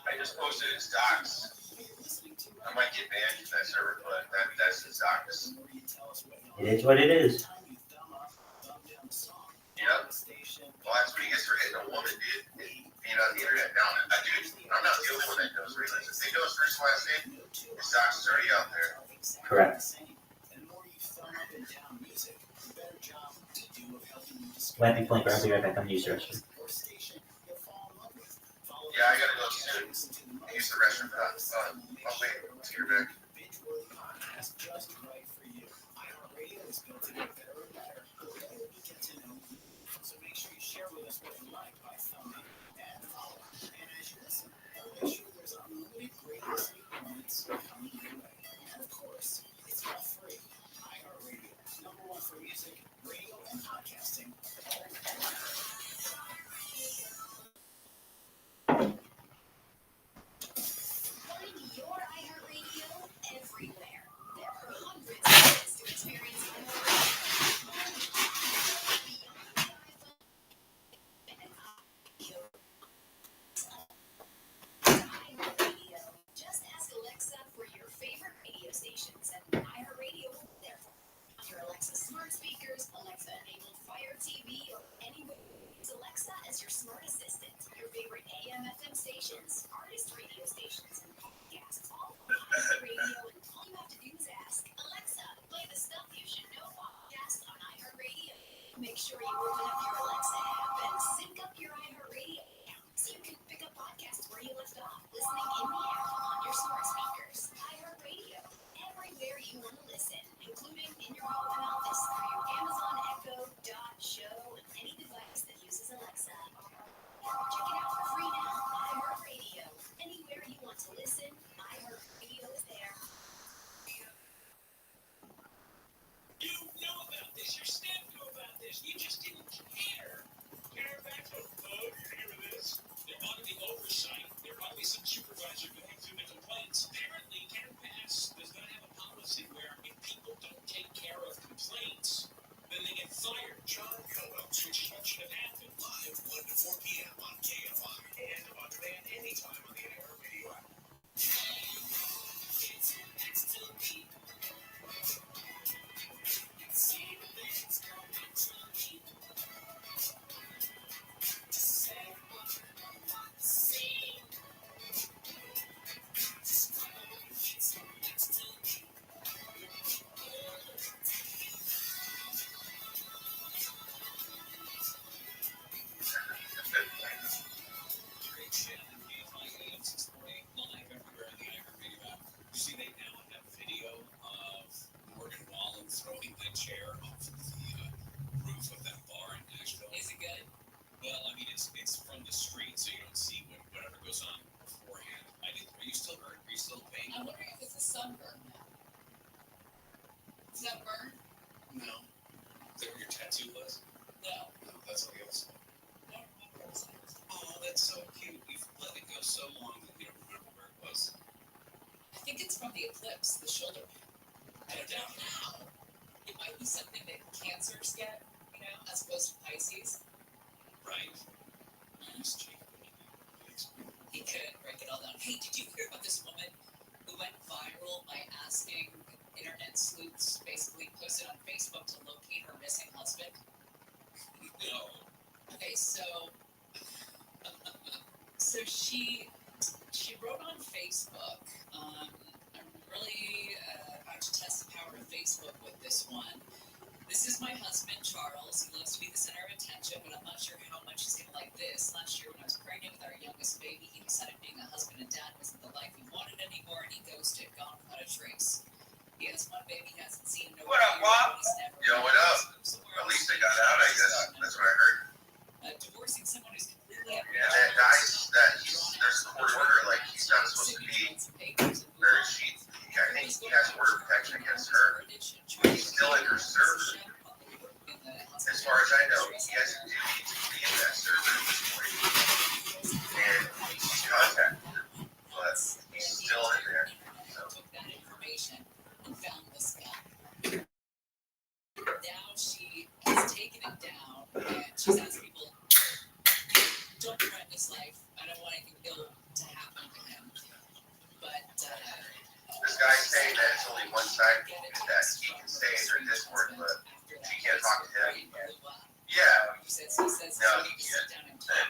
I just posted his docs. I might get banned from that server, but that It is what it is. Yep. Well, that's when he gets for hitting a woman, dude. Being on the internet. Now, dude, I'm not the only one that knows Reelis. If they know his first and last name, his docs is already out there. Correct. Might be playing I'll be right back. I'm used to restroom. Yeah, I gotta go soon. Use the restroom for that. I'll wait till you're back. So make sure you share with us what you like by thumbing and following. And as you listen, make sure there's unlimited great listening moments coming your way. And of course, it's all free. iHeartRadio, #1 for music, radio, and podcasting. Find your iHeartRadio everywhere. There are hundreds of ways to experience iHeartRadio. iHeartRadio. Just ask Alexa for your favorite radio stations, and iHeartRadio will be there for you. On your Alexa smart speakers, Alexa-enabled Fire TV, or anywhere. Use Alexa as your smart assistant. Your favorite AM/FM stations, artist radio stations, and podcasts, all on iHeartRadio. And all you have to do is ask Alexa, play the Stuff You Should Know podcast on iHeartRadio. Make sure you open up your Alexa app and sync up your iHeartRadio account so you can pick up podcasts where you left off, listening in the app on your smart speakers. iHeartRadio, everywhere you want to listen, including in your home and office through your Amazon Echo, Dot, Show, and any device that uses Alexa. Check it out for free now. iHeartRadio, anywhere you want to listen, iHeartRadio is there. You know about this. Your staff knew about this. You just didn't care. Care back to hear this. There ought to be oversight. There ought to be some supervisor going through the complaints. Apparently, CARPAS does not have a policy where if people don't take care of complaints, then they get fired. John Cowell, which is what should have happened. Live 1 to 4 p.m. on KFI and on demand anytime on the iHeartRadio app. It's next to me. See the things coming to me. Say what I want to see. Just come on, it's next to me. Great shit. KFI AM 648 live everywhere in the iHeartRadio app. You see, they now have video of Morgan Wallen throwing that chair off the roof of that bar in Nashville. Is it good? Well, I mean, it's from the street, so you don't see whatever goes on beforehand. Are you still hurt? Are you still in pain? I'm wondering if it's a sunburn now. Is that burn? No. Is that where your tattoo was? No. No, that's on the other side. I don't remember what it was. Oh, that's so cute. You've let it go so long that you don't remember where it was. I think it's from the eclipse, the shoulder. I don't know how. It might be something that cancers get, as opposed to Pisces. Right. Nice, Jacob. He could break it all down. Hey, did you hear about this woman who went viral by asking internet sleuths, basically posted on Facebook, to locate her missing husband? No. Okay, so she wrote on Facebook. I'm really about to test the power of Facebook with this one. This is my husband, Charles. He loves to be the center of attention, but I'm not sure how much he's going to like this. Last year when I was pregnant with our youngest baby, he decided being a husband and dad wasn't the life he wanted anymore, and he ghosted, gone without a trace. He has one baby he hasn't seen. No What up, Bob? Yo, what up? At least they got out, I guess. That's what I heard. Divorcing someone who's completely Yeah, that guy's, there's I that he can stay in her Discord, but she can't talk to him. Yeah. No, he can't.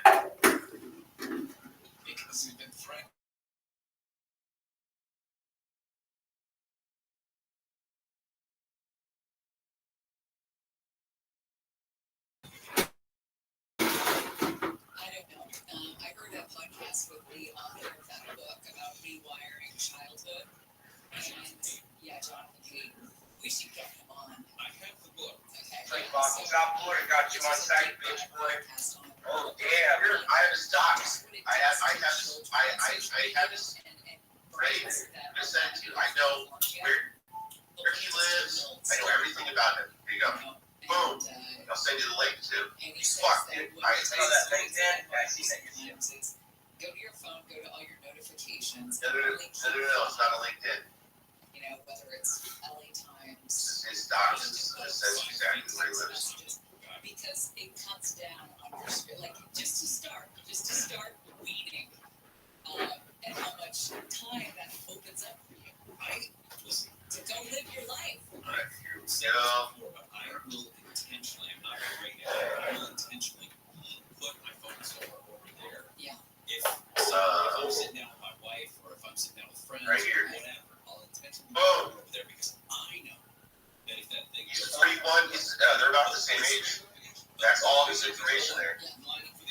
Because you've been threatened. I don't know. I heard that podcast with the author of that book about rewiring childhood. And yeah, Jonathan Haidt. We should get him on. I have the book. Okay. Like South Florida got you on site, bitch boy. Oh yeah, I have his docs. I have his ready to send to you. I know where he lives. I know everything about him. Here you go. Boom. I'll send you the link too. He's fucked, dude. I know that LinkedIn. I see that. Go to your phone, go to all your notifications. No, it's not a LinkedIn. You know, whether it's LA Times. His docs says exactly where he lives. Because it cuts down on your spirit. Like, just to start weeding, and how much time that opens up for you, right? To go live your life. Right. I will intentionally, I'm not great at it, I will intentionally put my phone somewhere over there. Yeah. If I'm sitting down with my wife, or if I'm sitting down with friends, right here. or whatever, I'll intentionally put it over there because I know that if that thing goes 41, they're about the same age. That's all his information there.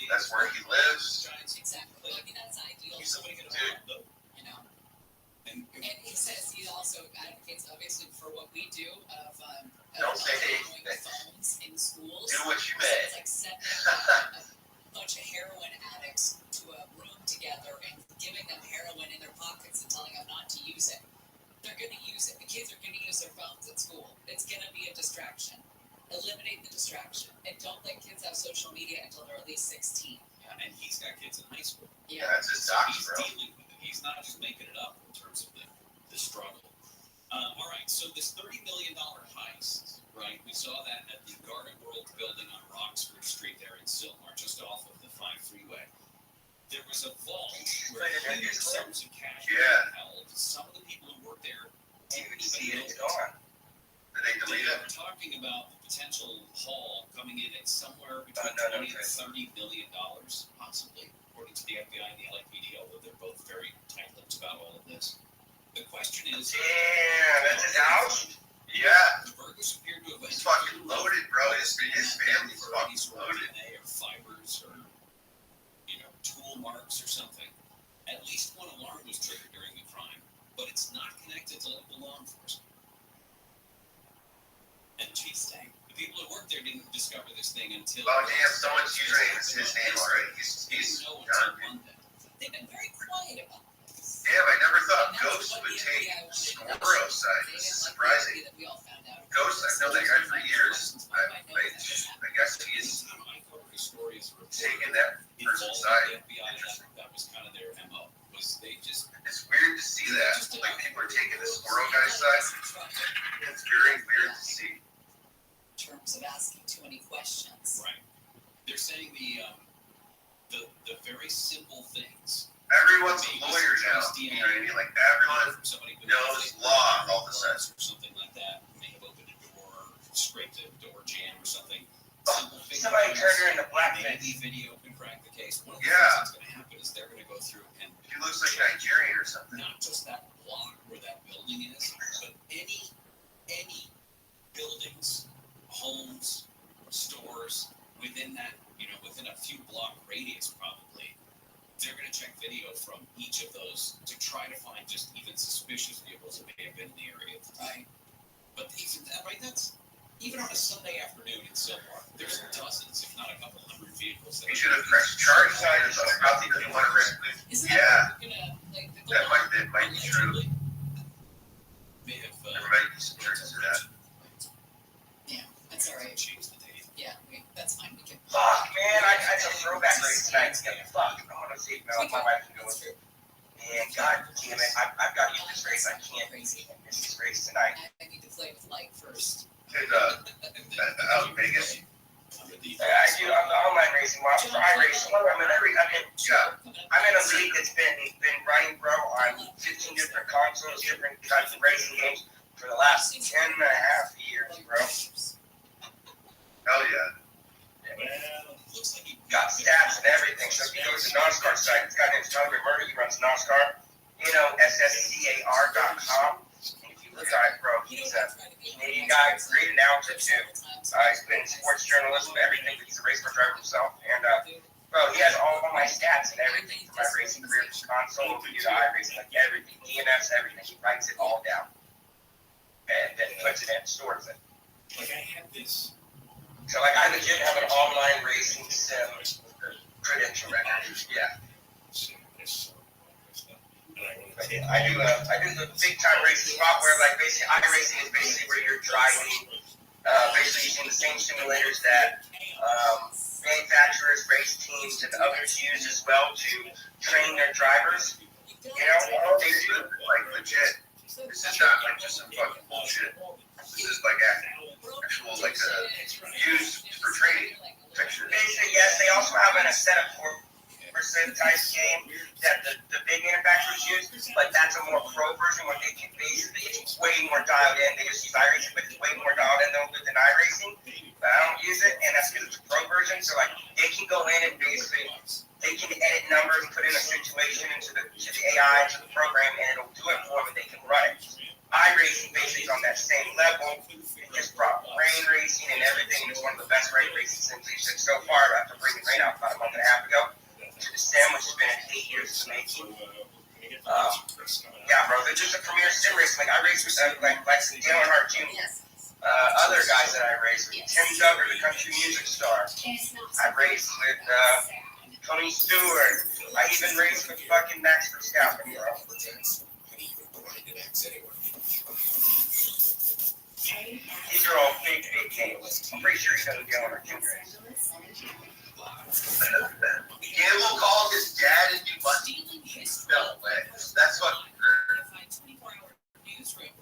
That's where he lives. Exactly. I mean, that's ideal. He's somebody going to you know. And he says he also advocates, obviously, for what we do of don't say phones in schools. Do what you may. It's like setting a bunch of heroin addicts to a room together and giving them heroin in their pockets and telling them not to use it. They're going to use it. The kids are going to use their phones at school. It's going to be a distraction. Eliminate the distraction. And don't let kids have social media until they're at least 16. Yeah, and he's got kids in high school. Yeah, that's his docs, bro. He's dealing with it. He's not just making it up in terms of the struggle. All right, so this $30 million heist, right? We saw that at the Garden World building on Roxford Street there in Sylmar, just off of the 5 freeway. There was a vault where huge sums of cash were held. Some of the people who worked there didn't even know it. Did they delete it? We're talking about the potential haul coming in at somewhere between $20 and $30 million, possibly, according to the FBI and the LAPD, although they're both very tight-lipped about all of this. The question is... Damn, that's his house? Yeah. The burglars appear to have... He's fucking loaded, bro. His family's fucking loaded. DNA or fibers or, tool marks or something. At least one alarm was triggered during the crime, but it's not connected to local law enforcement. And geez, dang, the people who work there didn't discover this thing until... Oh, damn, someone's username is his name already. He's done. They've been very quiet about this. Damn, I never thought Ghost would take Squirrel side. This is surprising. Ghost, I've known that guy for years. I guess he's taking that person's side. Interesting. That was kind of their MO. Was they just... It's weird to see that. Like, people are taking the Squirrel guy's side. It's very weird to see. In terms of asking too many questions. Right. They're saying the very simple things. Everyone's a lawyer now. You know what I mean? Like, everyone knows law all of a sudden. Or something like that. May have opened a door, scraped a door jam or something. Somebody turned her into blackface. Maybe video can crack the case. One of the things that's going to happen is they're going to go through and... He looks like Nigerian or something. Not just that block where that building is, but any buildings, homes, stores within that, within a few block radius probably, they're going to check video from each of those to try to find just even suspicious vehicles that may have been in the area at the time. But even that, right, that's even on a Sunday afternoon in Sylmar, there's dozens, if not a couple hundred vehicles. He should have pressed charge side or something. I think he want to risk it. Yeah. That might be true. May have, there might be some truth to that. Yeah, that's all right. Change the date. Yeah, that's fine. We can. Fuck, man, I had some throwback race tonight. Yeah, fuck. I want to see if my wife can go with it. And god damn it, I've got to get this race. I can't miss this race tonight. I need to play with light first. Out in Vegas. I do. I'm the online racing. Well, I race. I'm in a league that's been running, bro, on 15 different consoles, different types of racing games. for the last 10.5 years, bro. Hell yeah. Got stats and everything. So if you go to the NASCAR site, it's got named John Murray. He runs NASCAR. NOSSCAR.com. And if you look at it, bro, he's a Canadian guy, great announcer too. He's been in sports journalism, everything, but he's a race car driver himself. And bro, he has all my stats and everything from my racing career, from console over to iRacing, like everything, DNFs, everything. He writes it all down and then puts it in, stores it. Like I have this. So like I legit have an online racing sim credential record. Yeah. I do the big time racing software, like basically iRacing is basically where you're driving, basically using the same simulators that manufacturers, race teams, and others use as well to train their drivers. You know, They do like legit. This is not like just some fucking bullshit. This is like actual like used for training pictures. Basically, yes, they also have a set of 4% type game that the big manufacturers use, but that's a more pro version where they can basically, it's way more dialed in. They just use iRacing, but it's way more dialed in than iRacing. But I don't use it, and that's because it's a pro version. So like they can go in and basically they can edit numbers, put in a situation into the AI, to the program, and it'll do it for them, and they can run it. iRacing basically is on that same level. It just brought rain racing and everything. It's one of the best rain racing sims so far after bringing rain out about a month and a half ago to the sim, which has been 8 years in the making. Yeah, bro, they're just a premier sim race. Like I race with like Dale Earnhardt Jr. Other guys that I race with, Tim Duggar, the country music star. I raced with Tony Stewart. I even raced with fucking Max Verstappen, bro. These are all big names. I'm pretty sure he doesn't Dale Earnhardt Jr. Gamble called his dad into money. No way. That's fucking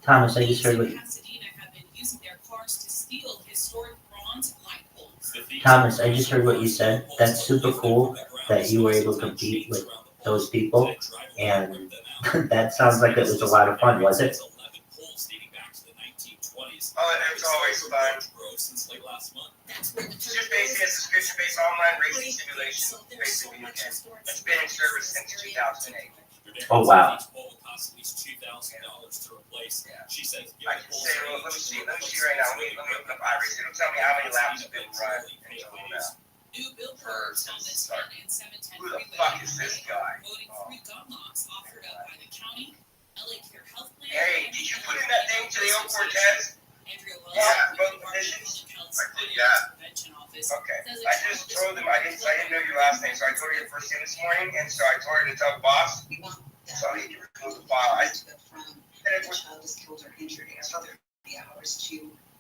Thomas, I just heard what. Thomas, I just heard what you said. That's super cool that you were able to compete with those people, and that sounds like it was a lot of fun, was it? Oh, it's always fun. It's just basically a subscription-based online racing simulation, basically. It's been in service since 2008. Oh, wow. Yeah. I can say, well, let me see right now. Let me open up iRacing. It'll tell me how many laps have been run and total now. Who the fuck is this guy? Oh. Hey, did you put in that thing to the Oak Cortez? Yeah, both positions. Yeah. Okay. I just told him I didn't know your last name, so I told her your first name this morning, and so I told her to tell the boss. So I need to remove the file. A child is killed or injured after 30 hours to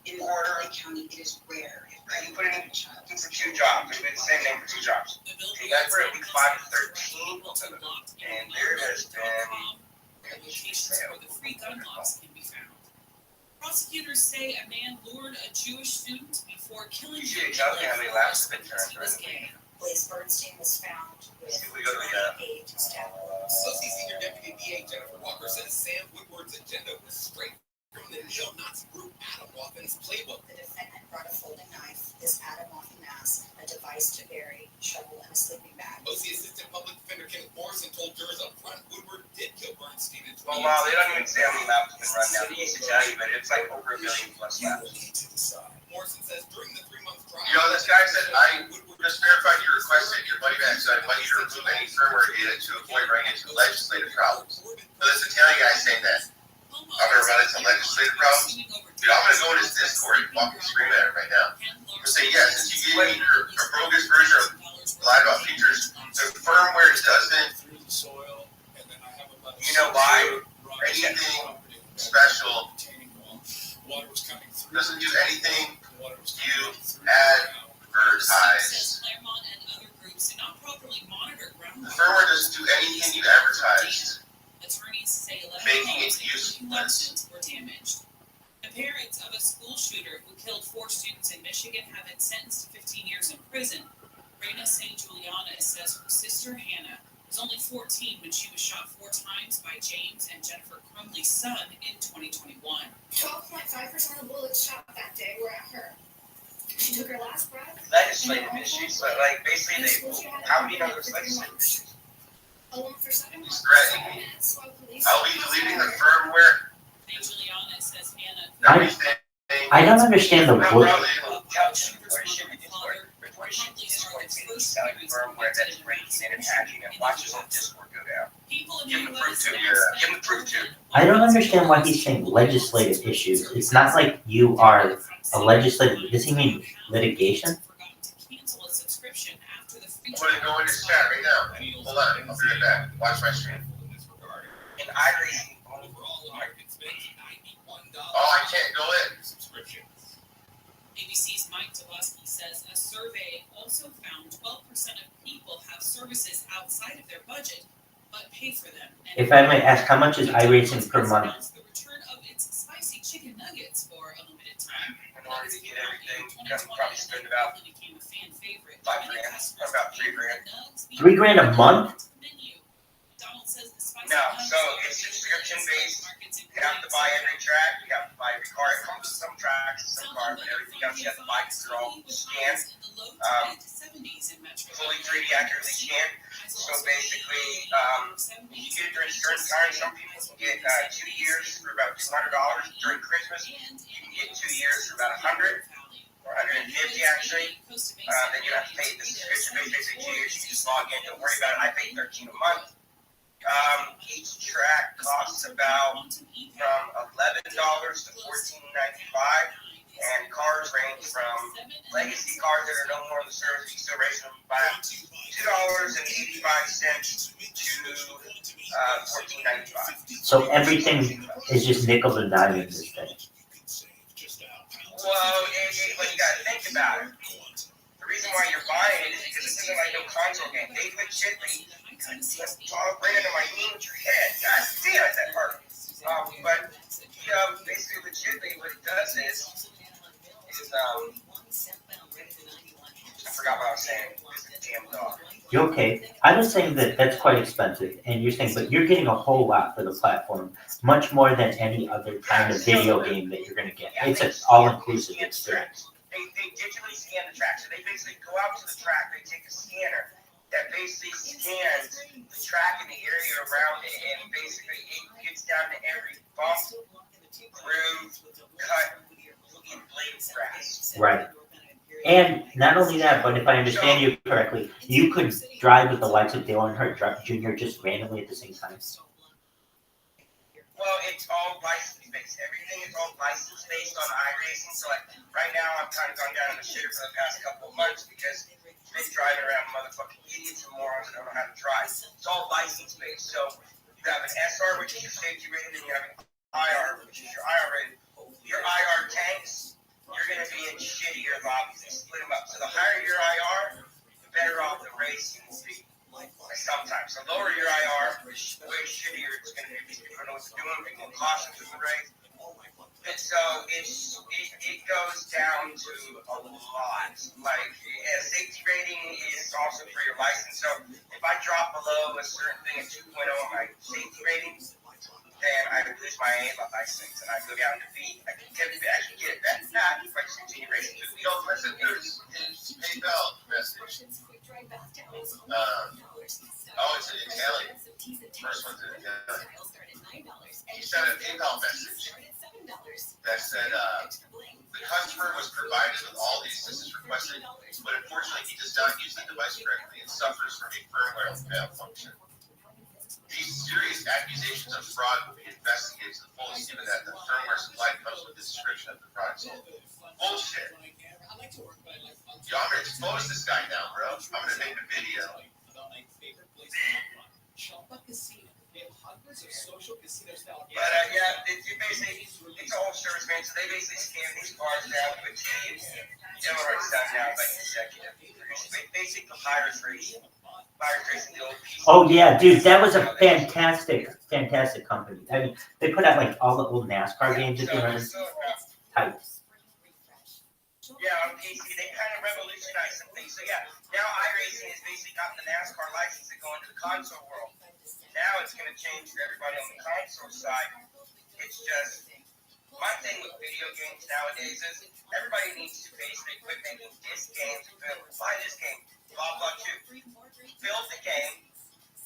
in LA County. It is rare. You put it in for 2 jobs. It's been the same name for 2 jobs. Okay, that's for week 5 of 13, and there has been. Prosecutors say a man lured a Jewish student before killing him. You should tell me how many laps have been turned, right? Blaze Bernstein was found with aid to stab. Associate Senior Deputy DA Jennifer Walker says Sam Woodward's agenda was straight from the neo-Nazi group Atomwaffen's playbook. The defendant brought a folding knife, his Atomwaffen mask, a device to bury, shovel, and a sleeping bag. OC Assistant Public Defender Kenneth Morrison told jurors up front Woodward did kill Bernstein in 20 Well, wow, they don't even say how many laps have been run now. They used to tell you, but it's like over 1 million plus laps. Morrison says during the 3-month trial. You know, this guy said, I just verified your request and your money back, so I invite you to remove any firmware data to avoid running into legislative problems. So this Italian guy saying that I'm going to run into legislative problems. Dude, I'm going to go in his Discord and fucking scream at him right now. I'm saying, yeah, since you gave me a bogus version of live about features, the firmware doesn't, you know why? Anything special, doesn't do anything you advertise. The firmware doesn't do anything you advertised, making it useless. Were damaged. The parents of a school shooter who killed 4 students in Michigan have been sentenced to 15 years in prison. Reina St. Juliana says her sister Hannah was only 14 when she was shot 4 times by James and Jennifer Crumley's son in 2021. 12.5% of the bullets shot that day were at her. She took her last breath. Legislative issues, but like basically, how do you know there's legislative issues? Alone for 7 months. Threatening me. I'll be deleting the firmware. And Juliana says Hannah I don't understand the word. Firmware that's breaking and attaching and watch his whole Discord go down. Give him the proof too. Give him the proof too. I don't understand why he's saying legislative issues. It's not like you are a legislative. Does he mean litigation? I'm gonna go in his chat right now. Hold on, I'll be right back. Watch my stream. In iRacing, Oh, I can't go in. ABC's Mike Tabusky says a survey also found 12% of people have services outside of their budget, but pay for them. If I may ask, how much is iRacing per month? The return of its spicy chicken nuggets for a limited time. in order to get everything, probably spend about $5 grand, about $3 grand. $3 a month? No, so it's subscription based. You have to buy every track. You have to buy every car. It comes with some tracks, some cars, and everything else. You have to buy because they're all scanned, fully 3D accurately scanned. So basically, you get it during certain times. Some people can get 2 years for about $200 during Christmas. You can get 2 years for about $100 or $150 actually. Then you have to pay the subscription basically 2 years. You can just log in. Don't worry about it. I pay $13 a month. Each track costs about from $11 to $14.95, and cars range from legacy cars that are no more in the service. You still race them by $2.85 to $14.95. So everything is just nickel and dime in this thing. Well, when you gotta think about it, the reason why you're buying it is because this isn't like no console game. They legitly talk right into my knee with your head. God damn it, that hurt. But basically, legitimately, what it does is I forgot what I was saying. It's a damn dog. You're okay. I was saying that that's quite expensive, and you're saying, but you're getting a whole lot for the platform, much more than any other kind of video game that you're going to get. It's an all-inclusive experience. They digitally scan the track. So they basically go out to the track, they take a scanner that basically scans the track and the area around it, and basically it gets down to every bump, groove, cut, and blade of grass. Right. And not only that, but if I understand you correctly, you could drive with the likes of Dale Earnhardt Jr. just randomly at the same time. Well, it's all license-based. Everything is all license-based on iRacing. So like, right now, I'm kind of gone down in the shitter for the past couple of months because I've been driving around motherfucking idiots and morons that don't know how to drive. It's all license-based. So you have an SR, which is your safety rating, and you have an IR, which is your IR rating. Your IR tanks, you're going to be in shittier lobbies. They split them up. So the higher your IR, the better off the racing will be. Sometimes. The lower your IR, way shittier it's going to be because you don't know what you're doing, being more cautious in the race. And so it goes down to a lot. Like, a safety rating is also for your license. So if I drop below a certain thing at 2.0 on my safety rating, then I would lose my A license and I'd go down to B. I can get it back. Nah, if I just continue racing 2 weeks. Yo, listen, there's PayPal message. Oh, it's in Italian. First one's in Italian. He sent a PayPal message that said the customer was provided with all the assistance requested, but unfortunately he does not use the device correctly and suffers from a firmware malfunction. These serious accusations of fraud will be investigated to the fullest, given that the firmware supplied comes with the description of the product sold. Bullshit. Yo, I'm gonna expose this guy now, bro. I'm gonna make a video. But you basically, it's all service man. So they basically scan these cars down with teams. You know what it's done now, like executive. Basically, the Pirates racing. Oh yeah, dude, that was a fantastic company. I mean, they put out like all the old NASCAR games, if you remember. Tight. Yeah, on PC, they kind of revolutionized some things. So yeah, now iRacing has basically gotten the NASCAR license to go into the console world. Now it's going to change for everybody on the console side. It's just, my thing with video games nowadays is everybody needs to basically quit making disc games and buy this game, blah, blah, 2. Build the game,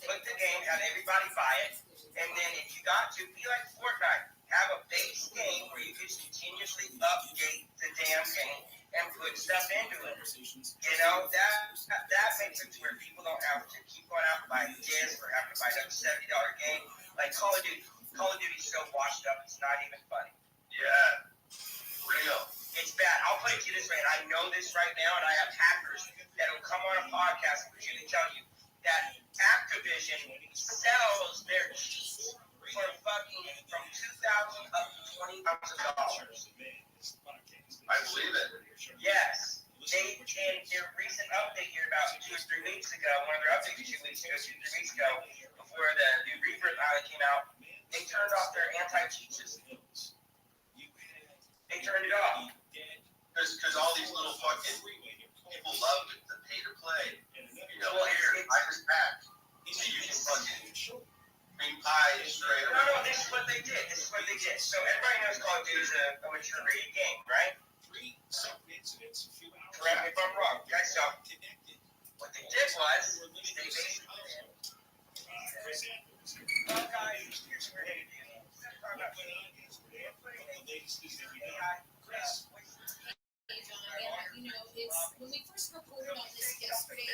put the game, have everybody buy it, and then if you got to, be like Fortnite. Have a base game where you can continuously update the damn game and put stuff into it. You know, that makes it to where people don't have to keep going out and buying discs or have to buy that $70 game. Like Call of Duty. Call of Duty's so washed up, it's not even funny. Yeah. Real. It's bad. I'll put it to you this way, and I know this right now, and I have hackers that will come on a podcast and tell you that Activision sells their cheats for fucking from $2,000 up to $20,000. I believe it. Yes. They, in their recent update here about 2 or 3 weeks ago, one of their updates 2 weeks ago, 2 or 3 weeks ago, before the new Rebirth pilot came out, they turned off their anti-cheat system. They turned it off. Because all these little fucking people love the pay to play. You know, Well, here, I just pack. So you can fucking bring pie straight No, this is what they did. So everybody knows Call of Duty is a mature rated game, right? Correct me if I'm wrong. Okay, so what they did was they basically well, guys, here's what we're going to do. You know, it's when we first reported on this yesterday,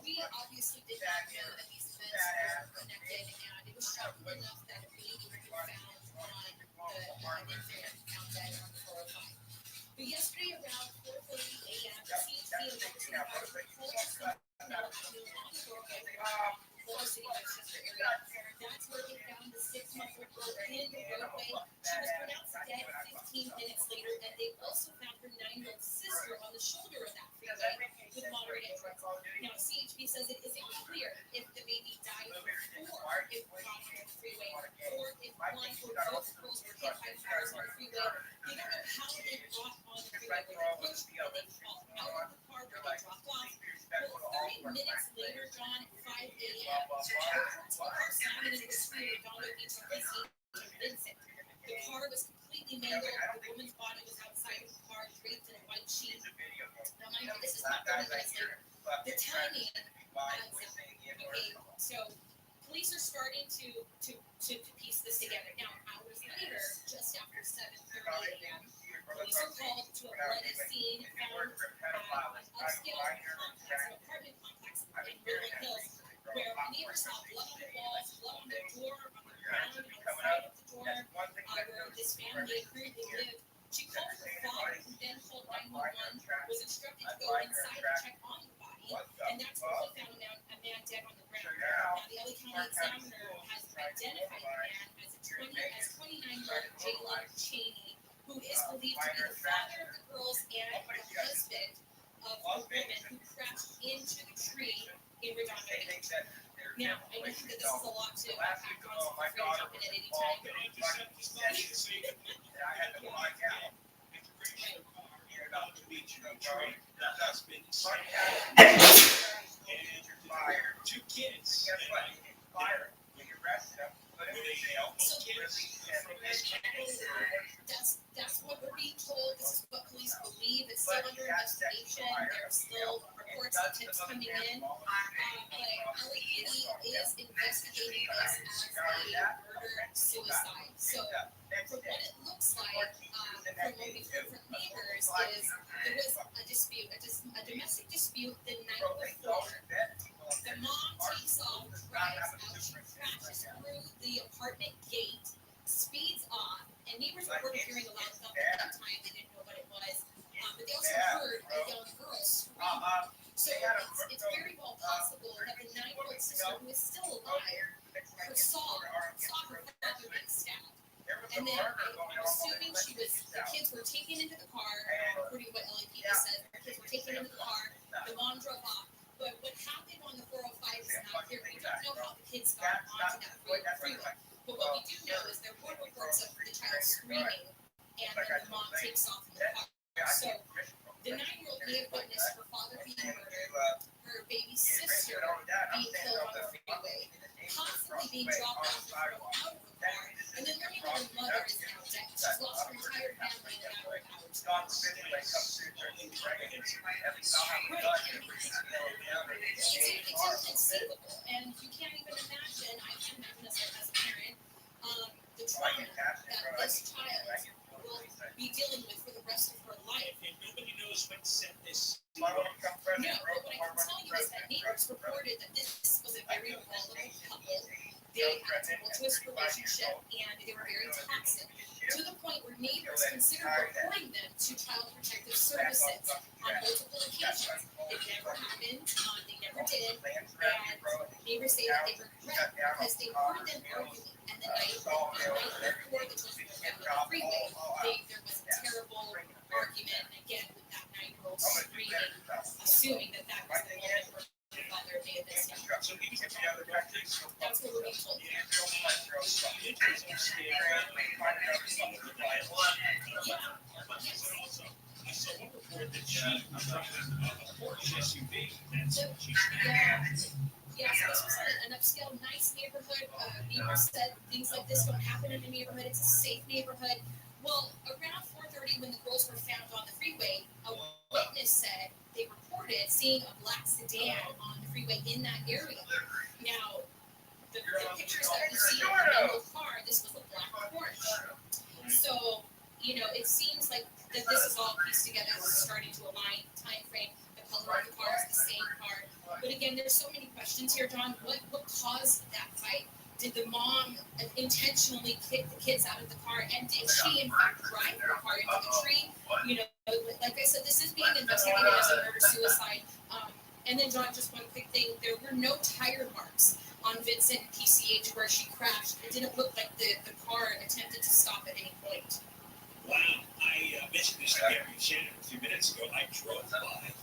we obviously did not know that these events were connected, and it was shocking enough that we even found on the internet found that on 405. But yesterday around 4:30 a.m., the CHP and Liberty House reported from Florida City, Westchester area. That's where they found the 6-month-old girl in the roadway. She was pronounced dead 15 minutes later, and they also found her 9-year-old sister on the shoulder of that freeway with moderate injuries. Now, CHP says it isn't clear if the baby died before it got on the freeway, or if one or both girls were hit by cars on the freeway. They don't know how they got on the freeway. Were they pushed? Were they fall out of the car? Were they dropped off? Well, 30 minutes later, John, at 5 a.m., reports were slamming into the street of Donald Beach in Vincent. The car was completely mangled. The woman's body was outside of the car, draped in a white sheet. Now, mind you, this is not 30 minutes later. The timing adds up. Okay, so police are starting to piece this together. Now, hours later, just after 7:30 a.m., police are called to a bloody scene found at an upscale complex, an apartment complex in Woodland Hills, where neighbors saw blood on the walls, blood on the door, on the ground, outside of the door, where this family currently lived. She called her father, who then called 911, was instructed to go inside to check on the body, and that's where he found a man dead on the ground. Now, the LA County Examiner has identified the man as 29-year-old Jalen Cheney, who is believed to be the father of the girls and the husband of a woman who crashed into the tree in Redondo Beach. Now, I know that this is a lot to unpack on, so feel free to jump in at any time. Two kids. Guess what? He didn't fire him. He arrested him, put him in jail, released him. That's what we're being told. This is what police believe. It's still under investigation. There's still reports and tips coming in. But LAPD is investigating this as a murder-suicide. So from what it looks like, from what we've heard from neighbors, is there was a dispute, a domestic dispute the night before. The mom takes off, drives out, she crashes through the apartment gate, speeds off, and neighbors reported hearing a loud thump at that time. They didn't know what it was, but they also heard a young girl scream. So it's very well possible that the 9-year-old sister, who is still alive, saw her father being stabbed. And then I'm assuming the kids were taken into the car, according to what LAPD said, the kids were taken into the car, the mom drove off. But what happened on the 405 is not clear. We don't know how the kids got onto that freeway. But what we do know is there were reports of the child screaming, and then the mom takes off in the car. So The 9-year-old may have witnessed her father being murdered, her baby sister being killed on the freeway, constantly being dropped off and thrown out of the car, and then learning that her mother is now dead. She's lost her entire family in a matter of hours. It's inconceivable, and you can't even imagine, I can't imagine as a parent, the trauma that this child will be dealing with for the rest of her life. And nobody knows what set this. No, but what I can tell you is that neighbors reported that this was a very volatile couple. They had a tumultuous relationship, and they were very toxic, to the point where neighbors considered reporting them to Child Protective Services on multiple occasions. It never happened, they never did, and neighbors say that they regret because they heard them arguing, and the night before the children were found on the freeway, there was a terrible argument, again, with that 9-year-old screaming, assuming that that was the moment where her father may have been stabbed. That's what we're being told. I saw one report that she was driving a Porsche SUV. Yeah, so this was an upscale, nice neighborhood. Neighbors said things like this don't happen in the neighborhood. It's a safe neighborhood. Well, around 4:30, when the girls were found on the freeway, a witness said they reported seeing a black sedan on the freeway in that area. Now, the pictures that we see of the yellow car, this was a black Porsche. So, it seems like that this is all pieced together. This is starting to align. Time frame, the color of the car is the same car. But again, there's so many questions here, John. What caused that fight? Did the mom intentionally kick the kids out of the car? And did she, in fact, drive her car into the tree? Like I said, this is being investigated as a murder-suicide. And then, John, just one quick thing. There were no tire marks on Vincent PCH where she crashed. It didn't look like the car attempted to stop at any point. Wow. I mentioned this to Gary and Shannon a few minutes ago. I drove by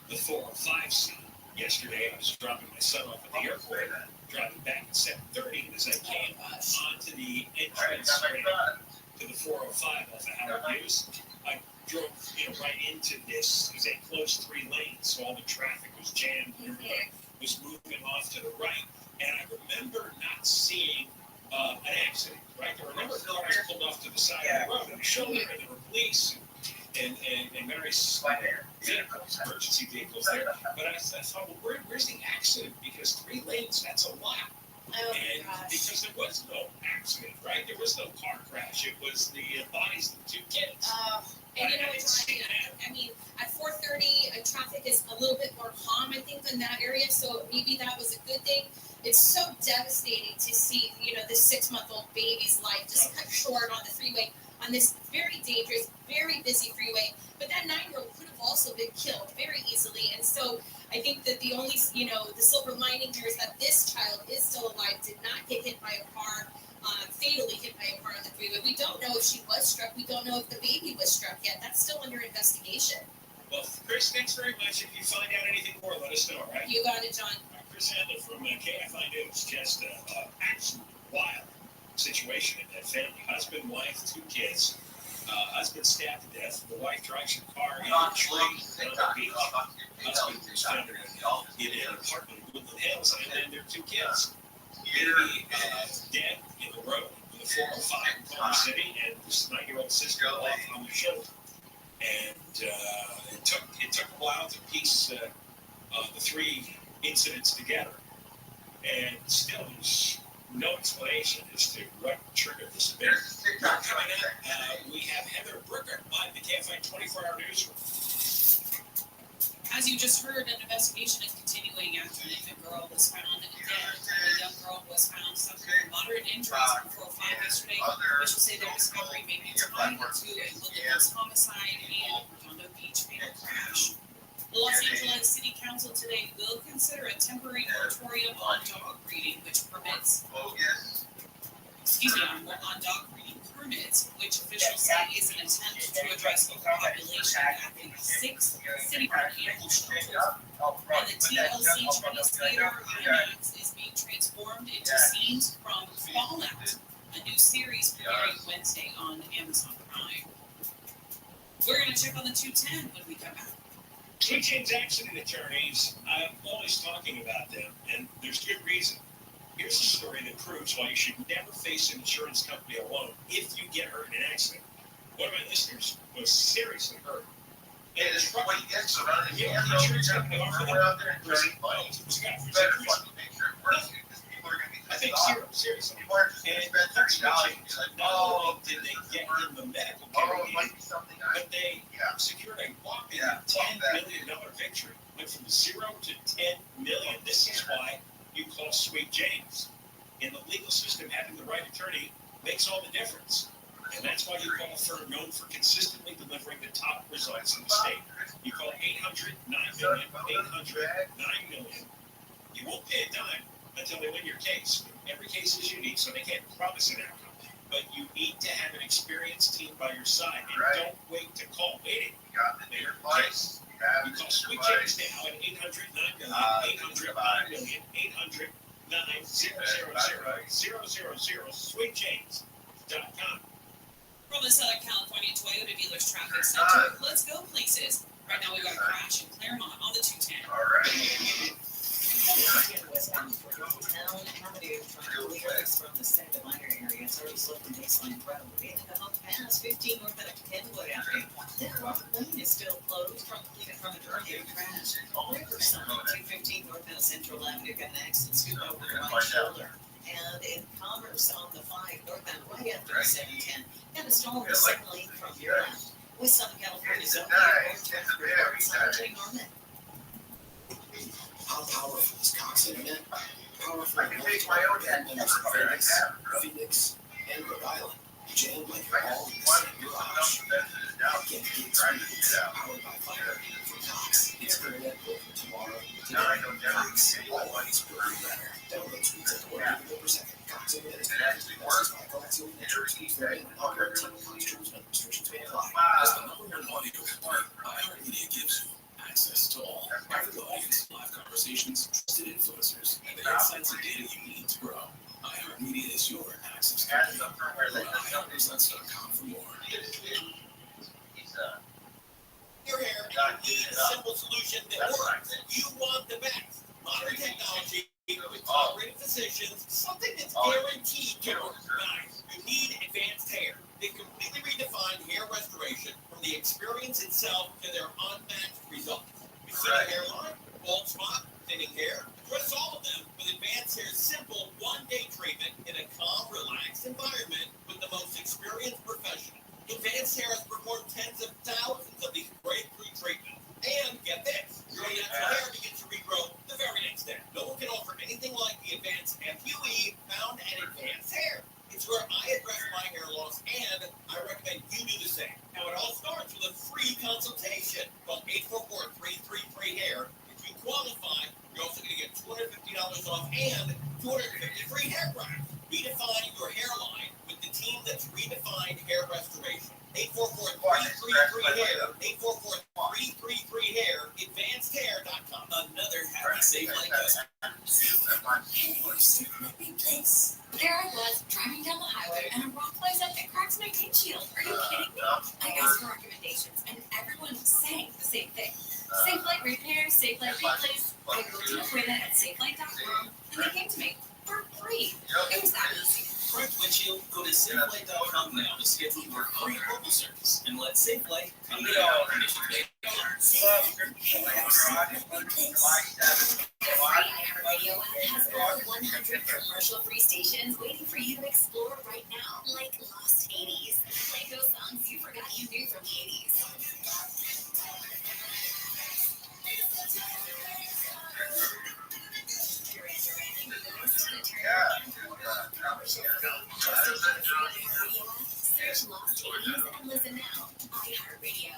the 405 scene yesterday. I was dropping my son off at the airport, driving back at 7:30, and as I came onto the entrance to the 405 off of Howard Hughes, I drove right into this. It was a closed 3 lanes, so all the traffic was jammed, and everybody was moving off to the right. And I remember not seeing an accident, right? There were a number of cars pulled off to the side of the road, and there were police and various vehicles, emergency vehicles there. But I thought, well, where's the accident? Because 3 lanes, that's a lot. And because there was no accident, right? There was no car crash. It was the bodies of the 2 kids. And I mean, at 4:30, traffic is a little bit more calm, I think, in that area. So maybe that was a good thing. It's so devastating to see, this 6-month-old baby's life just cut short on the freeway, on this very dangerous, very busy freeway. But that 9-year-old could have also been killed very easily. And so I think that the only, the silver lining here is that this child is still alive, did not get hit by a car, fatally hit by a car on the freeway. We don't know if she was struck. We don't know if the baby was struck yet. That's still under investigation. Well, Chris, thanks very much. If you find out anything more, let us know, all right? You got it, John. Chris Handler from KFI News. Just an absolute wild situation in that family. Husband, wife, 2 kids. Husband stabbed to death. The wife drives her car in a tree on the beach. Husband was found in an apartment in Woodland Hills, and then their 2 kids. Baby dead in the road with a 405 in Culver City, and this 9-year-old sister off on the shoulder. And it took a while to piece the 3 incidents together, and still there's no explanation as to what triggered this event. Coming up, we have Heather Brooker on the KFI 24-hour newsroom. As you just heard, an investigation is continuing after an infant girl was found dead. The young girl was found suffering moderate injuries on 405 yesterday. Officials say their discovery may be tied to a Woodland Hills homicide and a Redondo Beach fatal crash. The Los Angeles City Council today will consider a temporary moratorium on dog breeding, which permits, on dog breeding permits, which officials say is an attempt to address overpopulation at the 6 city park animal shelters. And the TLC Chinese Theater IMAX is being transformed into scenes from Fallout, a new series premiering Wednesday on Amazon Prime. We're going to check on the 210 when we come back. Sweet James accident attorneys, I'm always talking about them, and there's good reason. Here's a story that proves why you should never face an insurance company alone if you get hurt in an accident. One of my listeners was seriously hurt. And the truck, the insurance company offered them I think zero, seriously. And not only did they get him the medical care he needed, but they secured a whopping $10 million victory. Went from 0 to 10 million. This is why you call Sweet James. In the legal system, having the right attorney makes all the difference. And that's why you call a firm known for consistently delivering the top results in the state. You call 800-9-million, 800-9-million. You won't pay a dime until they win your case. Every case is unique, so they can't promise an outcome. But you need to have an experienced team by your side, and don't wait to call. Waiting. You call Sweet James now at 800-9-million, 800-9-million, 800-9-000-000, sweetjames.com. From the Southern California Toyota Dealers Traffic Center, let's go places. Right now we got a crash in Claremont on the 210. All right. Westbound for downtown Avenue, trying to clear this from the Santa Minor area. It's already slowed from Baseline Road. Into the Hope Pass, 15 north out of Kenwood Avenue. Then Robert Lane is still closed from an earlier crash. Riverside, 215 north out of Central Avenue, got an accident, scoop over the right shoulder. And in Commerce on the 5 northbound, right after the 710, got a stall in the second lane from your left. With Southern California's own Norman. How powerful is Cox Internet? Powerful I can make my own members of Vegas, Phoenix, and Rhode Island. Jammed like all in the same garage. Get gigs powered by fire from Cox. It's internet over tomorrow. Today, Cox always will be better. Download speeds at 1 gigabit per second. Cox Internet is actually works by coaxial network speeds for men. Operating Cox terms and restrictions may apply. As the #1 audio company, iHeartMedia gives you access to all every audience, live conversations, trusted influencers, and the insights and data you need to grow. iHeartMedia is your access company. Go to iHeartResults.com for more. Your hair needs a simple solution that works. You want the best. Modern technology with top-rated physicians, something that's guaranteed to work. Guys, you need advanced hair. They completely redefined hair restoration from the experience itself to their unmatched results. Receding hairline, bald spot, thinning hair, address all of them with Advanced Hair's simple one-day treatment in a calm, relaxed environment with the most experienced professional. Advanced Hair has performed tens of thousands of these breakthrough treatments. And get this, your natural hair begins to regrow the very next day. No one can offer anything like the Advanced FUE found at Advanced Hair. It's where I address my hair loss, and I recommend you do the same. Now, it all starts with a free consultation. Call 844-333-HAIR. If you qualify, you're also going to get $250 off and 250 free hair grafts. Redefine your hairline with the team that's redefined hair restoration. 844-333-HAIR. 844-333-HAIR. AdvancedHair.com. Another happy safe life customer. There I was, driving down the highway, and a rock flies up and cracks my windshield. Are you kidding me? I asked for recommendations, and everyone saying the same thing. Safe Light Repair, Safe Light Replace. I booked an appointment at safelight.com, and they came to me for free. It was that easy. Cracked windshield? Go to SafeLight.com now to schedule your free mobile service and let SafeLight come to your condition. Every iHeartRadio app has over 100 commercial-free stations waiting for you to explore right now, like Lost 80s. Play those songs you forgot you knew from the 80s. Search Lost 80s and listen now. iHeartRadio.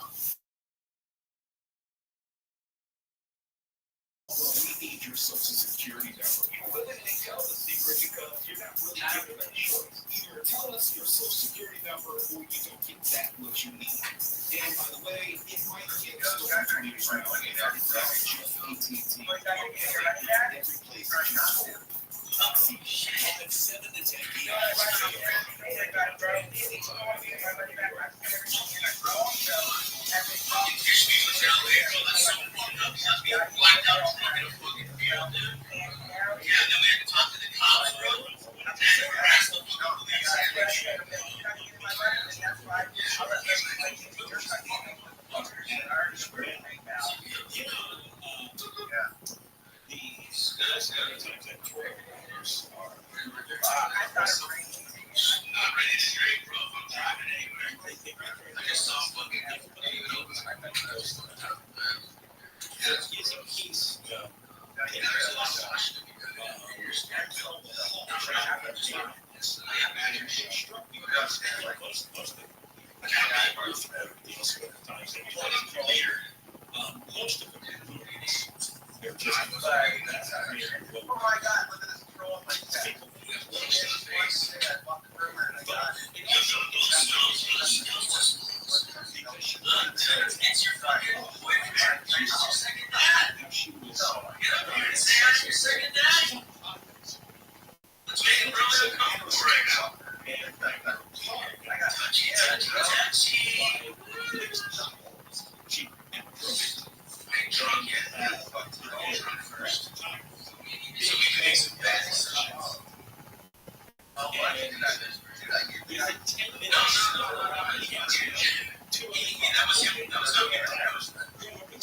We need your social security number. You're willing to tell the secret because you're not really giving it a choice. Either tell us your social security number or you don't get that what you need. And by the way, it might get so confused now. It's just AT&T. Every place that you go. At 7 to 10 p.m. just saw fucking he's a piece. Most of them they're just oh my god, look at this troll on my face. It's your fucking boyfriend. She was say I'm your second dad. Let's make it really uncomfortable right now. I got touchy. I'm drunk and fucked the over first. So we can make some bad decisions. Oh, why did I do that? That was him. That was him.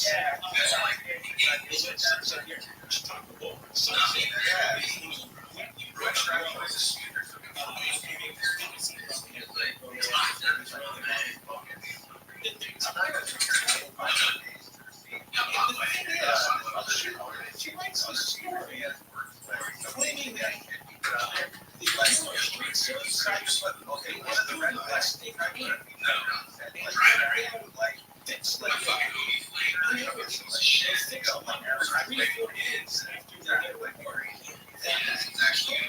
Yeah, that's like she writes this story claiming that the street service sites okay, one of the red lights they it's like fucking movie later. Shit, they go on there 3-4 days after they're that's actually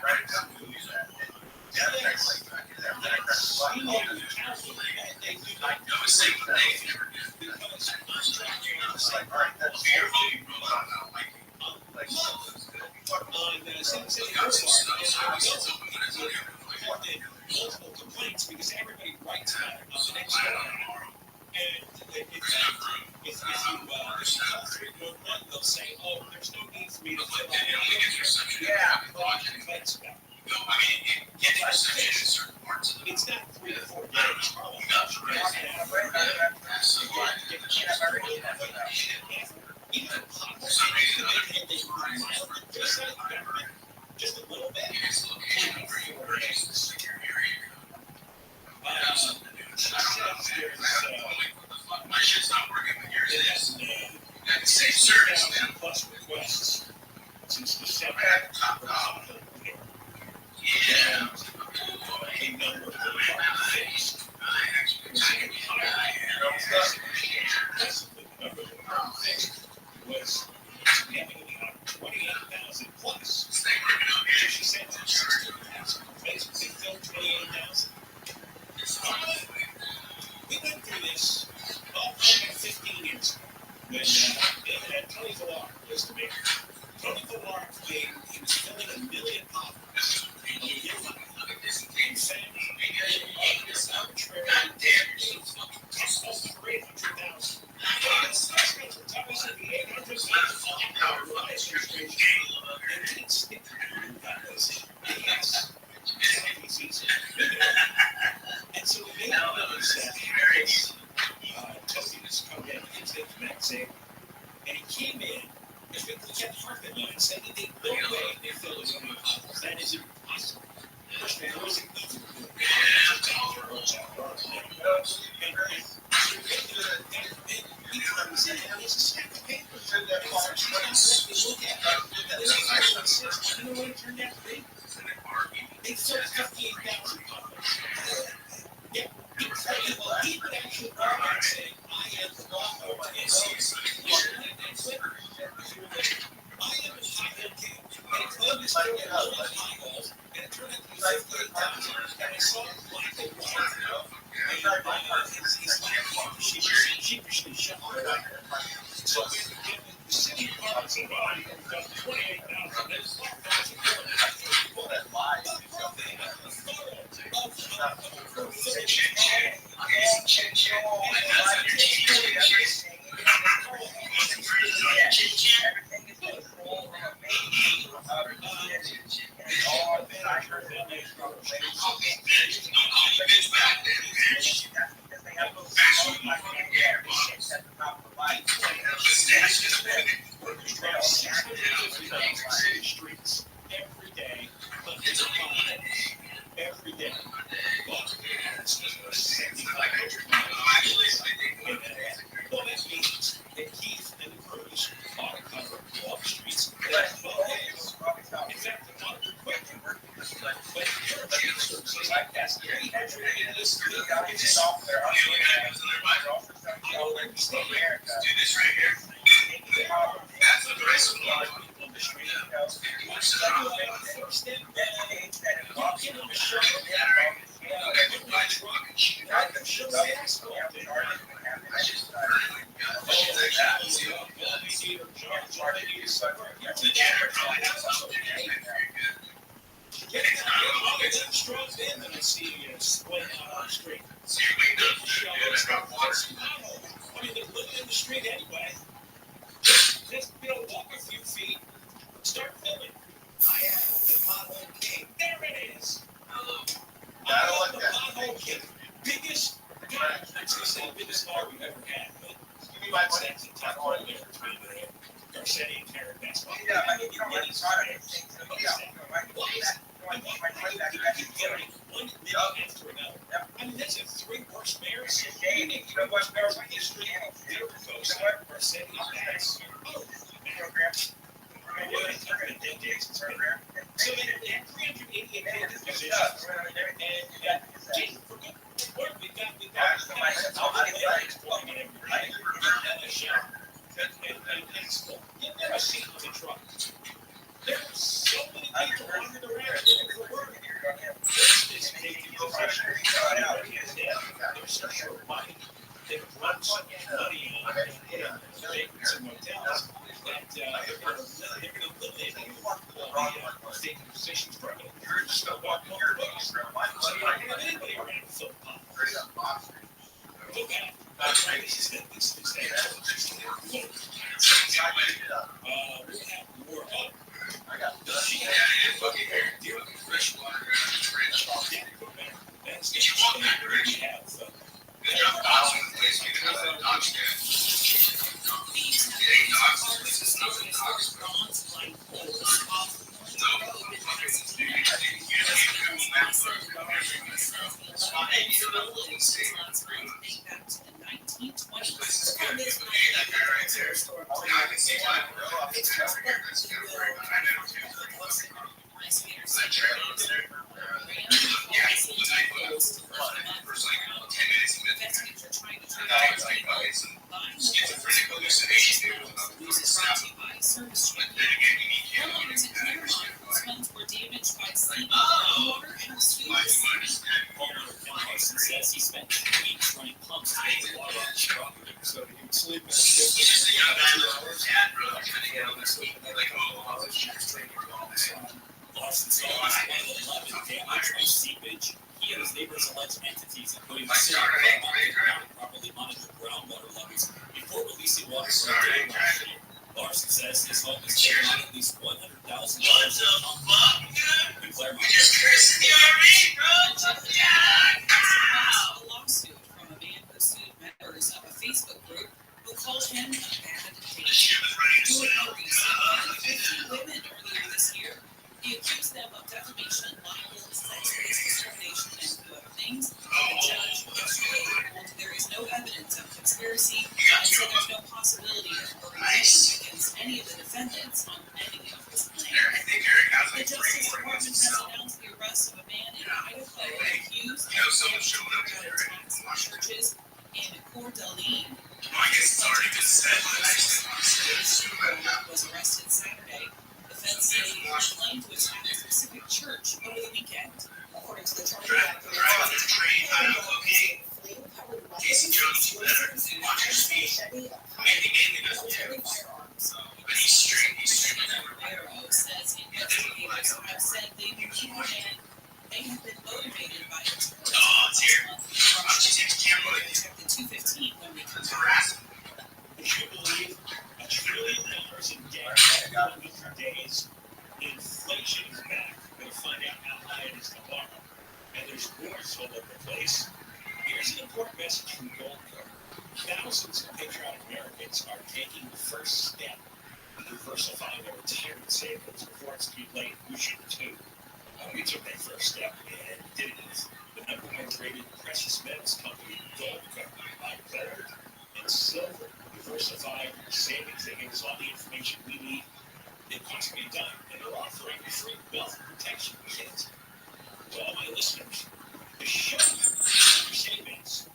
right down to movies that I know it's safe for they never do because it's like alright, that's beautiful. Multiple complaints because everybody writes about it on the next day. And if you call 311, they'll say, oh, there's no need for me to fill out complaints about it. I mean, getting reception in certain parts of the it's not 3 to 4 days. Just a little bit. My shit's not working, but yours is. You got the same service, man. Plus requests since December. Yeah. A number of them are fixed. Was significantly up 28,000 plus. She said that 16,000 basically filled 28,000. We went through this all 15 years ago when David had Tony Villar was the mayor. Tony Villar claimed he was filling 1 million pockets. In fact, this arbitrary cost over 800,000. And so we made notice that Harris Toby was coming in into the magazine, and he came in because we kept harping on and said that they no way they fill those new bottles. That is impossible. First of all, it wasn't easy to do. He comes in and there's a stack of papers in there. You know what it turned out to be? They sold 58,000 copies. Yeah, he would actually go out and say, I am the author of this. I am a high-end king. And it club is still a little high holes, and it turned out to be 58,000. And I saw black and white. He's sheepishly shut up. So the city parks and body got 28,000. That's 5,000. Streets every day, every day. But it's 75 Do this right here. That's the price of love. I mean, they're living in the street anyway. Just, walk a few feet, start filming. I am the pothole king. There it is. I'm the pothole king. Biggest guy. Actually, it's the biggest car we've ever had. But that's a tough call there between Garcetti and Karen. That's why. Yeah, I mean, Guinness. Keep getting one minute after another. I mean, that's the three worst mayors. You need the worst mayors in history. Garcetti, Bass. Oh, program. So they had 388 vacant positions. And gee, for good work, we got you've never seen the truck. There are so many people wandering around looking for work. This vacant position. They're so short money. They've run so much money on vacancies and hotels that they're going to eliminate the vacant positions permanently. You're just going to walk on the books. So you don't have anybody around to fill the pot. Look at it. This is we'll have more up. I got she had a fucking hair. Deal with fresh water. That's the we have. Says he spent weeks running pumps to get the water out of the truck, so he would sleep in the Larson saw his 11 damage by seepage. He and his neighbors alleged entities, including the city, properly monitored groundwater levels before releasing water from the dam last year. Larson says his home is taken on at least $100,000. What the fuck, dude? We just cursed the RV, bro. A lawsuit from a man who sued members of a Facebook group who called him a bad date. Who had received 50 women earlier this year. He accused them of defamation, libel, sex-based discrimination, and a few other things. The judge yesterday ruled there is no evidence of conspiracy and said there's no possibility of reliance against any of the defendants on any of his claims. The Justice Department has announced the arrest of a man in Idaho accused of attacks on churches in Coeur d'Alene. Was arrested Saturday. The feds say he claimed to attack a specific church over the weekend. According to the charge, Casey Jones says investigators have said they believe the man may have been motivated by his the 215 when we come back. Would you believe $1 trillion in debt in days? Inflation is back. We're going to find out how high it is tomorrow. And there's wars all over the place. Here's an important message from Gold Card. Thousands of patriotic Americans are taking the first step to diversify their retirement savings before it's too late. We should too. We took that first step and did it with the #1 rated precious metals company, Gold Card, by gold and silver. Diversified savings. They give us all the information we need. It costs me a dime, and they're offering a free wealth protection kit to all my listeners to show your savings.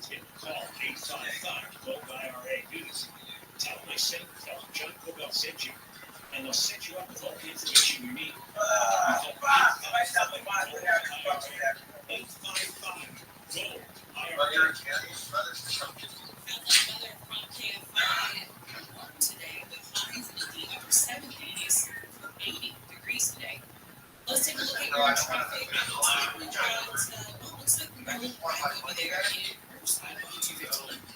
Get call 855-VOTE-IRA. Do this. Tell them John Cobell sent you, and they'll set you up with all the information you need. 855-GOLD. IRA. Today with highs in the upper 70s, 80 degrees today. Let's take a look at your traffic. Looks like we're running right over there in Riverside on 855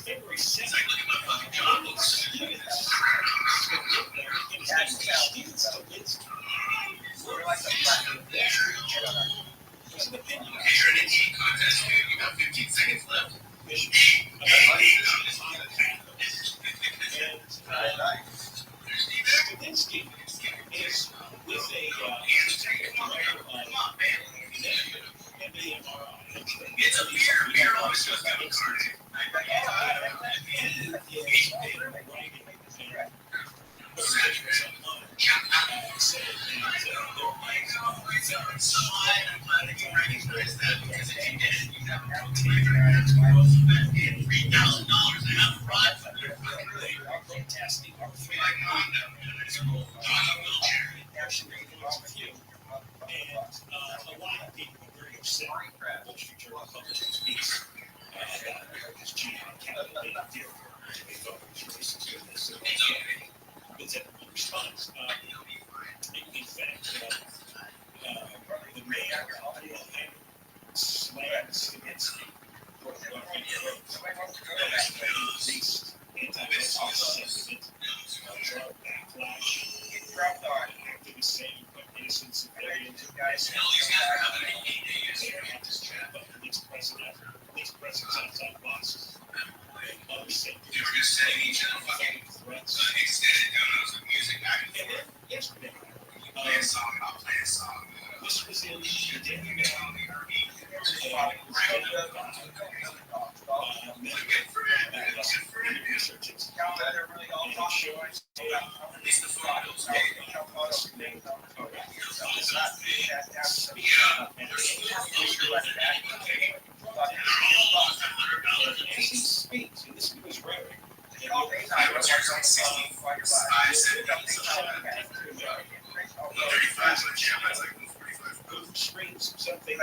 February 2nd, You got 15 seconds left. Kavinsky is with a It's a beer always goes down the card. A lot of people are very upset. Wall Street Journal published this piece about America's GM captivated deal. They thought it was racist in this. It's a response. In fact, the mayor slams Kavinsky for released anti-racist sentiment, drug backlash, activists saying innocent civilians police presence outside mosques. Others said threats. And then yesterday, this was in the daily researchers. As he speaks, and this was rhetoric, screams something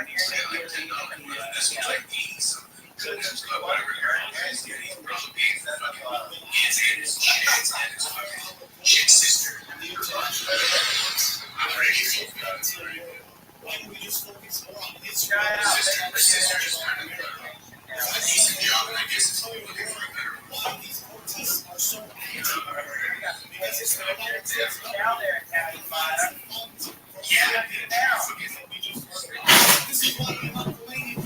Shit sister. Why don't we just focus more on his why these protests are so active? Because it's not down there at County 5. Yeah, this is why I'm not related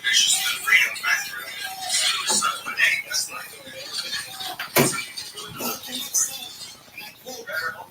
There's just the freedom factor.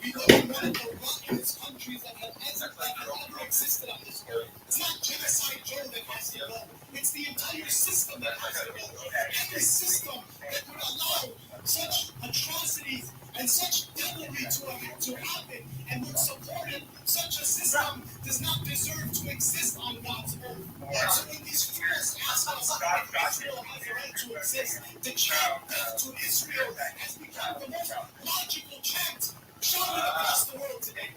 We live in one of the rockiest countries that ever existed on this earth. It's not genocide Joe that has to go. It's the entire system that has to go. And the system that would allow such atrocities and such devilry to happen and would support it, such a system does not deserve to exist on God's earth. And so when these fools ask us if Israel has a right to exist, the chant death to Israel has become the most logical chant shouted across the world today.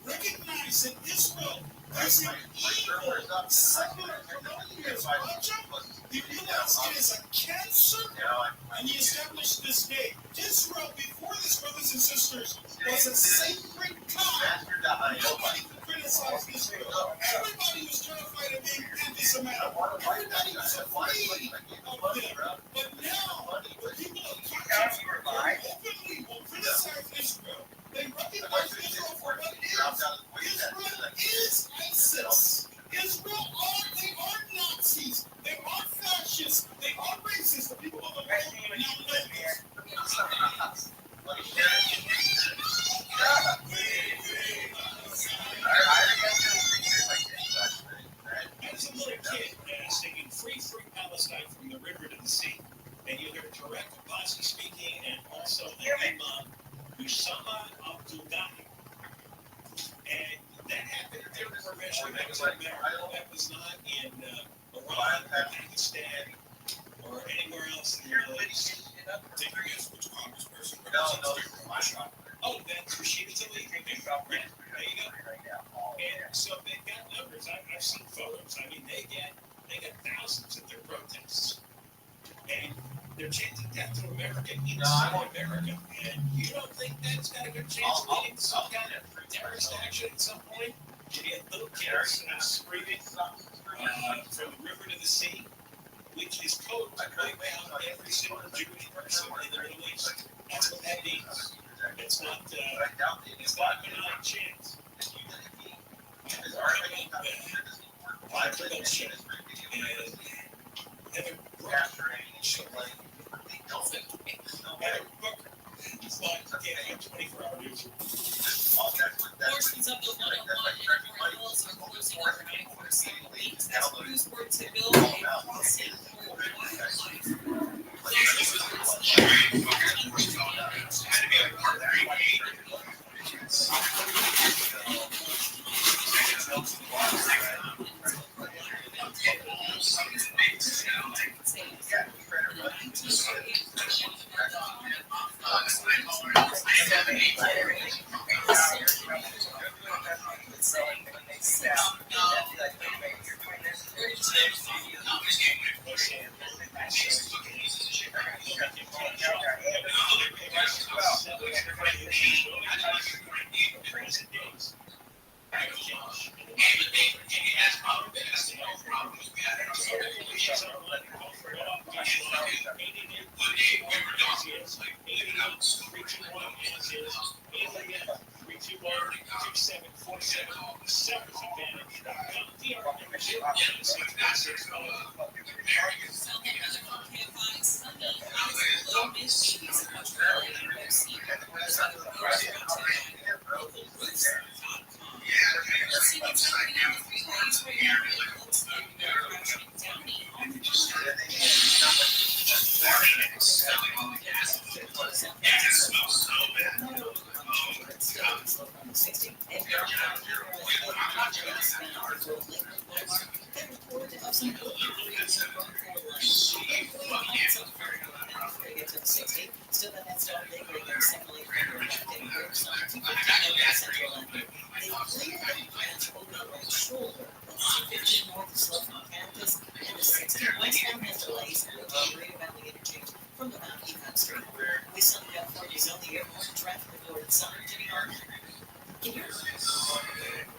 Recognize that Israel is an evil, secular, colonial project. He realized it is a cancer, and he established this day. Israel, before this, brothers and sisters, was a sacred cow. Nobody could criticize Israel. Everybody was terrified of being anti-Semitic. Everybody was afraid of them. But now, the people of Turkey openly will criticize Israel. They recognize Israel for what it is. Israel is ISIS. Israel they are Nazis. They are fascists. They are racist. The people of the world now know this. I was a little kid singing Free Palestine from the river to the sea. And you heard Tarek Abbasi speaking and also the Imam Usama Abdulghani. And that happened in Prevention. That was not in Iran, Pakistan, or anywhere else in the Middle East. Take a guess which congressperson No, represents my shot. Oh, that's Rashida Tlaib. There you go. And so they've got numbers. I've seen photos. I mean, they got thousands at their protests. And they're chanting death to America inside America. And you don't think that's got a good chance of leading to some kind of terrorist action at some point? You get little kids screaming from the river to the sea, which is code to wipe out every single Jewish person in the Middle East. That's what that means. It's not a benign chance. Michael Rothschild and Heather Rothschild. Heather Booker. It's like 24-hour news. Portions of the 101 and more hills are closing overnight for several weeks as crews work to build a crossing for wildlife.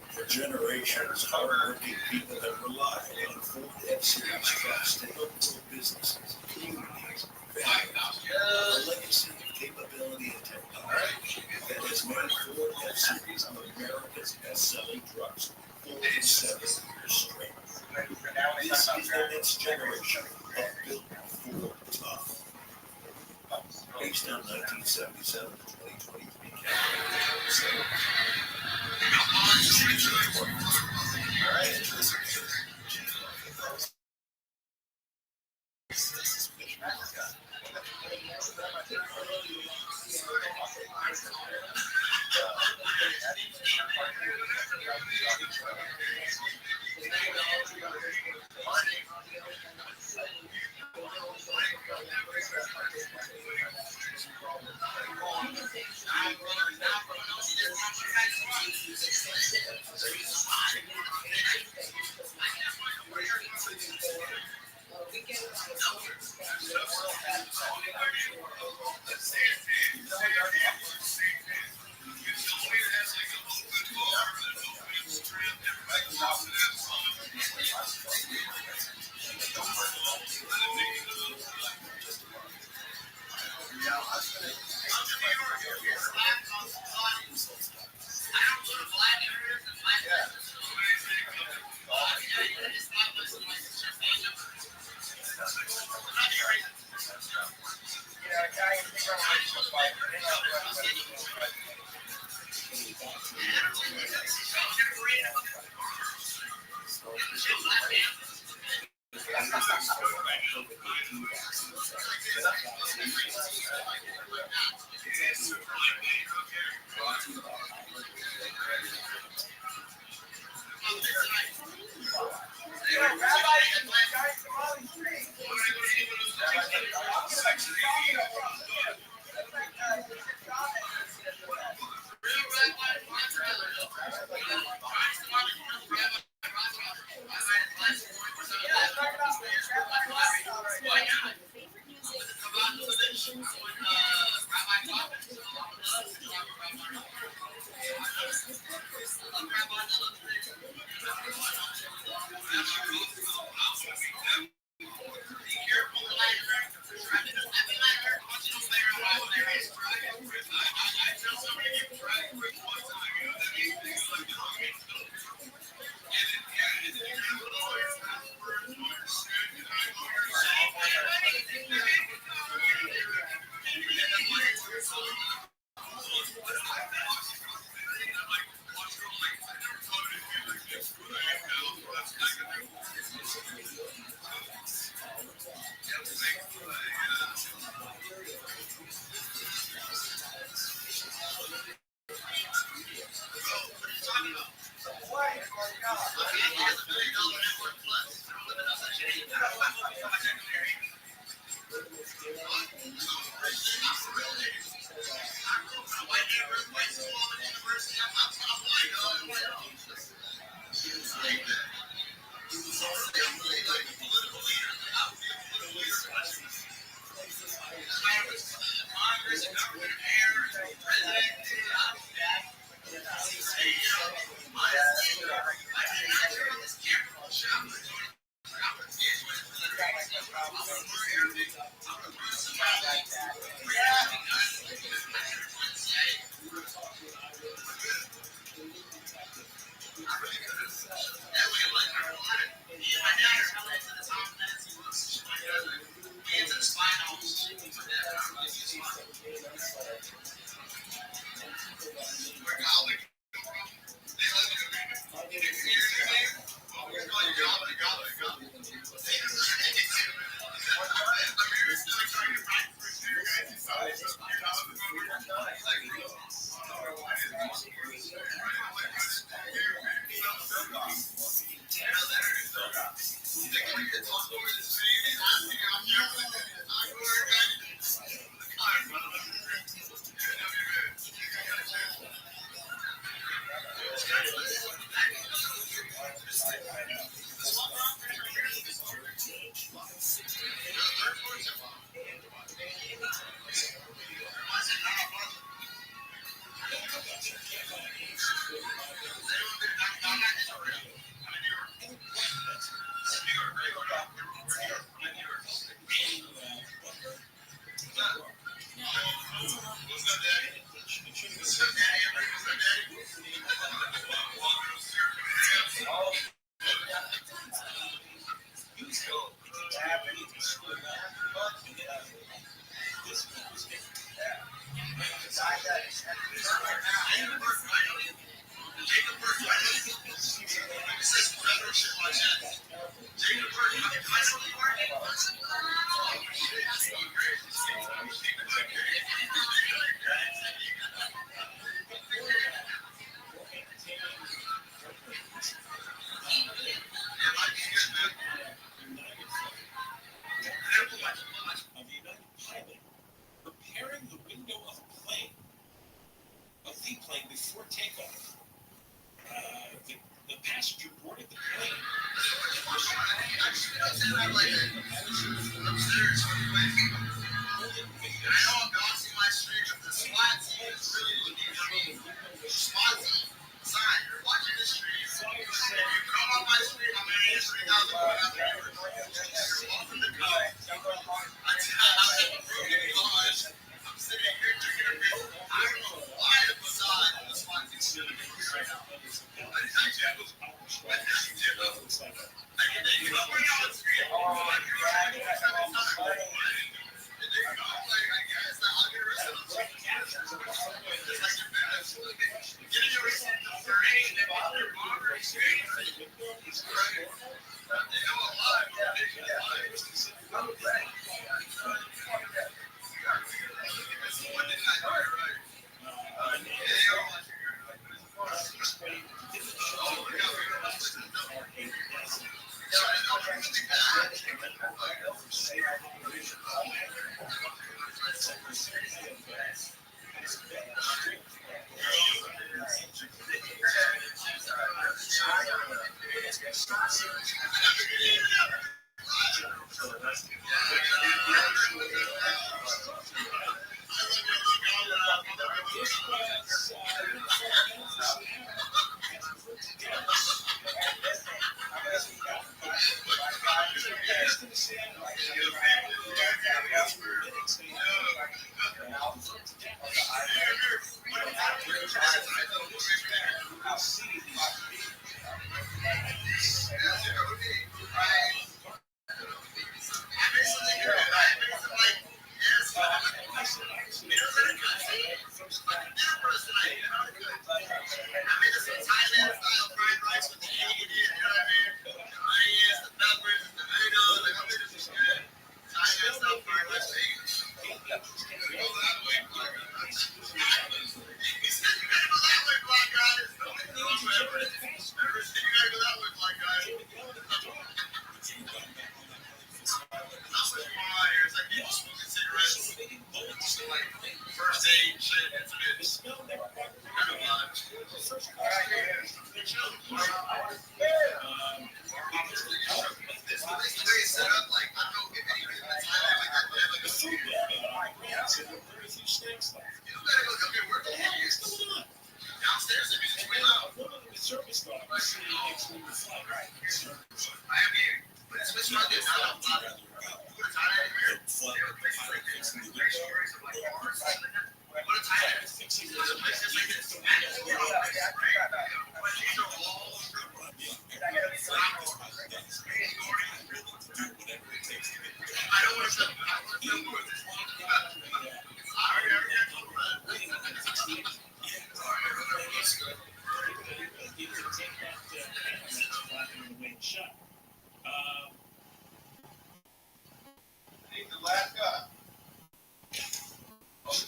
For generations, hardworking people have relied on Ford F-Series trucks to help grow businesses, communities, families. A legacy of capability and technology that has made Ford F-Series America's best-selling trucks 47 years straight. This is the next generation of built Ford tough. Based on 1977 to 2023 Rabbi, Preparing the window of a plane, before takeoff. The passenger boarded the plane. see where the best is. So I know where all this is. Shut.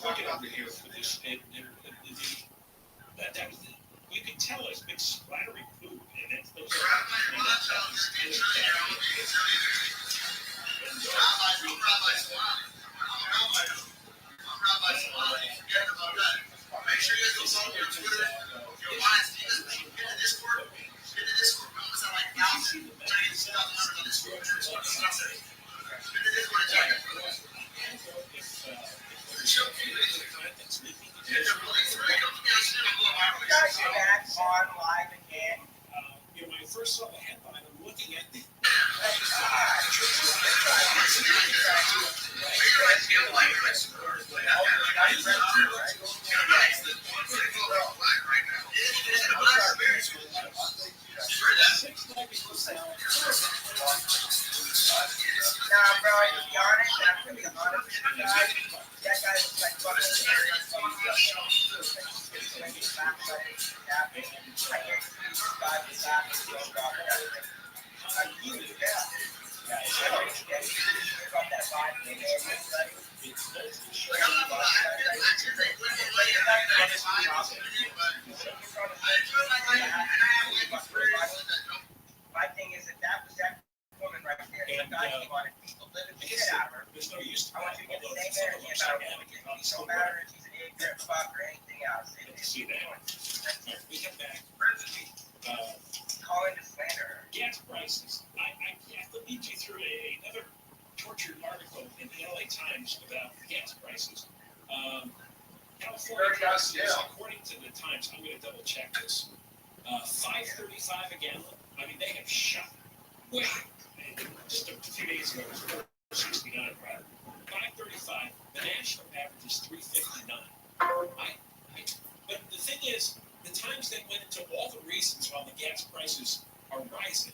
Looking over here for this, you can tell it's been splattery poop, and it's those. Make sure you guys go follow me on Twitter. Yo, Wise, do you guys think get in the Discord? Get in the Discord. We almost have like 1,000. Trying to get 2,000 members on Discord. Get in the Discord and check it. On live again. When I first saw the headline, I'm looking at the. Nah, bro, to be honest, I'm gonna be honest with you guys. That guy was like fucking serious. My thing is that was that woman right there. The guy came on and beat the living shit out of her. I want you to get the same energy about a woman. It don't matter if she's an ignorant fuck or anything else. See that? We come back. Calling to slander her. Gas prices. I have to lead you through another tortured article in the LA Times about gas prices. California prices, according to the Times, I'm going to double check this. $5.35 a gallon. I mean, they have shot way. Just a few days ago, it was $4.69, right? $5.35. The national average is $3.59. But the thing is, the Times then went into all the reasons why the gas prices are rising,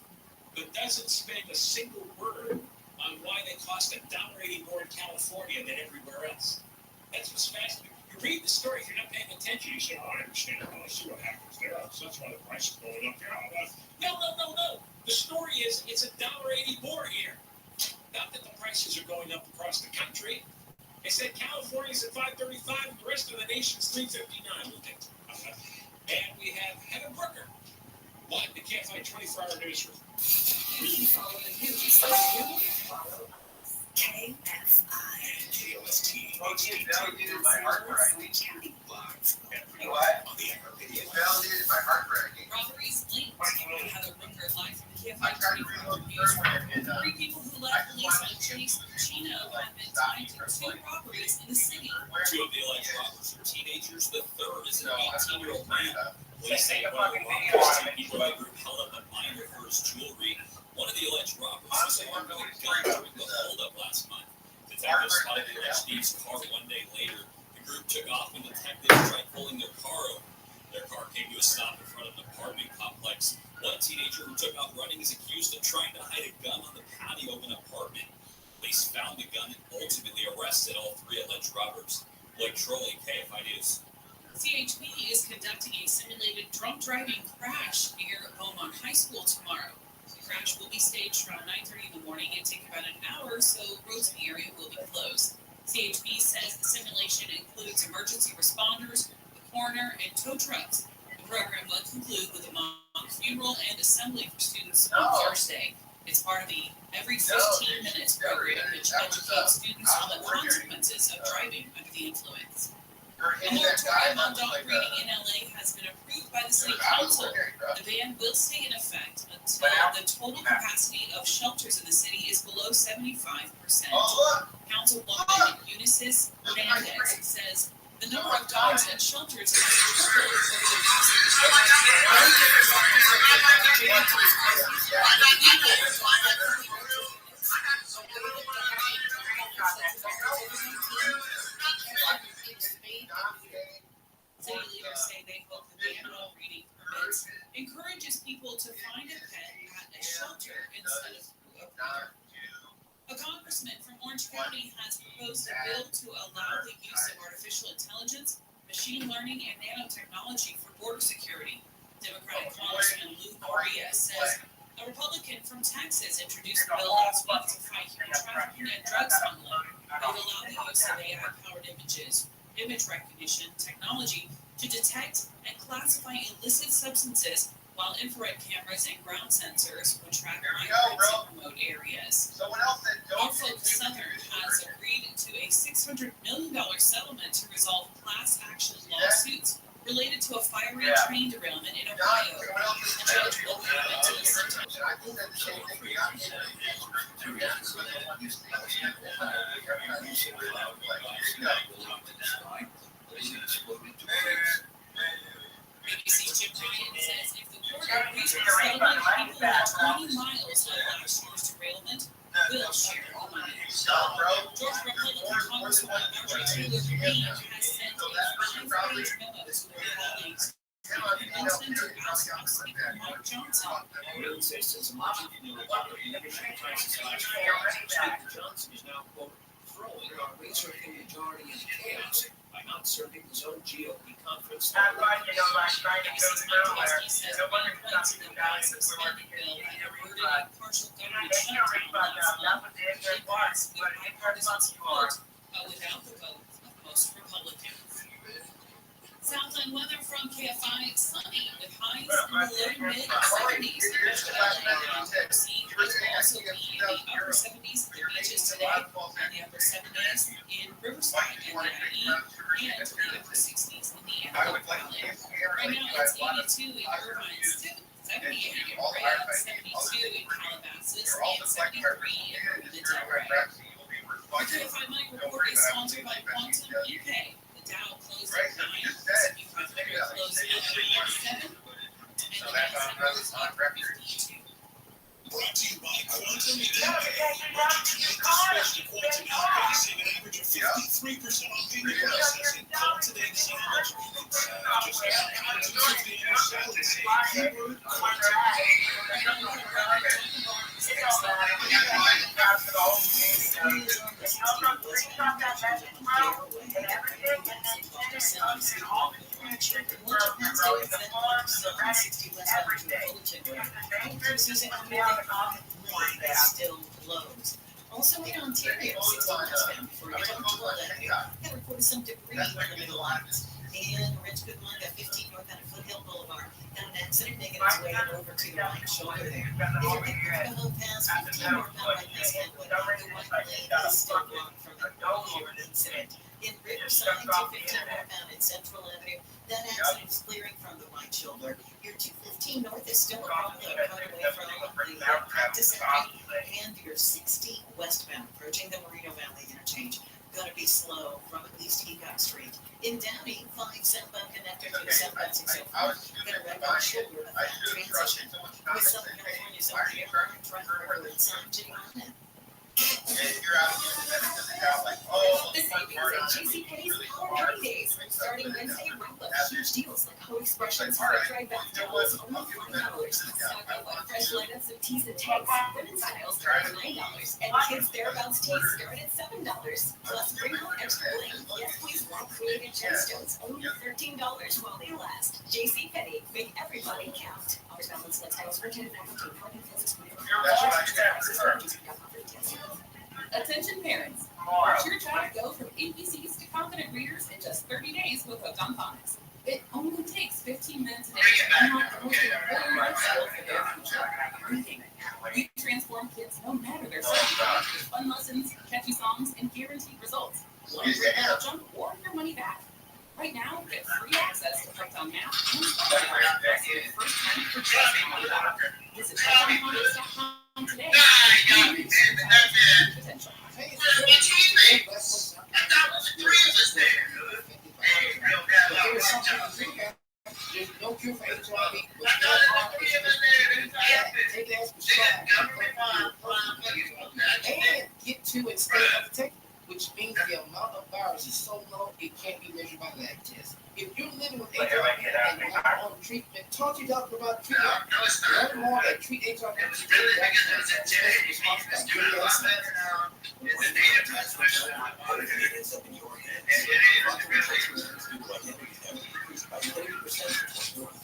but doesn't spend a single word on why they cost $1.80 more in California than everywhere else. That's what's fascinating. You read the story, if you're not paying attention, you say, oh, I understand. Well, let's see what happens there. So that's why the price is going up. No. The story is it's $1.80 more here. Not that the prices are going up across the country. They said California's at $5.35 and the rest of the nation's $3.59. And we have Heather Brooker, live the KFI 24-hour newsroom. We follow the news. You follow us. KFI. And KOST. Validated by heart writing. What? On the iHeartRadio. Validated by heart writing. Robberies linked to Heather Brooker live from the KFI 24-hour newsroom. 3 people who led police on Chase Chino have been tied to 2 robberies in the city. 2 of the alleged robbers are teenagers. The third is an 18-year-old man. Police say one of the robbers, 2 people in the group held up a minor for his jewelry. One of the alleged robbers was armed with a gun during the holdup last month. Detectives spotted the alleged thief's car one day later. The group took off when detectives tried pulling their car over. Their car came to a stop in front of an apartment complex. One teenager who took off running is accused of trying to hide a gun on the patio of an apartment. Police found the gun and ultimately arrested all 3 alleged robbers. Blake Trolley, KFI News. CHP is conducting a simulated drunk driving crash near Beaumont High School tomorrow. The crash will be staged around 9:30 in the morning and take about an hour, so roads in the area will be closed. CHP says the simulation includes emergency responders, the coroner, and tow trucks. The program will conclude with a mock funeral and assembly for students on Thursday. It's part of the Every 15 Minutes program, which educates students on the consequences of driving under the influence. A moratorium on dog breeding in LA has been approved by the city council. The ban will stay in effect until the total capacity of shelters in the city is below 75%. Councilwoman Eunice Hernandez says the number of dogs in shelters has tripled over the past Orange County has proposed a bill to allow the use of artificial intelligence, machine learning, and nanotechnology for border security. Democratic Congressman Lou Correa says a Republican from Texas introduced the bill last week to fight human trafficking and drug smuggling. It would allow the use of AI-powered image recognition technology to detect and classify illicit substances, while infrared cameras and ground sensors would track migrants in remote areas. Norfolk Southern has agreed to a $600 million settlement to resolve class action lawsuits related to a fiery train derailment in Ohio. The judge will commit to the sentence. BBC Jim Ryan says if the court agrees with the settlement, people within 20 miles of last year's derailment will share the money. Georgia Republican Congresswoman Marjorie Taylor Greene has sent a 5-page memo to her colleagues to convince them to oust Speaker Mike Johnson. Everyone says since emerging from the Republican leadership crisis last fall, Speaker Johnson is now, quote, throwing our researching majority into chaos by not serving his own GOP conference. ABC's Mike Gillespie says one point to the massive spending bill that averted a partial government shutdown last month should pass with bipartisan support, but without the vote of most Republicans. Southland weather from KFI, sunny with highs in the low mid 70s in West LA. Sea will also be in the upper 70s at the beaches today, and the upper 70s in Riverside and the IE, and the upper 60s in the Antelope Valley. Right now it's 82 in Irvine, 78 in Brea, 72 in Calabasas, and 73 in Mid-Delray. The KFI Money Report is sponsored by Quantum UK. Dow closed at 9, S&P 500 closed at 7, and the Nasdaq closed at 52. Brought to you by Quantum UK. Switch to Quantum UK, save an average of 53% on payment processing. Call today to see how much you can save. Just add Quantum 50 in your salad save. Keyword Quantum. Still blows. Also in Ontario, 6 miles down before you come to 11. Got reported some debris in the middle islands. And Richmond line got 15 north out of Foothill Boulevard. Got an accident making its way over to the right shoulder there. If you're getting Riverhill Pass, 15 northbound right this Headwood. The white lane is still blocked from an earlier incident. In Riverside, 215 northbound in Central Avenue. That accident is clearing from the right shoulder. Your 215 north is still a problem coming away from the practice area, and your 60 westbound approaching the Moreno Valley interchange. Going to be slow from at least Eacock Street. In Downey, 5 southbound connector to southbound 604. Going to wreck on shoulder of that transition. With Southern California's own airport, Front River, and San Giovanni. This evening at JCPenney's Holiday Days. Starting Wednesday, wrap up huge deals like Home Expressions hard-dry bath towels, only $4. Stock up on fresh lineups of tees and tanks. Women's styles start at $9, and kids' thereabouts tees start at $7. Plus, bring home extra bling. Yes, please, created gemstones, only $13 while they last. JCPenney, make everybody count. Offers balance select styles for 10 Attention parents, watch your child go from ABCs to confident readers in just 30 days with Hooked on Phonics. It only takes 15 minutes a day to unlock the most important life skill for their future. Reading. We transform kids no matter their size with fun lessons, catchy songs, and guaranteed results. Want to break out junk or your money back? Right now, get free access to Hooked on Math and Spelling for the first time for just $1. Visit hookedonphonics.com today. Potential. There's no cure for HIV, but take that and get to and stay protected, which means the amount of virus is so low it can't be measured by lab tests. If you're living with HIV and you're not on treatment, talk to your doctor about treatment. Learn more at treathiv.com. Hopefully it ends up in your hands. Fraudulent tax returns due to identity theft increased by 30% in 2023.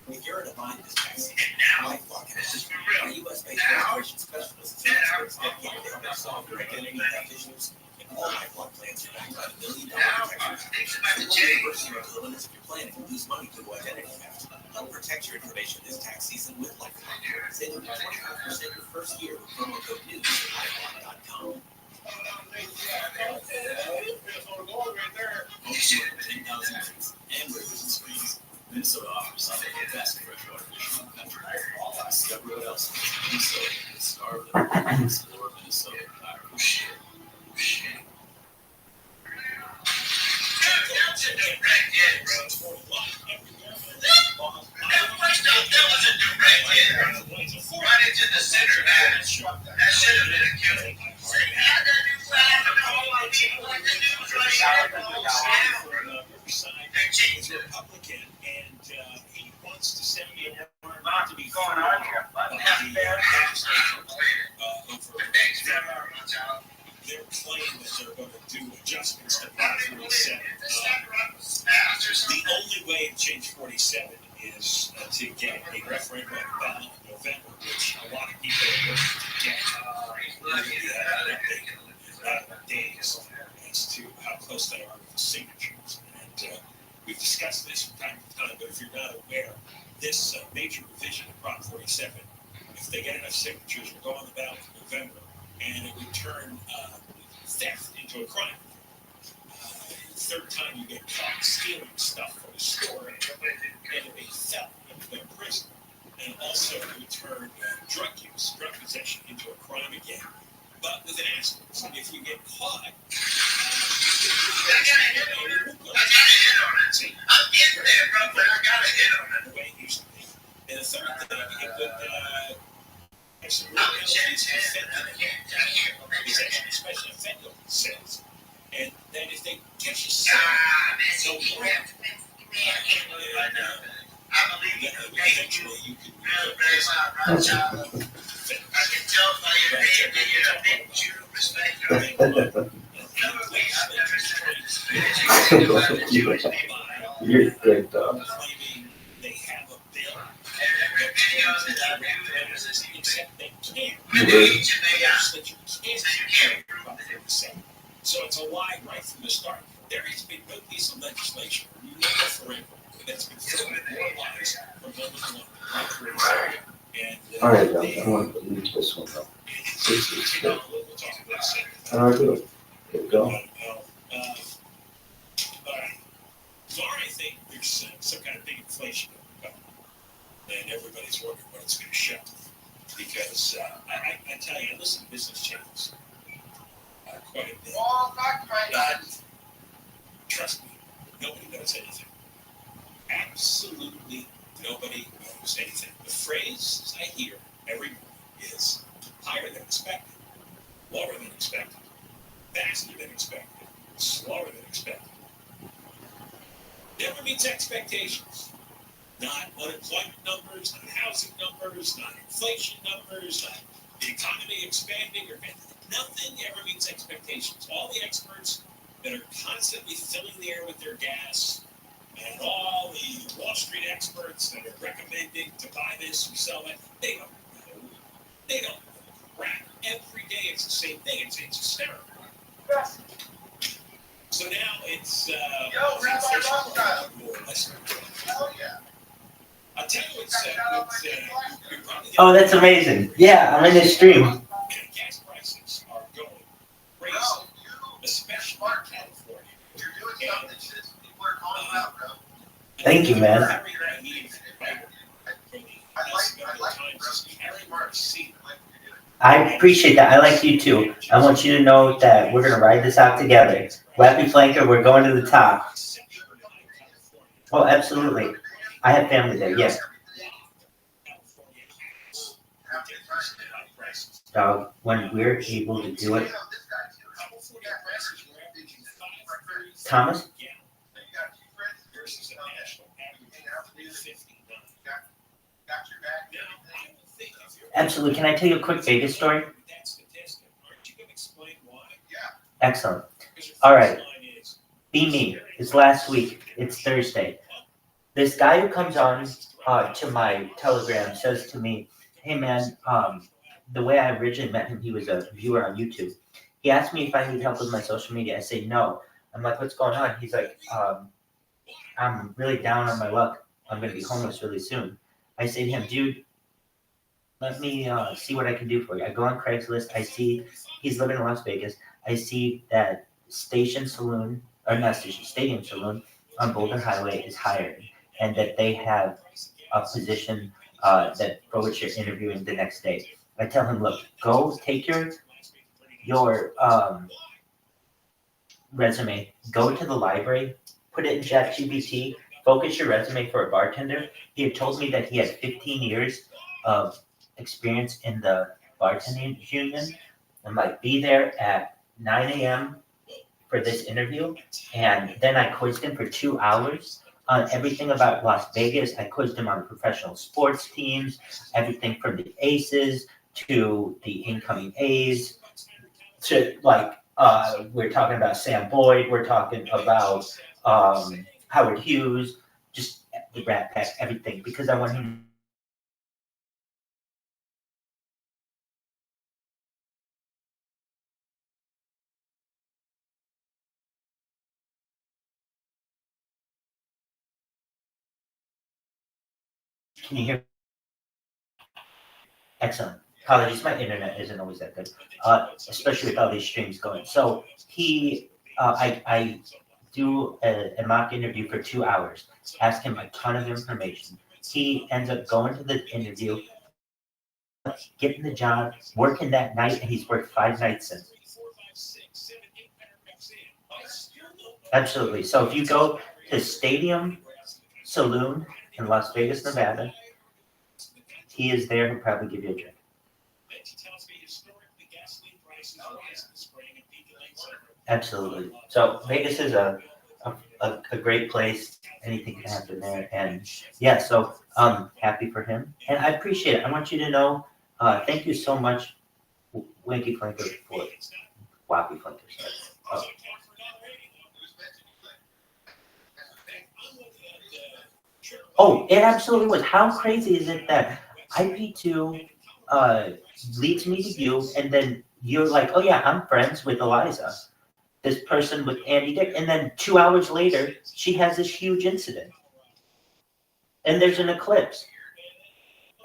If you're in a bind this tax season, LifeLock has our U.S.-based restoration specialists and experts dedicated to helping solve your identity theft issues. And all LifeLock plans are backed by the $1 million protection. We'll reimburse you the limits if you're planning to lose money due to identity theft. Help protect your information this tax season with LifeLock. Save up to 25% your first year with promo code NEWS at LifeLock.com. Most more than 10,000 trees and rivers and springs. Minnesota offers some of the best freshwater fishing in the country. Discover what else is in Minnesota. The star of the Explore Minnesota. Right into the center match. That should have been a killing. He's a Republican, and he wants to send me a warrant not to be going on here. They're claiming that they're going to do adjustments to Prop 47. The only way to change 47 is to get a referendum ballot in November, which a lot of people are working to get. We're going to have days as to how close they are with the signatures. And we've discussed this from time to time, but if you're not aware, this major revision of Prop 47, if they get enough signatures, will go on the ballot in November, and it would turn theft into a crime. Third time you get caught stealing stuff from a store, and a felon in prison. And also it would turn drug possession into a crime again, but with an asterisk. If you get caught, I got a hit on it. I'm getting there, bro, but I got a hit on it. The way it used to be. And the third thing, it would actually possession, especially fentanyl sales. And then if they catch you selling, so eventually you can I can tell by your name that you're a big Jew, respect your You're good, dog. they have a bill. Except they can't. So it's a lie right from the start. There has been no piece of legislation, you know, forever, that's been filled with more lies from number one. And All right, guys, I want to leave this one up. This is good. How do I do it? Here we go. All right. So I think there's some kind of big inflation coming, and everybody's wondering when it's going to show. Because I tell you, I listen to business channels quite a bit. But trust me, nobody knows anything. Absolutely nobody knows anything. The phrase I hear every morning is higher than expected, lower than expected, faster than expected, slower than expected. Never meets expectations. Not unemployment numbers, not housing numbers, not inflation numbers, not the economy expanding, or nothing ever meets expectations. All the experts that are constantly filling the air with their gas, and all the Wall Street experts that are recommending to buy this or sell that, they don't know. They don't know crap. Every day it's the same thing. It's hysterical. So now it's Rabbi Rothschild. Hell yeah. I'll tell you what's you're probably Oh, that's amazing. Yeah, I'm in this stream. gas prices are going crazy, especially in California. You're doing something that people are calling out, bro. Thank you, man. I I appreciate that. I like you too. I want you to know that we're gonna ride this out together. Happy Flanker, we're going to the top. Oh, absolutely. I have family there, yes. Dog, when we're able to do it. Thomas? Absolutely. Can I tell you a quick Vegas story? Excellent. All right. Be me. It's last week. It's Thursday. This guy who comes on to my Telegram says to me, "Hey man, the way I originally met him, he was a viewer on YouTube. He asked me if I need help with my social media. I say no. I'm like, what's going on? He's like, I'm really down on my luck. I'm going to be homeless really soon. I say to him, dude, let me see what I can do for you. I go on Craigslist. I see he's living in Las Vegas. I see that Stadium Saloon on Boulder Highway is hiring, and that they have a position that for which you're interviewing the next day. I tell him, look, go take your resume, go to the library, put it in ChatGPT, focus your resume for a bartender. He had told me that he had 15 years of experience in the bartending union. I'm like, be there at 9 a.m. for this interview. And then I quizzed him for 2 hours on everything about Las Vegas. I quizzed him on professional sports teams, everything from the Aces to the incoming A's to we're talking about Sam Boyd, we're talking about Howard Hughes, just the Rat Pack, everything, because I want him. Can you hear? Excellent. Apologies, my internet isn't always that good, especially with all these streams going. So I do a mock interview for 2 hours, ask him a ton of information. He ends up going to the interview, getting the job, working that night, and he's worked 5 nights since. Absolutely. So if you go to Stadium Saloon in Las Vegas, Nevada, he is there. He'll probably give you a drink. Absolutely. So Vegas is a great place. Anything can happen there. And yeah, so happy for him. And I appreciate it. I want you to know, thank you so much, Winky Flanker, for Wappy Flanker. Oh, it absolutely was. How crazy is it that IP2 leads me to you, and then you're like, oh yeah, I'm friends with Eliza, this person with Andy Dick, and then 2 hours later, she has this huge incident. And there's an eclipse.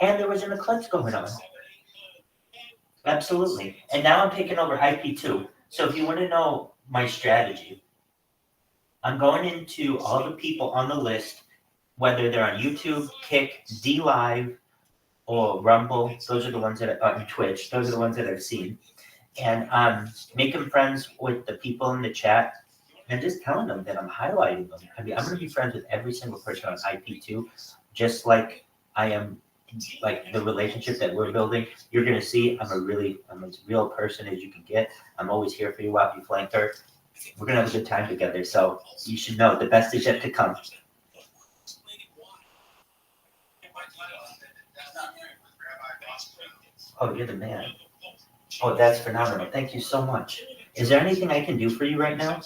And there was an eclipse going on. Absolutely. And now I'm taking over IP2. So if you want to know my strategy, I'm going into all the people on the list, whether they're on YouTube, Kick, D Live, or Rumble. Those are the ones that are on Twitch. Those are the ones that I've seen. And making friends with the people in the chat and just telling them that I'm highlighting them. I mean, I'm going to be friends with every single person on IP2, just like I am, like the relationship that we're building. You're going to see I'm as real person as you can get. I'm always here for you, Wappy Flanker. We're going to have a good time together. So you should know the best is yet to come. Oh, you're the man. Oh, that's phenomenal. Thank you so much. Is there anything I can do for you right now?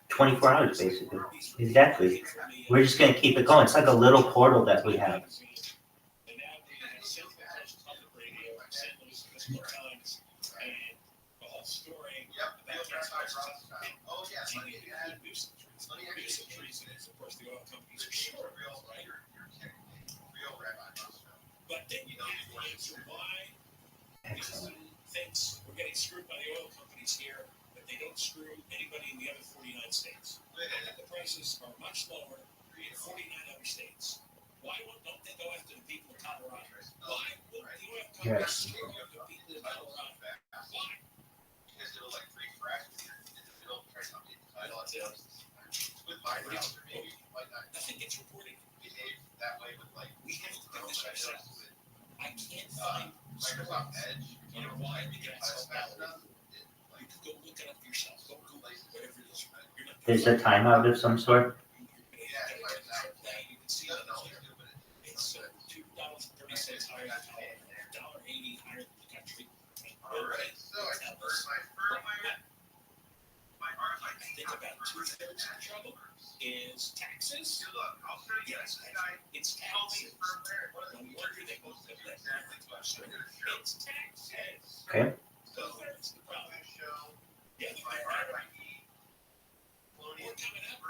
"24 hours, basically." Exactly. We're just going to keep it going. It's like a little portal that we have. But then you know the answer why thinks we're getting screwed by the oil companies here, but they don't screw anybody in the other 49 states. The prices are much lower in 49 other states. Why don't they go after the people of Colorado? Why wouldn't the oil companies screw the people of Colorado? Why? Because it'll like free fresh. It'll try something. With nothing gets reported. Behave that way with like we have to do this ourselves. I can't find Microsoft Edge. You know why? Because Go look it up yourself. Go Google whatever it is. You're not There's a timeout of some sort. you can see that it's $2.30 higher than $1.80 higher than the country. All right. So I can first my I think about 2/3 of the trouble is taxes. look, I'll show you Yes, guys. it's taxes. No wonder they won't put that It's taxes. Okay. So that's the problem. Show Yeah, my RFID. we're coming up.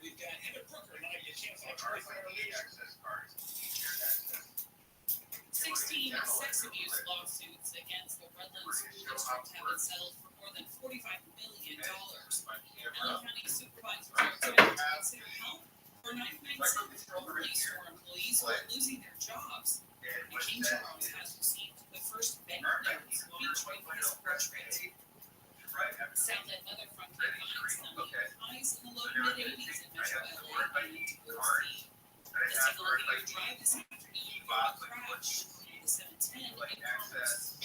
We've got Emmett Brooker and I. You can't find RFID access cards. Featured access. 16 sex abuse lawsuits against the Redlands School District have been settled for more than $45 million. LA County Supervisor today consider help for 997 police or employees who are losing their jobs. And King Charles has received the first bank notes featuring his portrait. Southland Weatherfront finds some highs in the low to mid-80s in Metro LA and OC. Let's take a look at your drive this afternoon. Crash. The 710 in Commerce.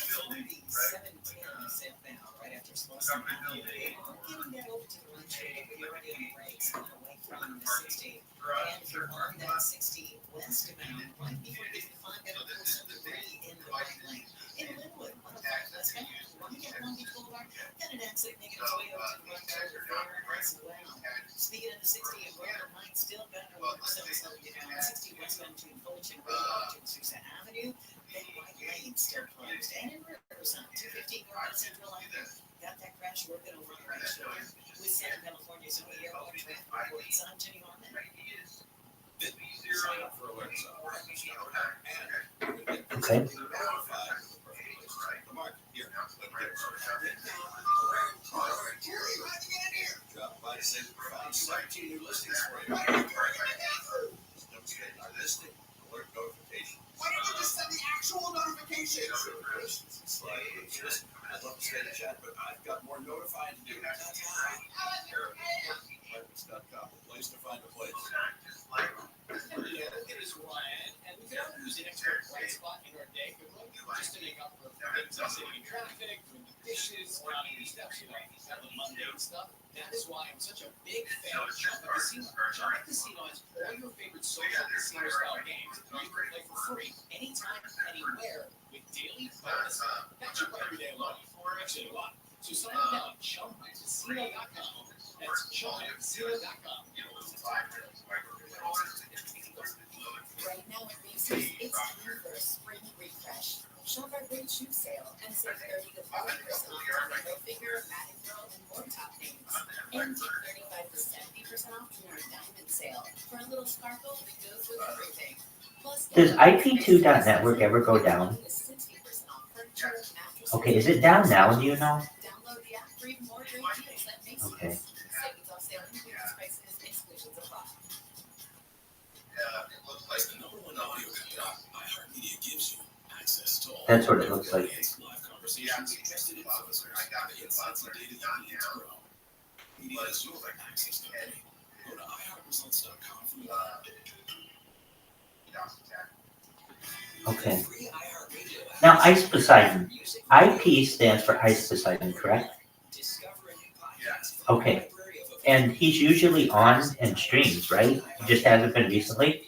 Building 710 southbound right after Slauson. Getting that over to the lunch area, you're already on the brakes, and away from the 60. And if you're on that 60 westbound, right before you get to 5, got to pull some debris in the right lane. In Linwood, 105 westbound, running at Long Beach Boulevard, got an exit making its way over to the right side of the fire as well. Speaking of the 60 in Northern Heights, still got no work, so slowing you down. 60 westbound between Fullerton Road and Sousa Avenue. That right lane still closed. And in Riverside, 215 North Central Avenue. Got that crash working over on the right shoulder. With Southern California's only airport traffic reports on Jenny Harmon. Sign up for alerts on our Okay. Drop by to say we found 17 new listings for you. Our listing alert notification. Why didn't you just send the actual notification? I'd love to stay in chat, but I've got more notifying to do. Apartments.com, the place to find a place. It is Ryan, and we could all use an extra bright spot in our day, just to make up for things like sitting in traffic, doing the dishes, counting your steps, all the mundane stuff. That is why I'm such a big fan of Jump Casino. Jump Casino has all your favorite social casino-style games that you can play for free, anytime, anywhere, with daily bonuses. That's your everyday life, or actually a lot. So sign up now at jumpcasino.com. That's jumpcasino.com. Right now at Macy's, it's time for a spring refresh. Shop our great shoe sale and save 30 to 40% off on Hilfiger, Madden Girl, and more top names. And take 35 to 70% off during our diamond sale for a little sparkle that goes with everything. Plus, Does IP2.network ever go down? 60% off furniture, mattresses. Okay, is it down now? Do you know? Download the app for even more great deals at Macy's. Okay. Savings off sale includes prices, exclusions apply. It looks like The number one audio company iHeartMedia gives you access to all. That's what it looks like. Live conversations, trusted influencers, and the insights and data you need to grow. Media is your access company. Go to iHeartResults.com for more. Okay. Now, Ice Poseidon. IP stands for Ice Poseidon, correct? Okay. And he's usually on and streams, right? He just hasn't been recently?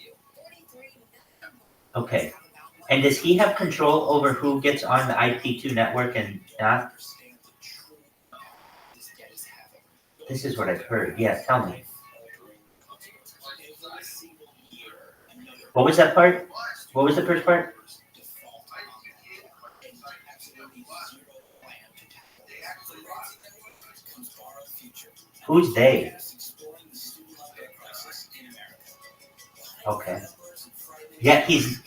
Okay. And does he have control over who gets on the IP2 network and not? This is what I've heard. Yeah, tell me. What was that part? What was the first part? Who's they? Okay. Yet he's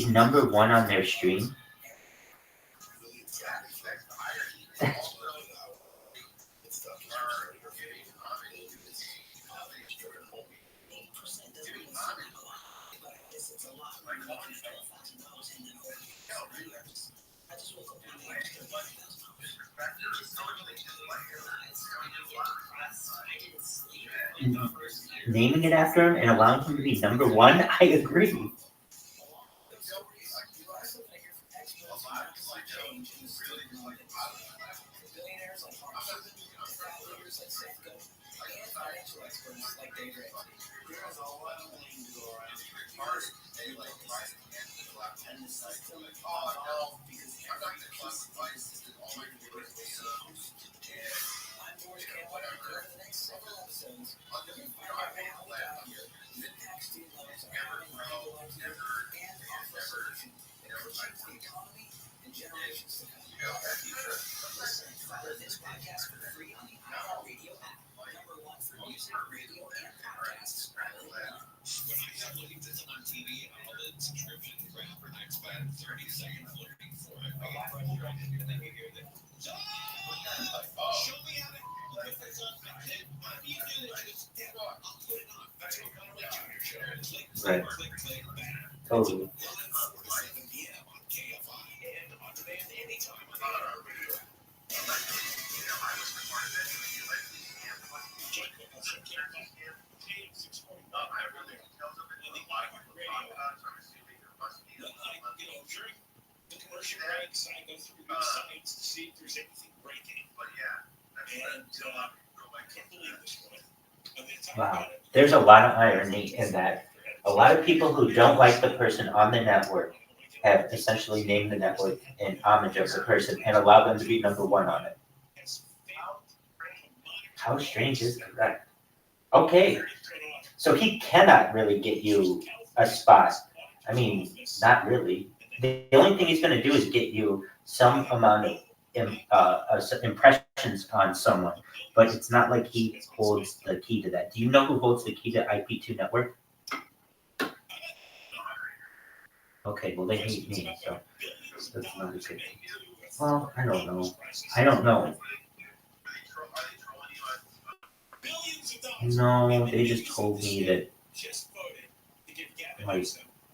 number one on their stream. Naming it after him and allowing him to be number one, I agree. experts like Safeco and financial experts like Dave Ramsey. Here's a lot of things to go around. First, they like and the system because every plus device is already I'm George Campbell, and over the next several episodes, you're going to find out how the tax student loans are having a legal idea and offer a solution that will change the economy and generations to come. Listen, follow this podcast for free on the iHeartRadio app. #1 for music, radio, and podcasts. When I start looking at this on TV, all the subscription crap, I spend 30 seconds looking for it. And then you hear that, show me how to put this on my kid. How do you do that? Just, I'll put it on. That's what I'm going to do your show. Right. Click, Totally. 7 p.m. on KFI and on demand anytime on the iHeartRadio app. Check it out. AM 640. I really on the iHeartRadio app. During the commercial breaks, I go through the sites to see if there's anything breaking. And I can't believe this one. Wow. There's a lot of irony in that. A lot of people who don't like the person on the network have essentially named the network in homage of the person and allow them to be #1 on it. How strange is that? Okay. So he cannot really get you a spot. I mean, not really. The only thing he's going to do is get you some amount of impressions on someone, but it's not like he holds the key to that. Do you know who holds the key to IP2 network? Okay, well, they hate me, so that's not a good thing. Well, I don't know. No, they just told me that, like,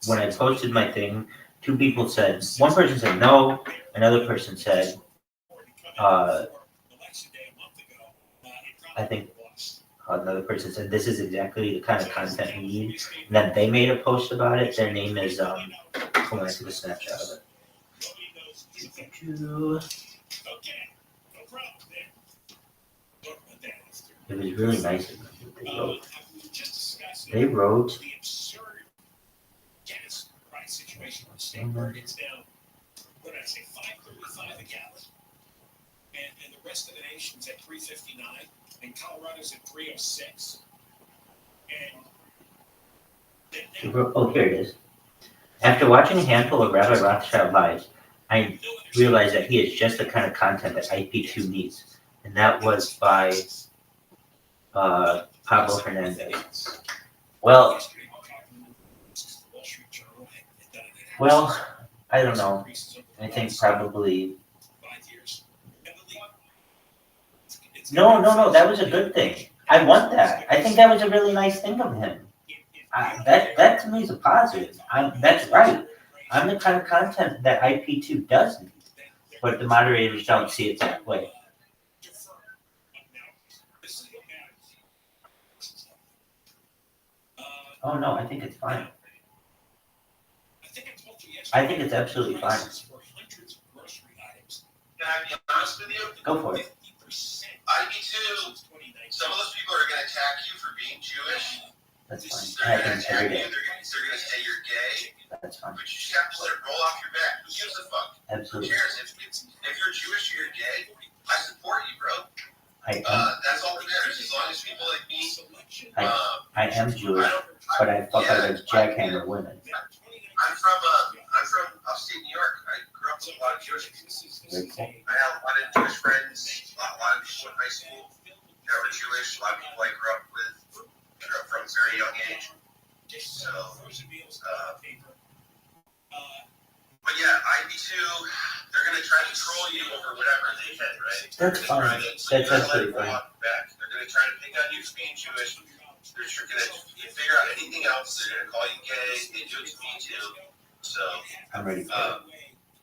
when I posted my thing, 2 people said, one person said no, another person said, I think another person said, this is exactly the kind of content we need. And then they made a post about it. Their name is, hold on, I took a snapshot of it. It was really nice of them that they wrote. They wrote, situation on Stanford, it's down, what did I say, $5.35 a gallon. And the rest of the nation's at $3.59, and Colorado's at $3.06. And oh, here it is. After watching a handful of Rabbi Rothschild lives, I realized that he is just the kind of content that IP2 needs. And that was by Pablo Hernandez. Well, I don't know. I think probably. No. That was a good thing. I want that. I think that was a really nice thing of him. That to me is a positive. That's right. I'm the kind of content that IP2 does need, but the moderators don't see it that way. Oh no, I think it's fine. I think it's absolutely fine. Can I be honest with you? Go for it. IP2, some of those people are going to attack you for being Jewish. That's fine. They're going to attack you. They're going to say you're gay. That's fine. But you just have to let it roll off your back. Who gives a fuck? Absolutely. Who cares? If you're Jewish or you're gay, I support you, bro. That's all that matters. As long as people like me. I am Jewish, but I fuck out of jackhammer women. I'm from upstate New York. I grew up with a lot of Jewish people. I have a lot of Jewish friends. A lot of people in high school that were Jewish. A lot of people I grew up with from a very young age. So, but yeah, IP2, they're going to try to troll you over whatever they can, right? That's fine. That's absolutely fine. They're going to try to pick on you for being Jewish. They're going to figure out anything else. They're going to call you gay. They do it to me too. So I'm ready for it.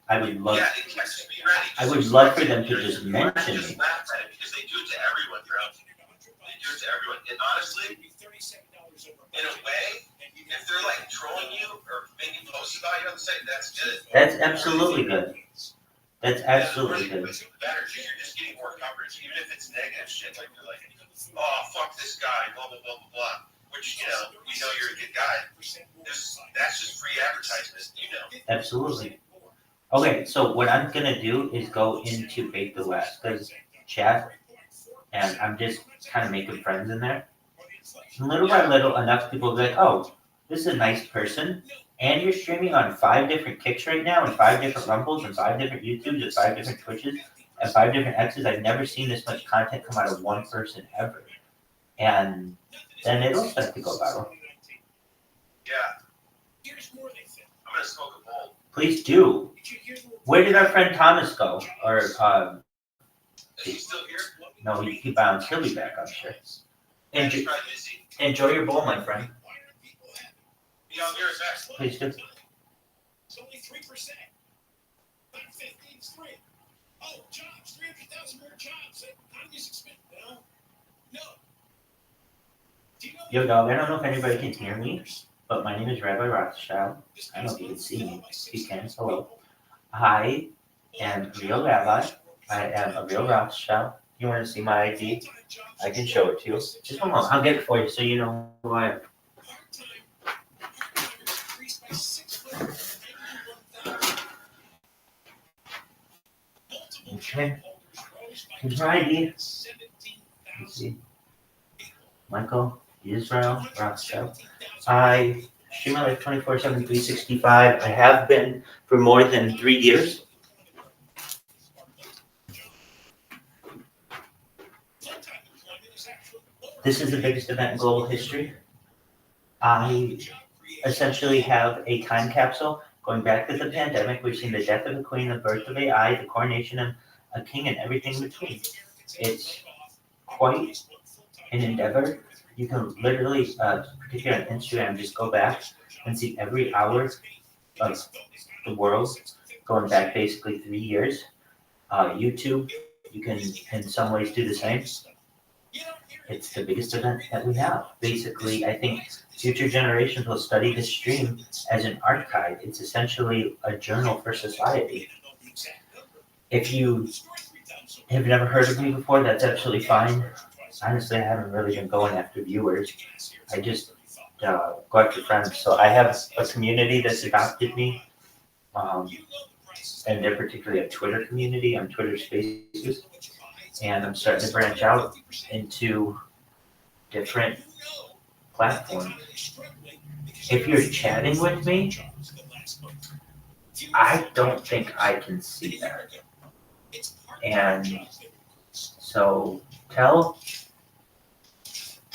I would love. Yeah, just be ready. I would love for them to just mention Just me. laugh at it because they do it to everyone, bro. They do it to everyone. And honestly, in a way, if they're like trolling you or making posts about you on the site, that's good. That's absolutely good. That's absolutely good. What's better is you're just getting more coverage, even if it's negative shit, like you're like, oh, fuck this guy, blah, blah, blah, blah, blah. Which, you know, we know you're a good guy. That's just free advertisement, you know. Absolutely. Okay, so what I'm gonna do is go into Bake Alaska's chat, and I'm just kind of making friends in there. And little by little, enough people will be like, oh, this is a nice person, and you're streaming on 5 different Kicks right now, and 5 different Rumbles, and 5 different YouTubes, and 5 different Twitches, and 5 different X's. I've never seen this much content come out of one person ever. And then it'll start to go viral. Yeah. I'm gonna smoke a bowl. Please do. Where did our friend Thomas go? Or Is he still here? no, he bounced. He'll be back, I'm sure. He's probably busy. Enjoy your bowl, my friend. Yeah, I'll be right back. Please do. It's only 3%. Not 15, it's 3. Oh, jobs, 300,000 more jobs. Economy's expensive. No. Do you know Yo, dog, I don't know if anybody can hear me, but my name is Rabbi Rothschild. I don't know if you can see me. You can. Hello. I am a real rabbi. I am a real Rothschild. You want to see my ID? I can show it to you. Just one moment. I'll get it for you so you know who I am. Okay. Here's my ID. Let's see. Michael Israel Rothschild. I stream my life 24/7, 365. I have been for more than 3 years. This is the biggest event in global history. I essentially have a time capsule going back to the pandemic. We've seen the death of a queen, the birth of AI, the coronation of a king, and everything in between. It's quite an endeavor. You can literally, particularly on Instagram, just go back and see every hour of the world, going back basically 3 years. YouTube, you can in some ways do the same. It's the biggest event that we have. Basically, I think future generations will study this stream as an archive. It's essentially a journal for society. If you have never heard of me before, that's absolutely fine. Honestly, I haven't really been going after viewers. I just go after friends. So I have a community that's adopted me. And they're particularly a Twitter community on Twitter Spaces. And I'm starting to branch out into different platforms. If you're chatting with me, I don't think I can see that. And so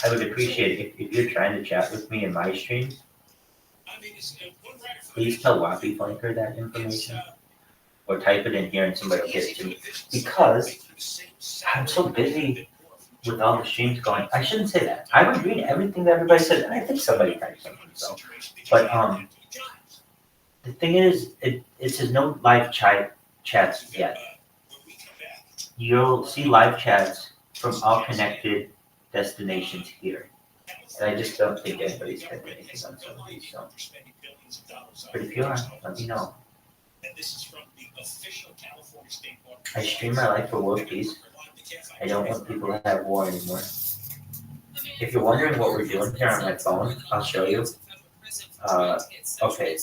I would appreciate it if you're trying to chat with me in my stream, please tell Wappy Flanker that information. Or type it in here and somebody will get it to me. Because I'm so busy with all the streams going. I shouldn't say that. I would read everything that everybody says, and I think somebody typed something. So, but the thing is, it says no live chats yet. You'll see live chats from all connected destinations here. And I just don't think anybody's typed anything on some of these. So. But if you are, let me know. I stream my life for world peace. I don't want people to have war anymore. If you're wondering what we're doing here on my phone, I'll show you. Okay.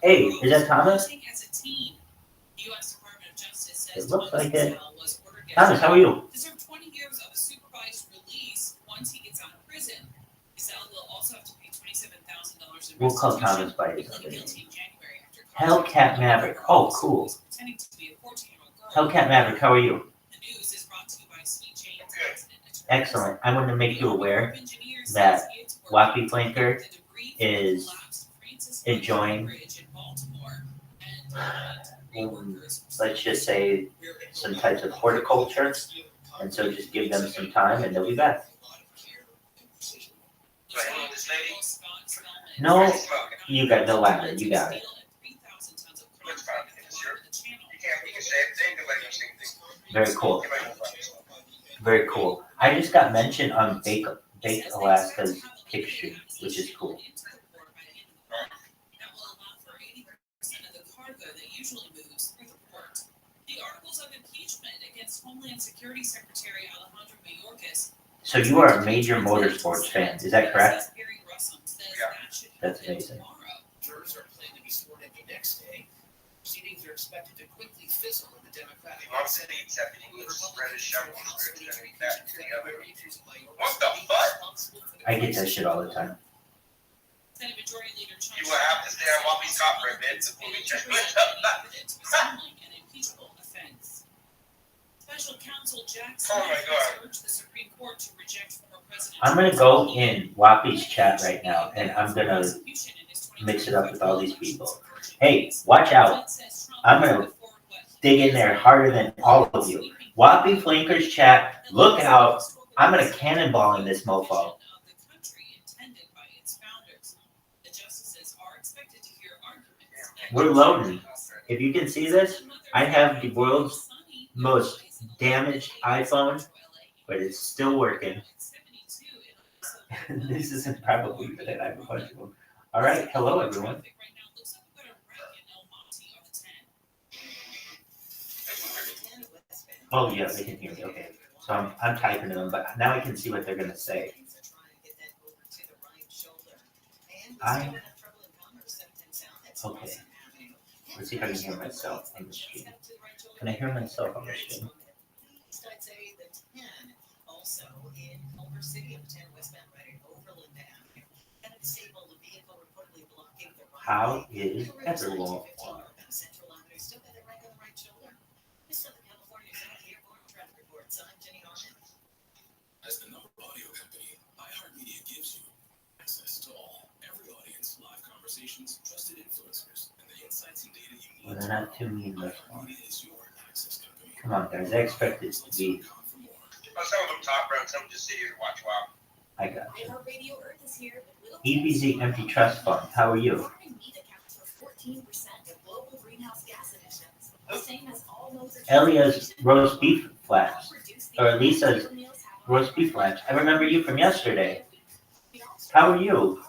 Hey, is that Thomas? It looks like it. Thomas, how are you? We'll call Thomas by his other name. Hellcat Maverick. Oh, cool. Hellcat Maverick, how are you? Excellent. I want to make you aware that Wappy Flanker is enjoying, let's just say, some types of horticulture. And so just give them some time and they'll be back. No, you got the ladder. You got it. Very cool. Very cool. I just got mentioned on Bake Alaska's kick stream, which is cool. against Homeland Security Secretary Alejandro Mayorkas. So you are a major motorsports fan, is that correct? Barry Russell says Yeah. that should That's happen amazing. tomorrow. Jurors are planned to be sworn in the next day. Proceedings are expected to quickly fizzle in the Democratic One city accepted English spread a shovel House and committee sending back to the other. What What the fuck? I get that shit all the time. Senate Majority Leader Chuck You will have to stay on Wappy's top for a bit before we just went up. Assembling an impeachable offense. Special Counsel Jack Oh my Smith God. has urged the Supreme Court to reject former President I'm gonna Trump's go in Wappy's chat right now, and I'm gonna mix it up with all these people. Hey, watch out. I'm gonna dig in there harder than all of you. Wappy Flankers chat, look out. I'm gonna cannonball in this mofo. We're loading. If you can see this, I have the world's most damaged iPhone, but it's still working. This isn't probably good. I have a bunch of them. All right, hello everyone. Oh yeah, they can hear me. Okay, so I'm typing to them, but now I can see what they're gonna say. Okay. Let's see if I can hear myself on the stream. Can I hear myself on the stream? I'd say the 10, also in Culver City of 10 westbound right at Overland Avenue. And a disabled vehicle reportedly blocking the right How lane. is everyone? Central Avenue, still got the wreck on the right shoulder. This Southern California County Airport traffic reports. I'm Jenny Harmon. As the number audio company, iHeartMedia gives you access to all, every audience, live conversations, trusted influencers, and the insights and data you need. Well, they're not too mean this one. iHeartMedia is your access company. Come on, guys. I expect it to be. Oh, some of them talk around, some just sit here and watch WoW. I got you. iHeartRadio Earth is here with little EBZ Empty Trust Fund. How are you? Farming meat accounts for 14% of global greenhouse gas emissions, the same as all modes of Elia's roast beef flaps, or Lisa's roast beef flaps. I remember you from yesterday. How are you?